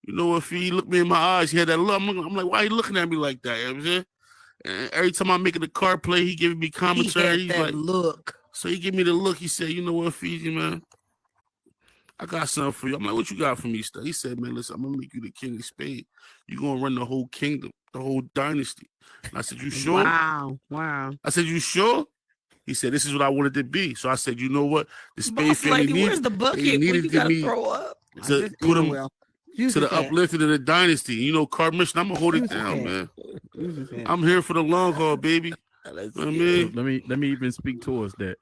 if he looked me in my eyes, he had that look. I'm like, why are you looking at me like that? You know what I'm saying? And every time I'm making the car play, he giving me commentary. He's like, look. so he gave me the look. He said, you know what, Fiji, man, I got something for you. I'm like, what you got for me, Steph? He said, man, listen, I'm gonna make you the king of Spades. You're gonna run the whole kingdom, the whole dynasty. And I said, you sure? Wow. I said, you sure? He said, this is what I wanted to be. So I said, you know what? The Spade Boss family lady, needed, where's the they bucket when needed you gotta me throw up? to put him to the uplifting of the dynasty. You know, Card Mission, I'm gonna hold it down, man. I'm here for the long haul, baby. You know what I mean? So let me even speak towards that.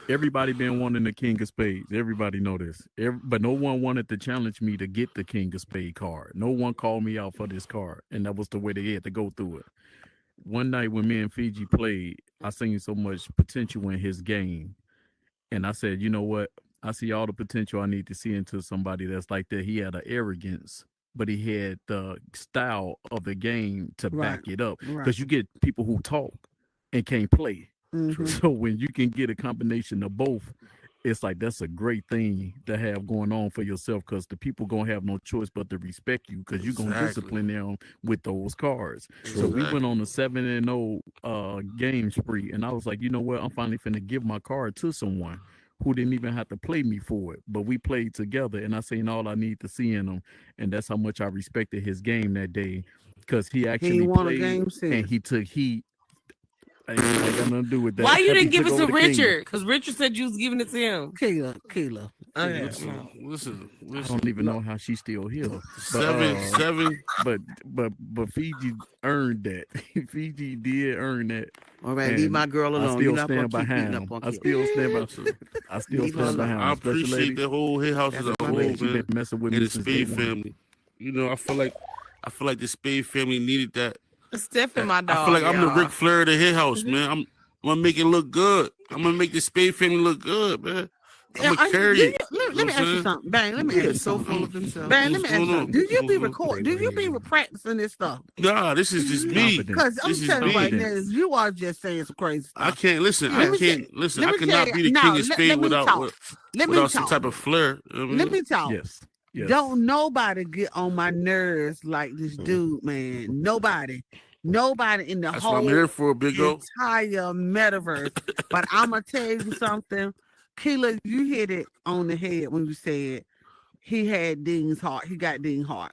Everybody been wanting the King of Spades. Everybody know this. But no one wanted to challenge me to get the King of Spade card. No one called me out for this card, and that was the way they had to go through it. One night when me and Fiji played, I seen so much potential in his game, and I said, you know what? I see all the potential I need to see into somebody that's like that. He had an arrogance, but he had the style of the game to back it up. Because you get people who talk and can't play. So when you can get a combination of both, it's like that's a great thing to have going on for yourself, because the people gonna have no choice but to respect you, because you're gonna discipline them with those cards. So we went on a 7-0 game spree, and I was like, you know what? I'm finally finna give my card to someone who didn't even have to play me for it, but we played together, and I seen all I need to see in him, and that's how much I respected his game that day, because he actually played and he took heat. I ain't got nothing to do with that. Why you He didn't give took it over to the kingdom. Richard? Because Richard said you was giving it to him. Keela. Okay. Listen. I don't even know how she's still here. Seven. But Fiji earned that. Fiji did earn that. All right, leave my girl alone. I still You're not stand gonna keep beating behind up on I kids. still stand behind. I still Leave her stand alone. behind. I Special appreciate lady. the whole Hit House as a whole, Lady, she man. been messing with And me the since Spade day one. family. You know, I feel like the Spade family needed that. Steph and my dog. I feel like I'm the y'all. Ric Flair of the Hit House, man. I'm gonna make it look good. I'm gonna make the Spade family look good, man. I'm gonna carry it. Let me ask you something, Bang. Let me ask you so something. full of themselves. Bang, let me ask you What's going something. on? Do you be recording? Do you be practicing this stuff? Nah, this is just me. Because I'm This is telling you right me. now, you are just saying some crazy stuff. I can't listen. I can't listen. I cannot be the no, king of spades without some talk. type of flair. You know what I Let mean? me talk. Yes. Don't nobody get on my nerves like this dude, man. Nobody in the That's whole what I'm here for, Big O. entire metaverse. But I'm gonna tell you something, Keela, you hit it on the head when you said he had Dean's heart. He got Dean's heart.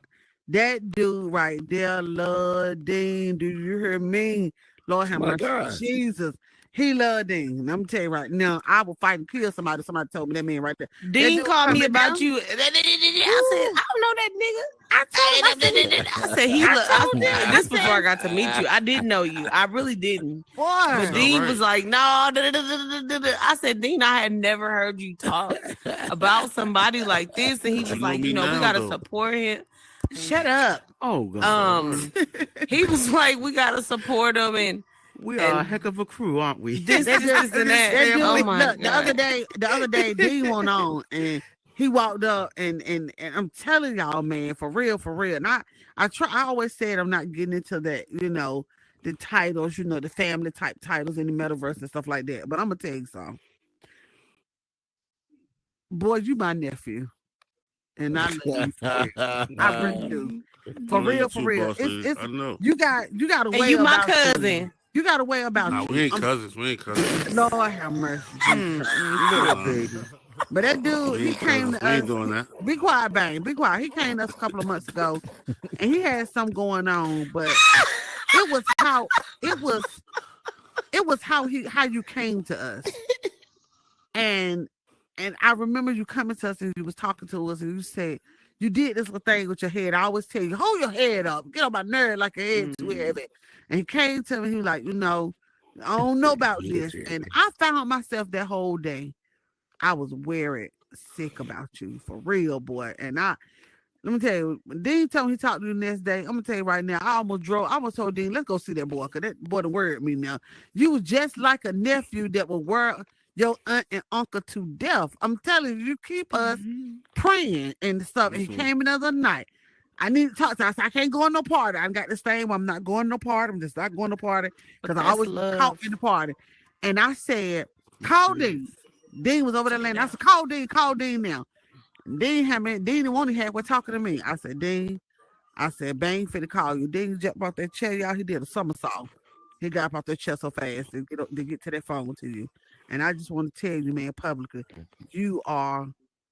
That dude right there, love Dean. Do you hear me? Lord have mercy. Jesus. He loved Dean. I'm tell you right now, I will fight and kill somebody. Somebody told me that man right there. Dean called me about you. I said, I don't know that nigga. I said he looked. This before I got to meet you. I didn't know you. I really didn't. But Dean was like, no. I said, Dean, I had never heard you talk about somebody like this, and he was like, we gotta support him. Shut up. Oh God. He was like, we gotta support him, and We are a heck of a crew, aren't we? This and that. That dude, Oh my look, God. the other day, Dean went on and he walked up and I'm telling y'all, man, for real. And I always said I'm not getting into that, the titles, the family type titles in the metaverse and stuff like that. But I'm gonna tell you something. Boy, you my nephew. And I love you for real. I really do. For real. I know. You got a And way you my about cousin. you got a way about Nah, you. we ain't cousins. Lord have mercy. Little baby. But that dude, he came to We ain't us. doing that. Be quiet, bang. Be quiet. He came to us a couple of months ago, and he had something going on. But it was how you came to us, and I remember you coming to us and you was talking to us, and you said you did this little thing with your head. I always tell you, hold your head up, get on my nerve like your head too heavy. And he came to me, he was like, I don't know about this, and I found myself that whole day. I was worried, sick about you for real, boy. And let me tell you, when Dean told me he talked to you the next day, I'm gonna tell you right now, I almost told Dean, let's go see that boy, because that boy done worried me now. You was just like a nephew that would worry your aunt and uncle to death. I'm telling you, you keep us praying and stuff. And he came in the other night. I need to talk to us. I can't go on no party. I got this thing where I'm not going to no party. I'm just not going to party because I always caught in the party. And I said, call Dean. Dean was over there laying. I said, call Dean now. Dean didn't want to have what talking to me. I said, Dean, bang for the call you. Dean jumped off that chair, y'all. He did a somersault. He got up off that chair so fast to get to that phone to you. And I just want to tell you, man, publicly, you are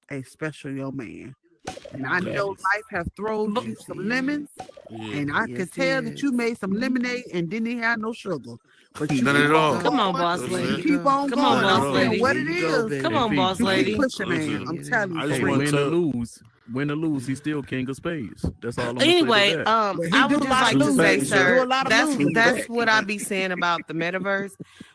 a special young man. And I know life has thrown you some lemons, and I could tell that you made some lemonade and didn't have no sugar. But you None at all. Come on, boss lady. You keep on Come going. on, I boss don't care lady. what it is. Come on, boss You keep lady. pushing, man. I'm telling you. I just Hey, want win to or lose, he's still king of spades. That's all I'm Anyway, gonna say to that. I would just like to say, sir, losing. that's what I be saying about the metaverse.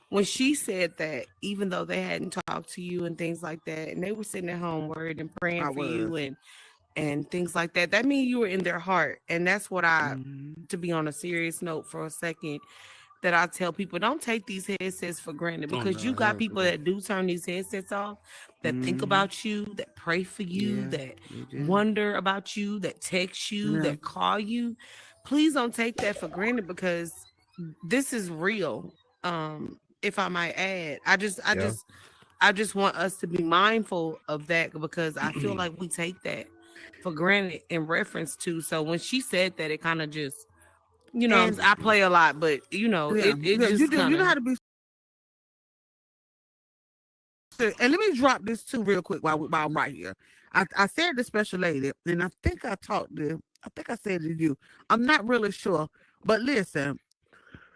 When she said that, even though they hadn't talked to you and things like that, and they were sitting at home worried and praying for you and things like that, that means you were in their heart. And that's what to be on a serious note for a second, that I tell people, don't take these headsets for granted, because you got people that do turn these headsets off, that think about you, that pray for you, that wonder about you, that text you, that call you. Please don't take that for granted, because this is real. If I might add, I just want us to be mindful of that, because I feel like we take that for granted in reference to. So when she said that, it kind of just, I play a lot, but it just you know how to be. And let me drop this too real quick while I'm right here. I said the special lady, and I think I said to you. I'm not really sure, but listen,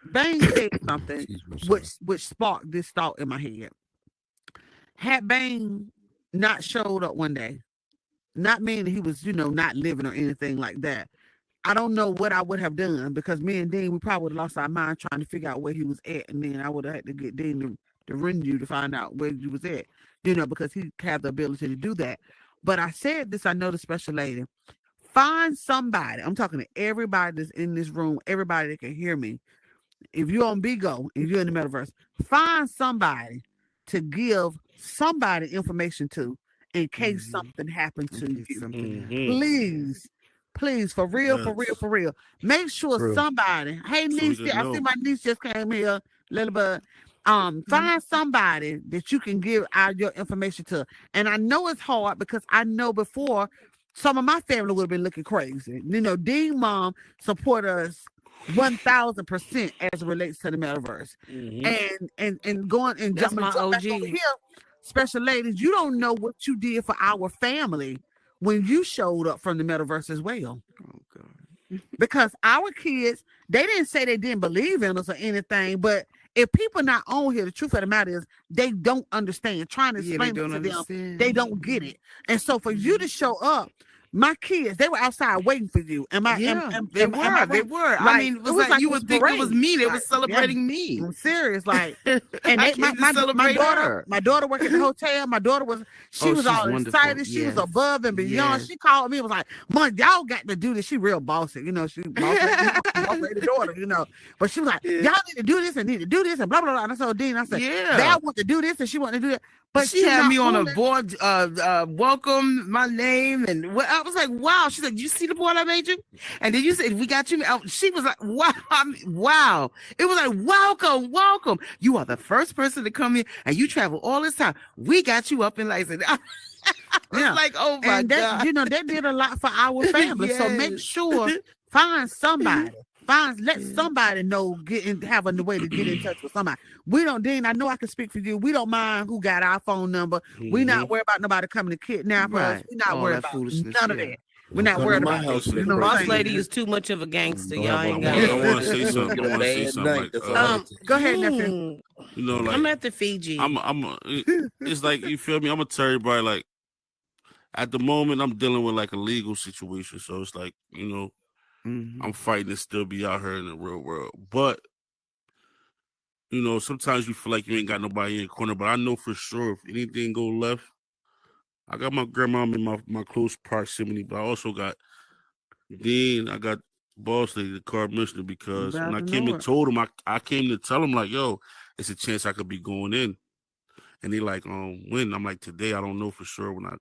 Bang said something which sparked this thought in my head. Had Bang not showed up one day, not meaning he was, not living or anything like that, I don't know what I would have done, because me and Dean, we probably would have lost our mind trying to figure out where he was at. And then I would have had to get Dean to ring you to find out where he was at, because he had the ability to do that. But I said this, I know the special lady. Find somebody. I'm talking to everybody that's in this room, everybody that can hear me. If you're on Bigo and you're in the metaverse, find somebody to give somebody information to in case something happened to you. Please, for real. Make sure somebody. Hey, niece, I see my niece just came here, little bit. Find somebody that you can give out your information to. And I know it's hard, because I know before some of my family would have been looking crazy. Dean mom support us 1000% as it relates to the metaverse. And going and That's jumping my back OG. over here, special ladies, you don't know what you did for our family when you showed up from the metaverse as well. Oh God. Because our kids, they didn't say they didn't believe in us or anything, but if people not on here, the truth of the matter is they don't understand. Trying to explain it to them, they don't get it. And so for you to show up, My kids, they were outside waiting for you. Am I? Yeah, they am I were. They right? were. I Like mean, it it was was like like you this would think it was parade. me. They were Like, yeah, celebrating me. I'm serious. Like, and I they, came to celebrate her. my daughter worked at the hotel. My daughter she Oh, was she's all wonderful. excited. She was Yes. above and beyond. Yes. She called me and was like, "Mom, y'all got to do this." She real bossy, she boss lady daughter, But she was like, "Y'all need to do this and need to do this and blah blah blah." And I told Dean, I said, Yeah. "Val want to do this and she want to do that." But she had me on a board, welcome my name, and I was like, wow. She said, "You see the board I made you?" And then you said, "We got you." She was like, wow, wow. It was like, welcome, welcome. You are the first person to come here, and you travel all this time. We got you up in lights. I was like, oh my God. They did a lot for our family. So make sure find somebody. Let somebody know, have a way to get in touch with somebody. We don't, Dean, I know I can speak for you. We don't mind who got our phone number. We not worried about nobody coming to kidnap us. We not worried about none of that. We're not worried about it. Boss lady is too much of a gangster. Y'all ain't got I want to say something. I want to say something. Go ahead, nephew. Like I'm at the Fiji. It's like, you feel me? I'm gonna tell everybody, like, at the moment I'm dealing with like a legal situation, so it's like, I'm fighting to still be out here in the real world. But sometimes you feel like you ain't got nobody in the corner. But I know for sure if anything go left, I got my grandma in my close proximity, but I also got Dean, I got Boss Lady, the car commissioner, because when I came and told him, I came to tell him, like, yo, it's a chance I could be going in. And they like, when? I'm like, today, I don't know for sure. When I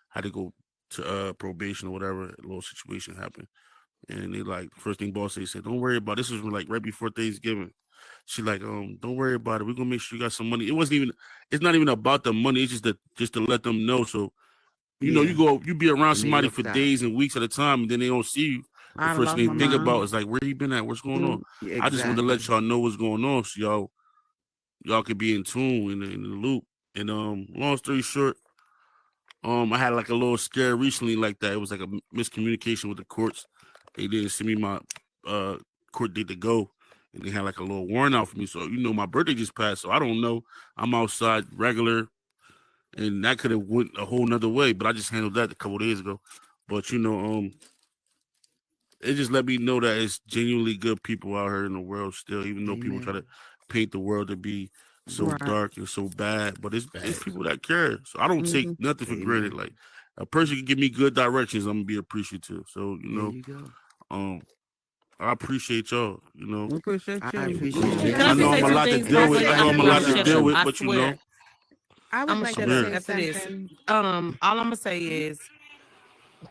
had to go to probation or whatever, a little situation happened. And they like, first thing Boss Lady said, don't worry about it. This was like right before Thanksgiving. She like, don't worry about it. We're gonna make sure you got some money. It's not even about the money. It's just to let them know. So, you be around somebody for days and weeks at a time, and then they don't see you. The first thing they think about is like, where you been at? What's going on? Yeah, I just want to let y'all know what's going on, so y'all can be in tune in the loop. And long story short, I had like a little scare recently like that. It was like a miscommunication with the courts. They didn't send me my court date to go, and they had like a little warrant out for me. So my birthday just passed, so I don't know. I'm outside regular, and that could have went a whole nother way. But I just handled that a couple days ago. But it just let me know that it's genuinely good people out here in the world still, even though people try to paint the world to be so dark and so bad. But it's people that care. So I don't take nothing for granted. Like, a person can give me good directions, I'm gonna be appreciative. So I appreciate y'all. Appreciate you. I know I'm a lot to deal with. But I would like to say something. All I'm gonna say is,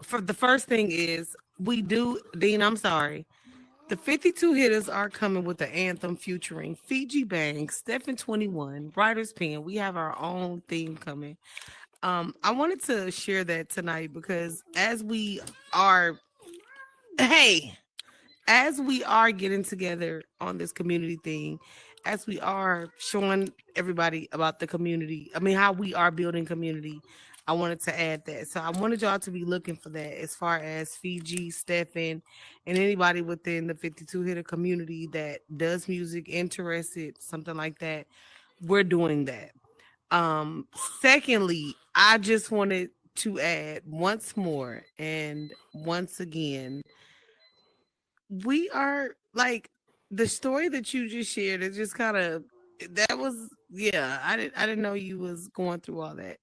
for the first thing is, we do, Dean, I'm sorry. The 52 hitters are coming with the anthem featuring Fiji Bang, Stephen 21, Writer's Pen. We have our own theme coming. I wanted to share that tonight because as we are getting together on this community thing, as we are showing everybody about the community, how we are building community, I wanted to add that. So I wanted y'all to be looking for that as far as Fiji, Stefan, and anybody within the 52 hitter community that does music, interested, something like that. We're doing that. Secondly, I just wanted to add once more and once again, we are like the story that you just shared. It just kind of I didn't know you was going through all that.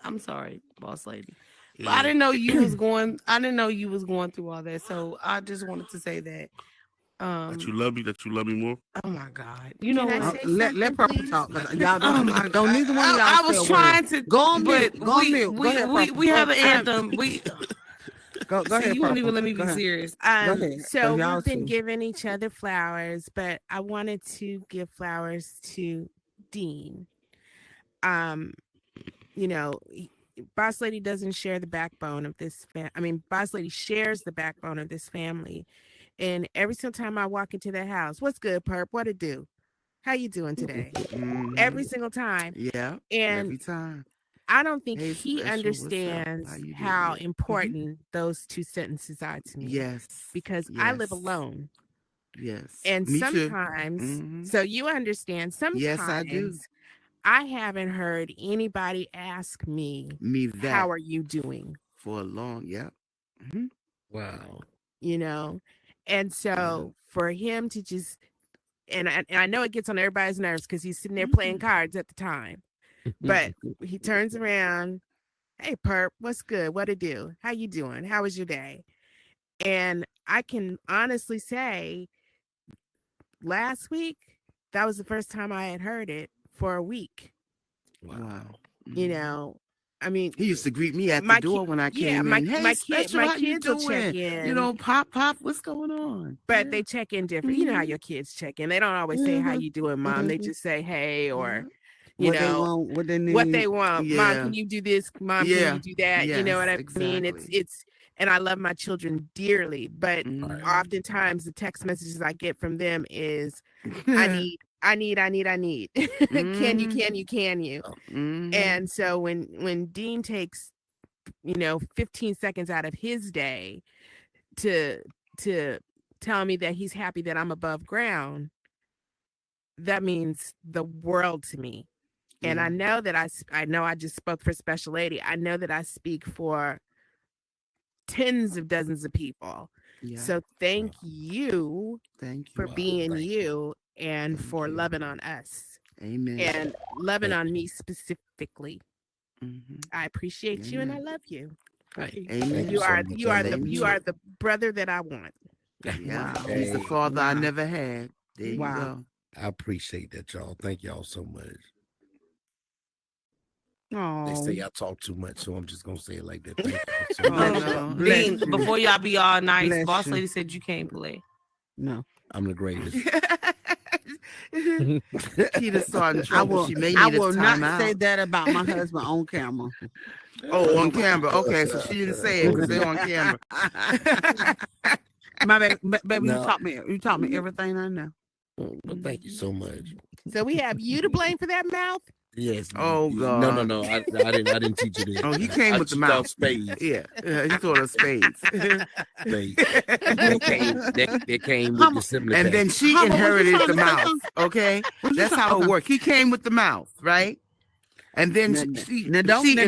I'm sorry, boss lady, but I didn't know you was going. I didn't know you was going through all that. So I just wanted to say that. That you love me more. Oh my God! You know what? Let Purple talk. Y'all don't neither one of y'all. I was trying to go on mute. Go on mute. We have an anthem. Go ahead. You won't even let me be serious. So we've been giving each other flowers, but I wanted to give flowers to Dean. Boss Lady doesn't share the backbone of this Boss Lady shares the backbone of this family. And every single time I walk into that house, what's good, Perp? What it do? How you doing today? Every single time. Yeah. And every time. I don't think he understands how important those two sentences are to me. Yes. Because I live alone. Yes. And me sometimes, too. so you understand, sometimes yes, I do. I haven't heard anybody ask me that how are you doing? for a long, yeah. Wow. you know? And so for him to just, and I know it gets on everybody's nerves because he's sitting there playing cards at the time, but he turns around, hey, Perp, what's good? What to do? How you doing? How was your day? And I can honestly say last week, that was the first time I had heard it for a week. Wow. You know, I mean, he used to greet me at the door when I came in. Hey, Special, how you kids will check doing? in. You know, pop, what's going on? But they check in different. You know how your kids check in. They don't always say, how you doing, Mom? They just say, hey, or, you What they know, want, what they need. what they want. Mom, Yeah. can you do this? Mom, can you do that? You know what I mean? exactly. It's, and I love my children dearly, but Mhm. oftentimes the text messages I get from them is, I need. Can you? And so when Dean takes, 15 seconds out of his day to tell me that he's happy that I'm above ground, that means the world to me. And I know that I know I just spoke for Special Lady. I know that I speak for tens of dozens of people. Yeah. So thank you for being Thank you and for loving on us. Amen. And loving on me specifically. Mhm. I appreciate you and I love you. Amen. You are Same you here. are the brother that I want. Yeah. Wow. He's the father I Wow. never had. There you Wow. go. I appreciate that, y'all. Thank y'all so much. They Oh, say I talk too much, so I'm just gonna say it like that. Thank y'all so Bless much. you. no. Bless Dean, you. before y'all be all nice, Bless boss you. lady said you can't play. No. I'm the greatest. Keita starting I trouble. will. She may I need a will not say timeout. that about my husband on camera. Oh, on camera. Okay, so she didn't say it because they're on camera. My baby, No. you taught me everything I know. Well, thank you so much. So we have you to blame for that mouth? Yes. Oh, No. God. I didn't teach you that. Oh, he came I with the teach out mouth. spades. Yeah, he taught us spades. Spades. They came with the assembly And then package. she Humble, what you inherited trying the to say, mouth. something? Okay, What you that's trying- how it okay. worked. He came with the mouth, right? And then she inherited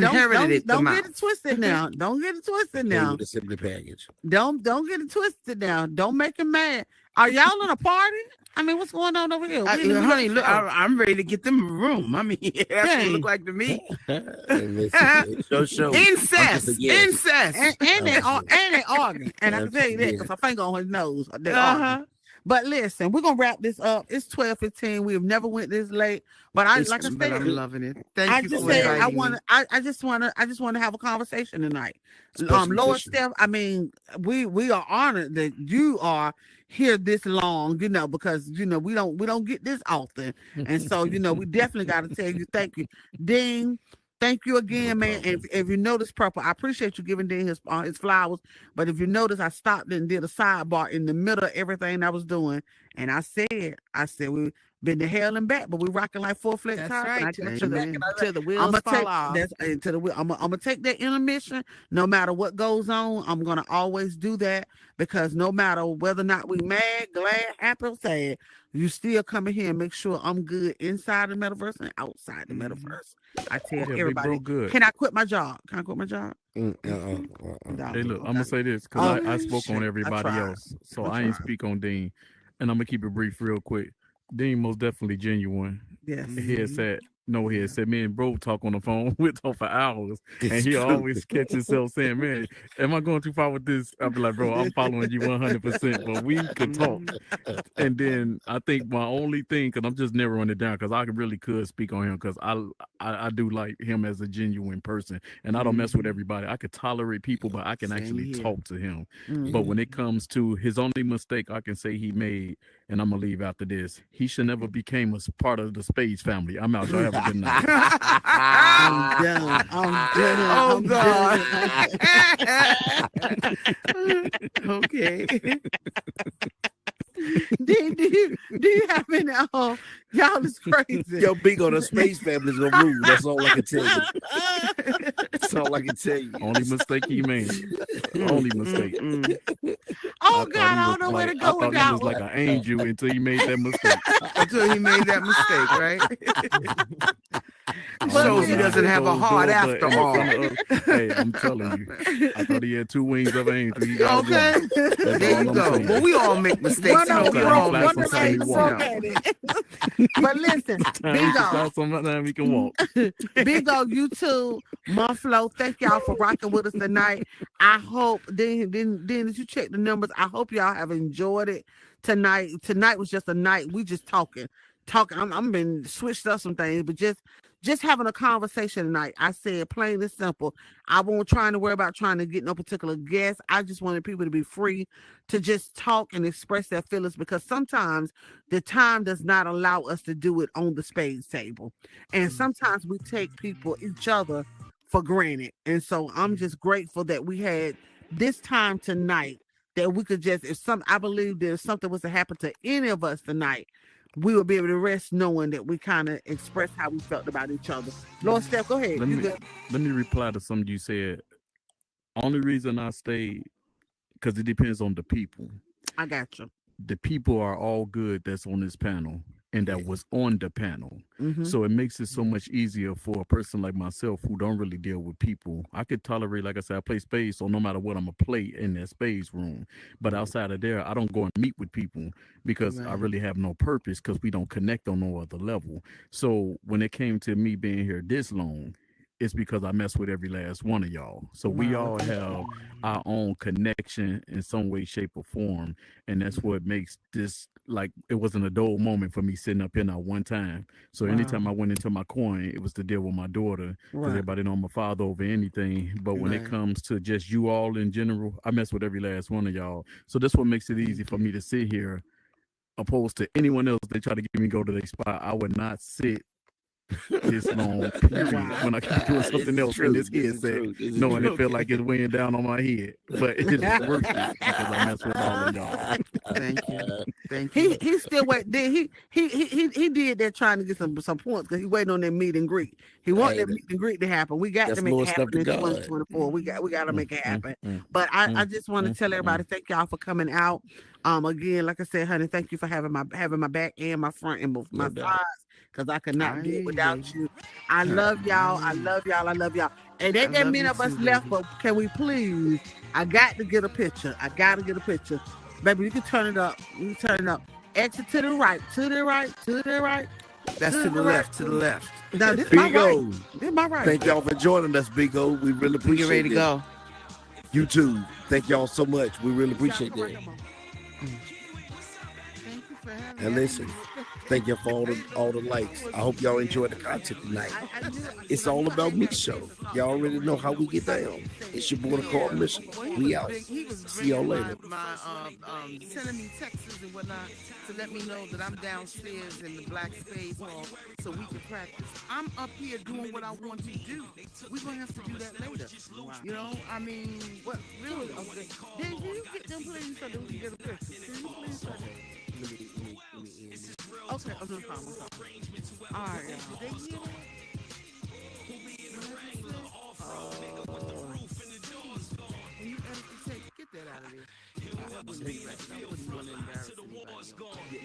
the don't mouth. get it twisted now. Don't get it twisted Came now. with the assembly package. Don't get it twisted now. Don't make him mad. Are y'all in a party? I mean, what's going on over here? We in the middle Honey, of the look, show. I'm ready to get them a room. I mean, that's what it Dang. look like to me. And listen, it's your show. I'm just a Incest, yes. incest. And they arguing. And I can tell you that because her finger on his nose. They arguing. But listen, we're gonna wrap this up. It's 12:15. We have never went this late. But It's- like I But I'm said, loving it. Thank I you just for said I inviting want me. to. I just want to have a conversation tonight. Special Lower edition. Steph. I mean, we are honored that you are here this long. Because we don't get this often, and so we definitely got to tell you thank you, Dean. Thank you again, man. And if you notice, Purple, I appreciate you giving Dean his flowers. But if you notice, I stopped and did a sidebar in the middle of everything I was doing, and I said we've been to hell and back, but we're rocking like full-fledged That's cars. And I right. got you back, and I Till the I'm wheels gonna fall take off. I'm gonna take that intermission. No matter what goes on, I'm gonna always do that because no matter whether or not we mad, glad, happy, or sad, you still come in here and make sure I'm good inside the metaverse and outside the metaverse. I tell Yeah, big everybody, bro, good. can I quit my job? Can I quit my job? Hey, look, I'm gonna say this because I spoke on everybody else, so I ain't speak on Dean, and I'm gonna keep it brief real quick. Dean most definitely genuine. Yes. He had said no. He had said me and bro talk on the phone. We talk for hours, and he always catch himself saying, "Man, am I going too far with this?" I'll be like, "Bro, I'm following you 100%, but we could talk." And then I think my only thing, because I'm just narrowing it down, because I really could speak on him, because I do like him as a genuine person, and I don't mess with everybody. I could tolerate people, but I can actually talk to him. But when it comes to his only mistake, I can say he made, and I'm gonna leave after this. He should never became a part of the Spades family. I'm out. Y'all have a good night. I'm done. Oh, I'm God. done. Okay. Do you have any? Y'all is crazy. Yo, big on the space family's gonna rule. That's all I can tell you. That's all I can tell you. Only mistake he made. Only mistake. Oh God, I don't know where to go with he that was one. like an angel until he made that mistake. Until he made that mistake, right? I But almost Shows he listen, doesn't knocked have a those heart doors after in front all. of us. Hey, I'm telling you, I thought he had two wings of an angel. He got Okay, one. That's there all you I'm go. saying. Well, we all make mistakes. one You know, of we them Sometimes he all broke, fly, make one of them sometimes he mistakes. ain't You walk. broke know. at it. But listen, Sometimes he Big can O, fly, sometimes he can walk. Big O, you too, Monflo. Thank y'all for rocking with us tonight. I hope then as you check the numbers, I hope y'all have enjoyed it tonight. Tonight was just a night. We just talking. I'm been switched up some things, but just having a conversation tonight. I said plain and simple. I won't trying to worry about trying to get no particular guest. I just wanted people to be free to just talk and express their feelings because sometimes the time does not allow us to do it on the spades table. And sometimes we take each other for granted. And so I'm just grateful that we had this time tonight that we could just, I believe that if something was to happen to any of us tonight, we would be able to rest knowing that we kind of expressed how we felt about each other. Lord Steph, go ahead. Let You me good? let me reply to something you said. Only reason I stayed because it depends on the people. I got you. The people are all good that's on this panel and that was on the panel. Mm-hmm. So it makes it so much easier for a person like myself who don't really deal with people. I could tolerate, like I said, I play spades, so no matter what, I'm gonna play in that spades room. But outside of there, I don't go and meet with people because I Right. really have no purpose because we don't connect on no other level. So when it came to me being here this long, it's because I mess with every last one of y'all. So we Wow. all have our own connection in some way, shape, or form, and that's what makes this like it wasn't a dull moment for me sitting up here now one time. So anytime I went into my coin, it was to deal with my daughter because Right. everybody know I'm a father over anything. But when it Right. comes to just you all in general, I mess with every last one of y'all. So that's what makes it easy for me to sit here opposed to anyone else. They try to get me go to their spot. I would not sit this long period Wow. when I could be doing This something is else in true. this This is headset, true. This is knowing true. it felt like it's weighing down on my head. But it is worth it because I mess with all of y'all. Thank you. Thank you. He still wait. Did he did that trying to get some points because he waiting on that meet and greet. He want Hey, that meet and greet to happen. We got to that's make it Lord stuff happen to in God. 2024. We got to make it Mm, happen. mm, But I mm, just want to mm, tell everybody mm. thank y'all for coming out. Again, like I said, honey, thank you for having my back and my front and both my No doubt. sides because I could not I do hear it you, without baby. you. I love y'all. I I love y'all. I love y'all. And I ain't that love many you of us too, left, baby. but can we please? I got to get a picture. I got to get a picture. Baby, you can turn it up. You can turn it up. Exit to the right, to the right, to the right, That's to to the the right. left, to the left. Now this my Big right. O. This my right. Thank y'all for joining us, Big O. We really We get ready appreciate to it. go. You too. Thank y'all so much. We really appreciate Come right that. here, Mom. Thank you for having And me. listen, thank you for all the likes. I hope y'all enjoyed the content tonight. I knew It's All About Me show. Y'all already know how we get down. It's your boy, the Carl Mission. We out. He was See y'all bringing later. sending me texts and whatnot to let me know that I'm downstairs in the Black Spades Hall so we can practice. I'm up here doing what I want to do. We're gonna have to do that later. You know, I mean, what really? Okay. Dave, can you get them please so that we can get a picture? Can you please? Okay, I'm just calm. All right, y'all. Did they hear that? When you edit the text, get that out of there. That wouldn't be right. I wouldn't want to embarrass anybody else.